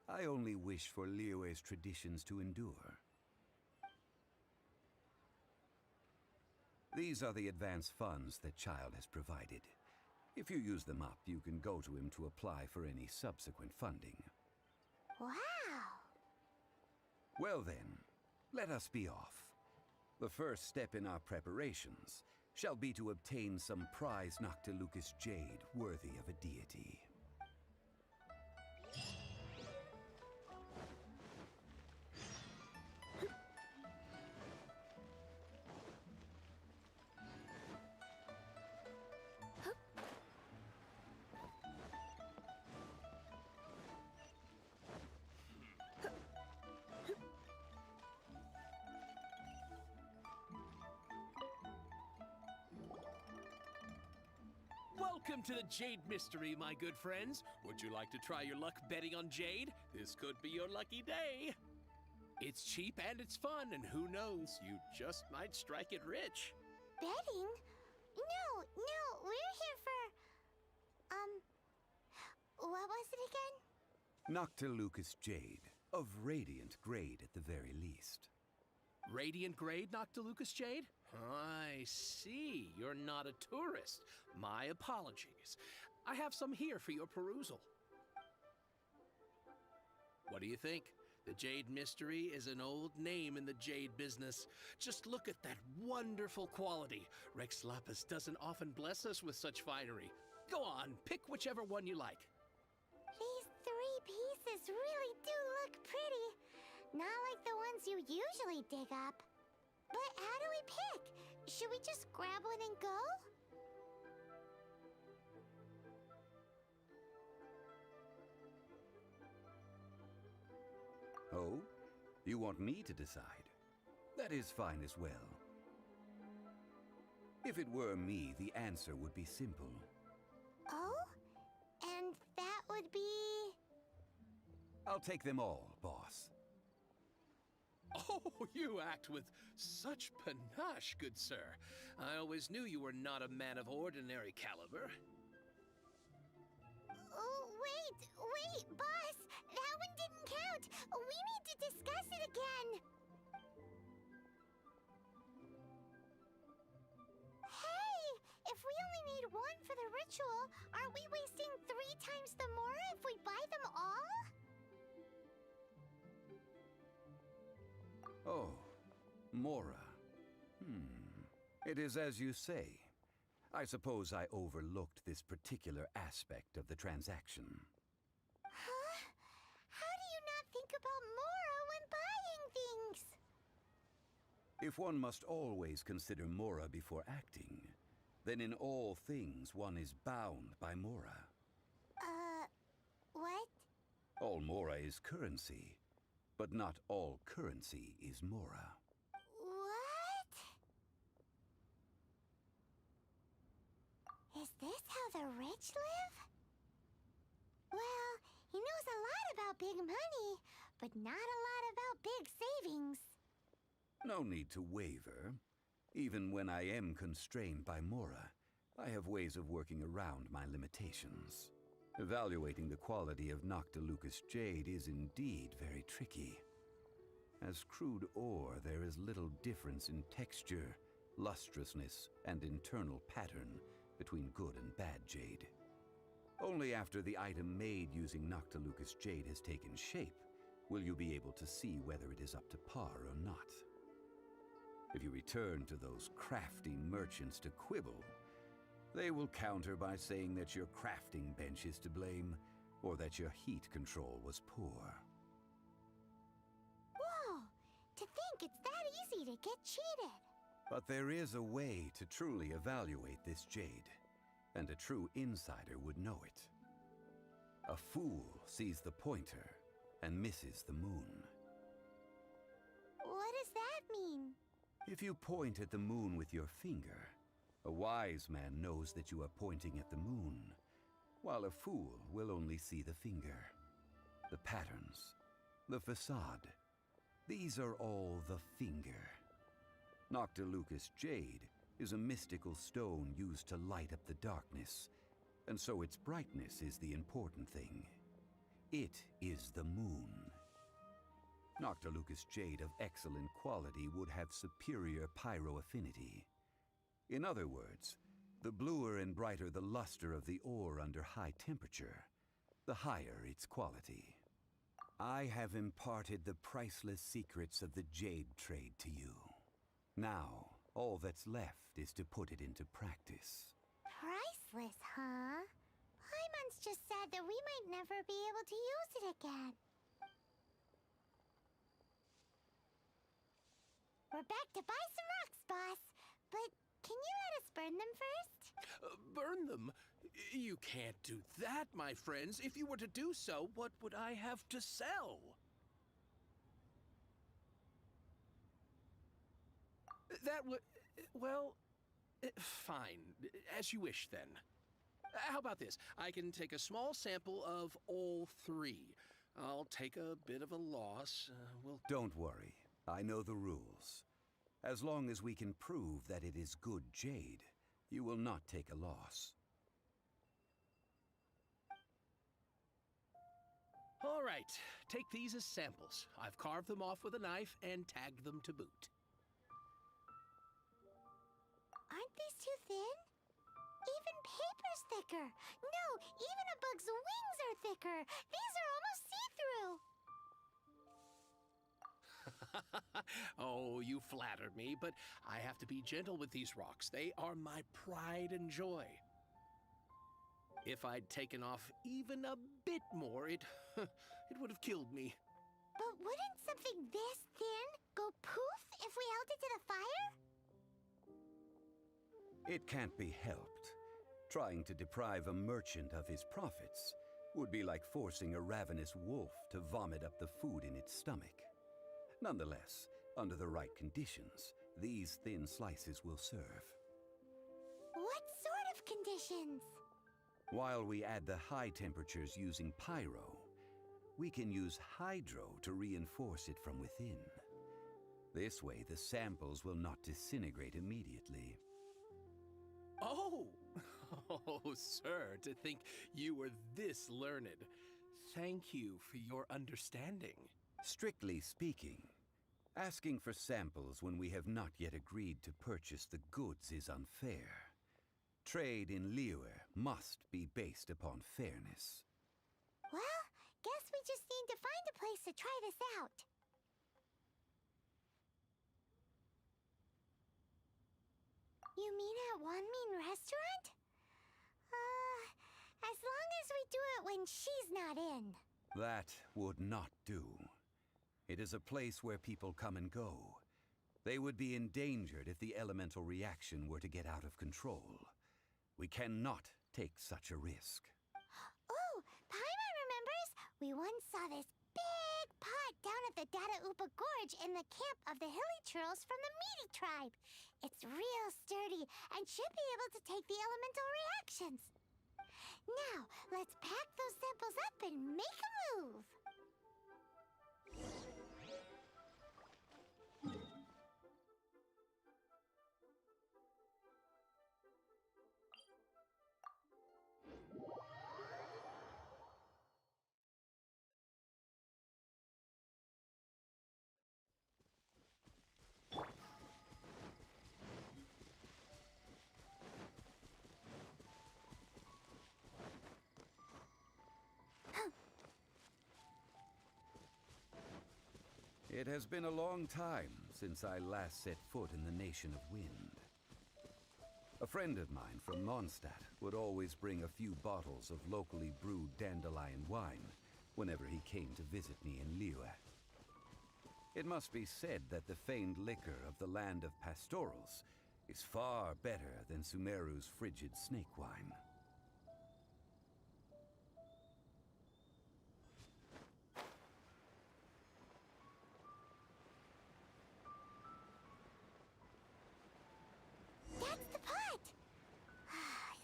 I only wish for Liyue's traditions to endure. These are the advance funds that Child has provided. If you use them up, you can go to him to apply for any subsequent funding. Wow! Well then, let us be off. The first step in our preparations shall be to obtain some prize Noctilucous jade worthy of a deity. Welcome to the Jade Mystery, my good friends. Would you like to try your luck betting on Jade? This could be your lucky day. It's cheap and it's fun, and who knows, you just might strike it rich. Betting? No, we're here for... what was it again? Noctilucous jade, of radiant grade at the very least. Radiant grade Noctilucous jade? I see. You're not a tourist. My apologies. I have some here for your perusal. What do you think? The Jade Mystery is an old name in the jade business. Just look at that wonderful quality. Rex Lapis doesn't often bless us with such finery. Go on, pick whichever one you like. These three pieces really do look pretty. Not like the ones you usually dig up. But how do we pick? Should we just grab one and go? Oh? You want me to decide? That is fine as well. If it were me, the answer would be simple. Oh? And that would be... I'll take them all, boss. Oh, you act with such panache, good sir. I always knew you were not a man of ordinary caliber. Oh, wait, boss! That one didn't count! We need again! Hey! If we only need one for the ritual, aren't we wasting 3 times the mora if we buy them all? Oh, Mora. It is as you say. I suppose I overlooked this particular aspect of the transaction. Huh? How do you not think about mora when buying things? If one must always consider Mora before acting, then in all things one is bound by Mora. What? All Mora is currency, but not all currency is Mora. What? Is this how the rich live? Well, he knows a lot about big money, but not a lot about big savings. No need to waver. Even when I am constrained by Mora, I have ways of working around my limitations. Evaluating the quality of Noctilucous jade is indeed very tricky. As crude ore, there is little difference in texture, lustrousness, and internal pattern between good and bad jade. Only after the item made using Noctilucous jade has taken shape will you be able to see whether it is up to par or not. If you return to those crafty merchants to quibble, they will counter by saying that your crafting bench is to blame, or that your heat control was poor. Whoa! To think it's that easy to get cheated! But there is a way to truly evaluate this jade, and a true insider would know it. A fool sees the pointer and misses the moon. What does that mean? If you point at the moon with your finger, a wise man knows that you are pointing at the moon, while a fool will only see the finger. The patterns, the facade, these are all the finger. Noctilucous jade is a mystical stone used to light up the darkness, and so its brightness is the important thing. It is the moon. Noctilucous jade of excellent quality would have superior pyro affinity. In other words, the bluer and brighter the luster of the ore under high temperature, the higher its quality. I have imparted the priceless secrets of the jade trade to you. Now, all that's left is to put it into practice. Priceless, huh? Paimon's just said that we might never be able to use it again. We're back to buy some rocks, boss. But can you let us burn them first? Burn them? You can't do that, my friends. If you were to do so, what would I have to sell? That would... well... fine. As you wish, then. How about this? I can take a small sample of all 3. I'll take a bit of a loss. Don't worry. I know the rules. As long as we can prove that it is good jade, you will not take a loss. All right. Take these as samples. I've carved them off with a knife and tagged them to boot. Aren't these too thin? Even paper's thicker. No, even a bug's wings are thicker. These are almost see-through. Oh, you flatter me, but I have to be gentle with these rocks. They are my pride and joy. If I'd taken off even a bit more, it would have killed me. But wouldn't something this thin go poof if we held it to the fire? It can't be helped. Trying to deprive a merchant of his profits would be like forcing a ravenous wolf to vomit up the food in its stomach. Nonetheless, under the right conditions, these thin slices will serve. What sort of conditions? While we add the high temperatures using pyro, we can use hydro to reinforce it from within. This way, the samples will not disintegrate immediately. Oh! Oh, sir, to think you were this learned. Thank you for your understanding. Strictly speaking, Asking for samples when we have not yet agreed to purchase the goods is unfair. Trade in Liyue must be based upon fairness. Well, guess we just need to find a place to try this out. You mean at Wanmin Restaurant? As long as we do it when she's not in. That would not do. It is a place where people come and go. They would be endangered if the elemental reaction were to get out of control. We cannot take such a risk. Oh, Paimon remembers! We once saw this big pot down at the Dadaupa Gorge in the camp of the Hilly Churls from the Meaty tribe. It's real sturdy and should be able to take the elemental reactions. Now, let's pack those samples up and make a move. It has been a long time since I last set foot in the Nation of Wind. A friend of mine from Mondstadt would always bring a few bottles of locally brewed dandelion wine whenever he came to visit me in Liyue. It must be said that the famed liquor of the land of pastorals is far better than Sumeru's frigid snake wine. That's the pot!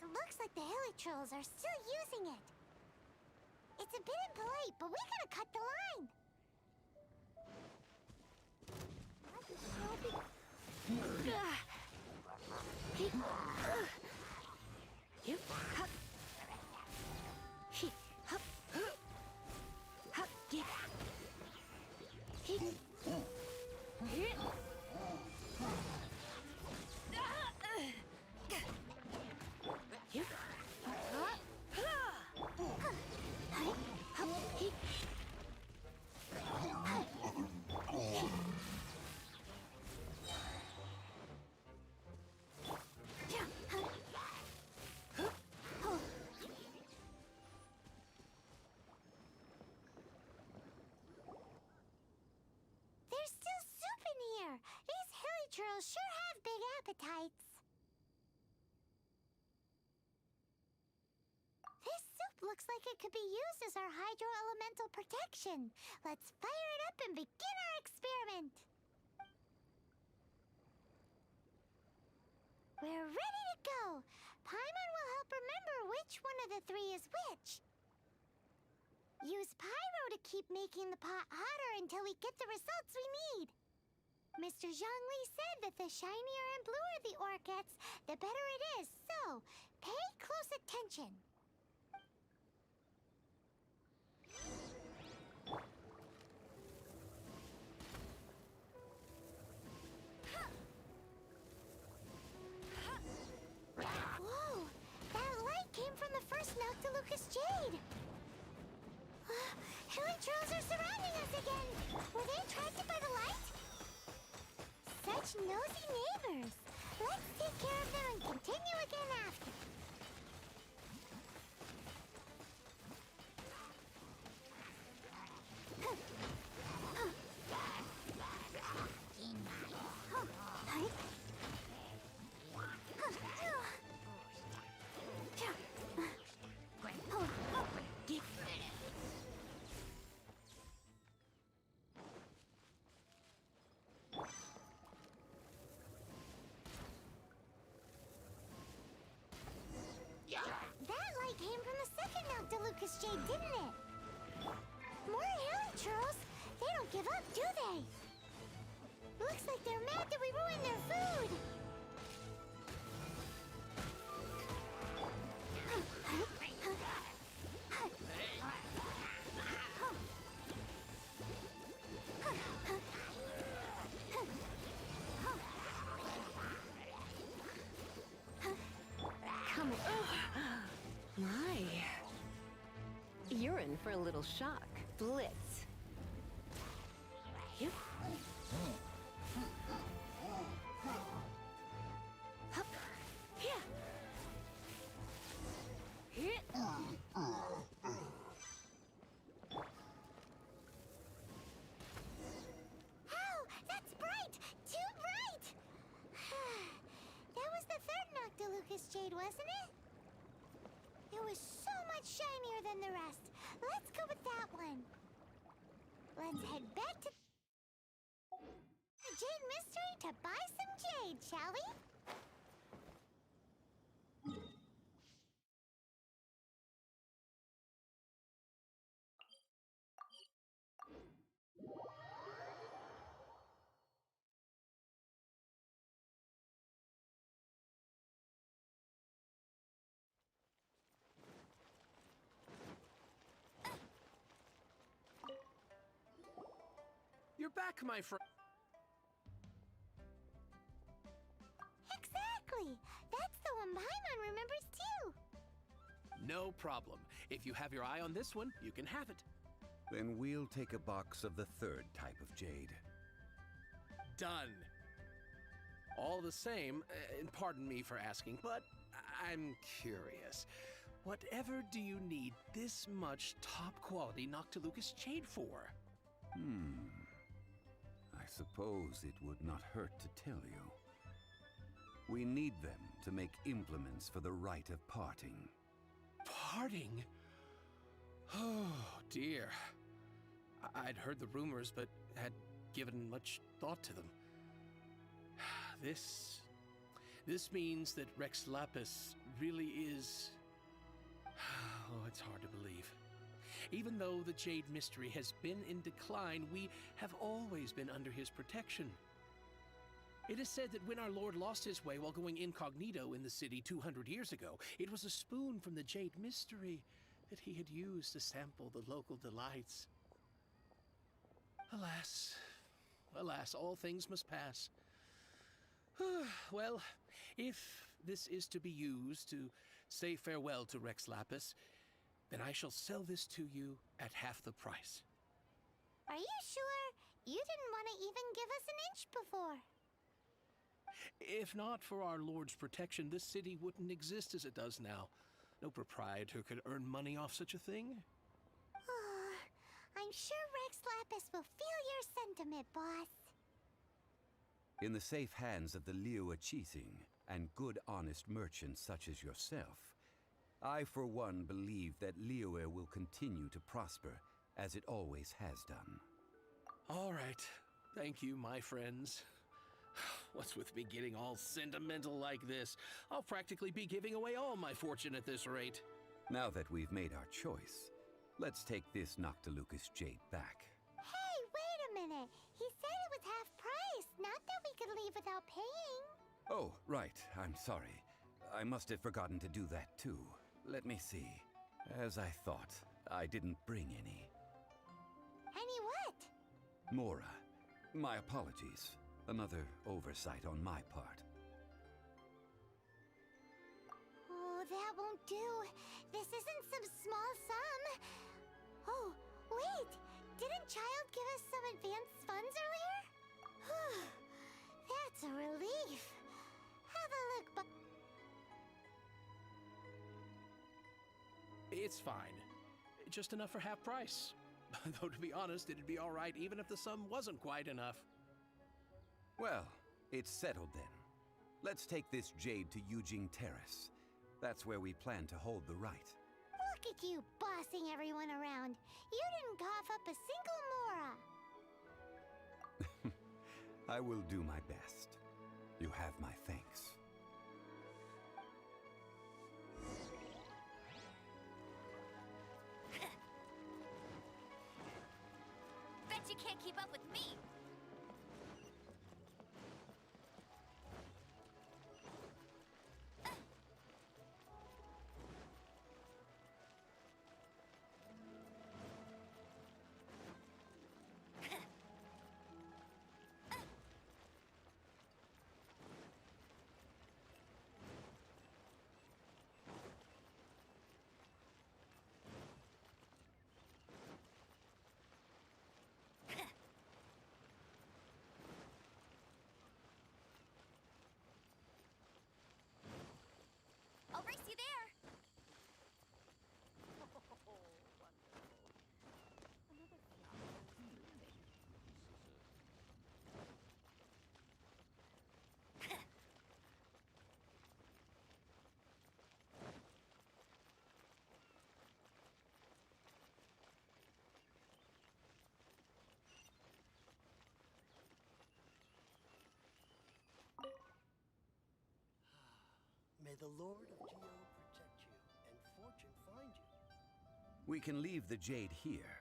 It looks like the Hilly Trolls are still using it. It's a bit impolite, but we gotta cut the line. There's still soup in here. These Hilly Trolls sure have big appetites. This soup looks like it could be used as our hydro-elemental protection. Let's fire it up and begin our experiment. We're ready to go. Paimon will help remember which one of the three is which. Use pyro to keep making the pot hotter until we get the results we need. Mr. Zhongli said that the shinier and bluer the ore gets, the better it is, so pay close attention. Whoa! That light came from the first Noctilucous Jade! Hilly Trolls are surrounding us again! Were they attracted by the light? Such nosy neighbors! Let's take care of them and continue again after. That light came from the second Noctilucous Jade, didn't it? More Hilly Trolls? They don't give up, do they? Looks like they're mad that we ruined their food. for a little shock. Blitz. Yep. Hup. Yeah. Hit. Ow! That's bright! Too bright! That was the third Noctilucous jade, wasn't it? It was so much shinier than the rest. Let's go with that one. Let's head back to the Jade Mystery to buy some jade, shall we? You're back, my friend. Exactly! That's the one Paimon remembers too! No problem. If you have your eye on this one, you can have it. Then we'll take a box of the third type of jade. Done. All the same, and pardon me for asking, but I'm curious. Whatever do you need this much top-quality Noctilucous jade for? I suppose it would not hurt to tell you. We need them to make implements for the rite of parting. Parting? Oh, dear. I'd heard the rumors, but had given much thought to them. This means that Rex Lapis really is... Oh, it's hard to believe. Even though the Jade Mystery has been in decline, we have always been under his protection. It is said that when our Lord lost his way while going incognito in the city 200 years ago, it was a spoon from the Jade Mystery that he had used to sample the local delights. Alas, alas, all things must pass. Well, if this is to be used to say farewell to Rex Lapis, then I shall sell this to you at half the price. Are you sure? You didn't want to even give us an inch before. If not for our Lord's protection, this city wouldn't exist as it does now. No proprietor could earn money off such a thing. I'm sure Rex Lapis will feel your sentiment, boss. In the safe hands of the Liyue Qixing and good honest merchants such as yourself, I for one believe that Liyue will continue to prosper as it always has done. All right. Thank you, my friends. What's with me getting all sentimental like this? I'll practically be giving away all my fortune at this rate. Now that we've made our choice, let's take this Noctilucous jade back. Hey, wait a minute. He said it was half price, not that we could leave without paying. Oh, right. I'm sorry. I must have forgotten to do that too. Let me see. As I thought, I didn't bring any. Any what? Mora, my apologies. Another oversight on my part. Oh, that won't do. This isn't some small sum. Oh, wait! Didn't Child give us some advanced funds earlier? That's a relief. Have a look, but... It's fine. Just enough for half price. Though to be honest, it'd be all right even if the sum wasn't quite enough. Well, it's settled then. Let's take this jade to Yujing Terrace. That's where we plan to hold the rite. Look at you bossing everyone around. You didn't cough up a single Mora. I will do my best. You have my thanks. Bet you can't keep up with me. the Lord of Geo protect you and fortune find you. We can leave the jade here.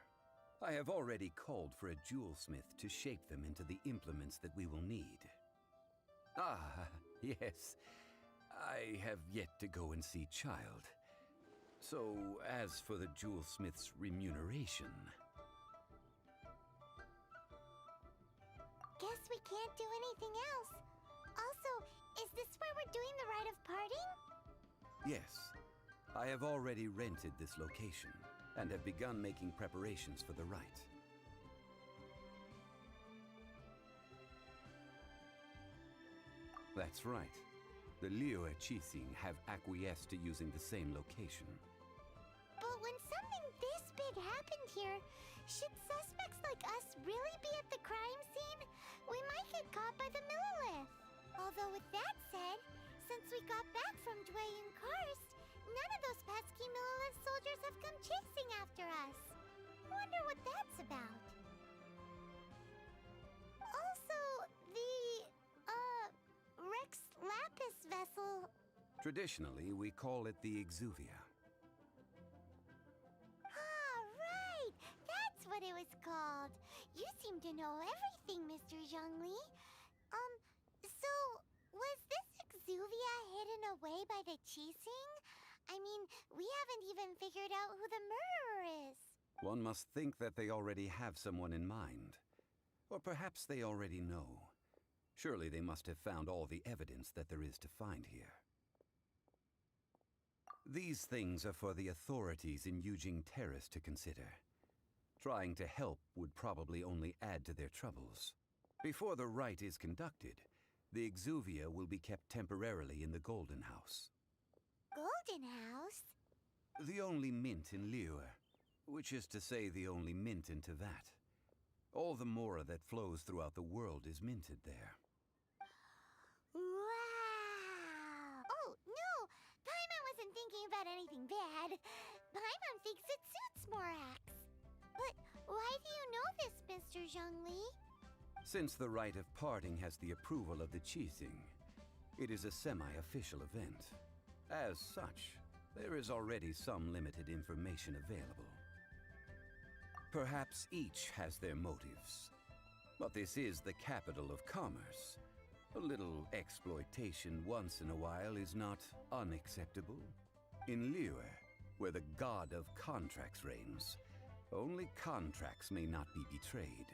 I have already called for a jewelsmith to shape them into the implements that we will need. Ah, yes. I have yet to go and see Child. So, as for the jewelsmith's remuneration... Guess we can't do anything else. Also, is this where we're doing the rite of parting? Yes. I have already rented this location and have begun making preparations for the rite. That's right. The Liyue Qixing have acquiesced to using the same location. But when something this big happened here, should suspects like us really be at the crime scene? We might get caught by the Millilith. Although with that said, since we got back from Dwayne Karst, none of those pesky Millilith soldiers have come chasing after us. Wonder what that's about. Also, the, Rex Lapis vessel. Traditionally, we call it the Exuvia. Ah, right! That's what it was called. You seem to know everything, Mr. Zhongli. So, was this Exuvia hidden away by the Qixing? I mean, we haven't even figured out who the murderer is. One must think that they already have someone in mind. Or perhaps they already know. Surely they must have found all the evidence that there is to find here. These things are for the authorities in Yujing Terrace to consider. Trying to help would probably only add to their troubles. Before the rite is conducted, the Exuvia will be kept temporarily in the Golden House. Golden House? The only mint in Liyue, which is to say the only mint in Tevat. All the mora that flows throughout the world is minted there. Wow! Oh, no! Paimon wasn't thinking about anything bad. Paimon thinks it suits Morax. But why do you know this, Mr. Zhongli? Since the rite of parting has the approval of the Qixing, it is a semi-official event. As such, there is already some limited information available. Perhaps each has their motives. But this is the capital of commerce. A little exploitation once in a while is not unacceptable. In Liyue, where the god of contracts reigns, only contracts may not be betrayed.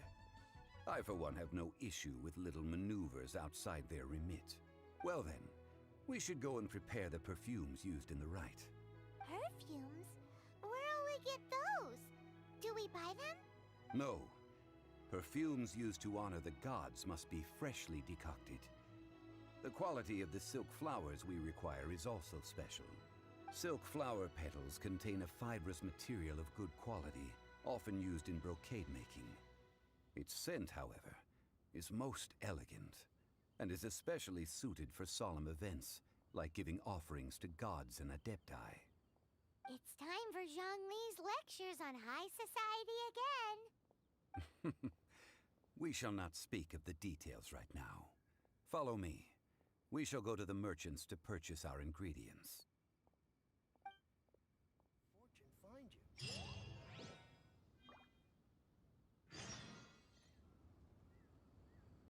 I, for one, have no issue with little maneuvers outside their remit. Well then, we should go and prepare the perfumes used in the rite. Perfumes? Where'll we get those? Do we buy them? No. Perfumes used to honor the gods must be freshly decocted. The quality of the silk flowers we require is also special. Silk flower petals contain a fibrous material of good quality, often used in brocade making. Its scent, however, is most elegant, and is especially suited for solemn events, like giving offerings to gods and adepti. It's time for Zhongli's lectures on high society again. We shall not speak of the details right now. Follow me. We shall go to the merchants to purchase our ingredients.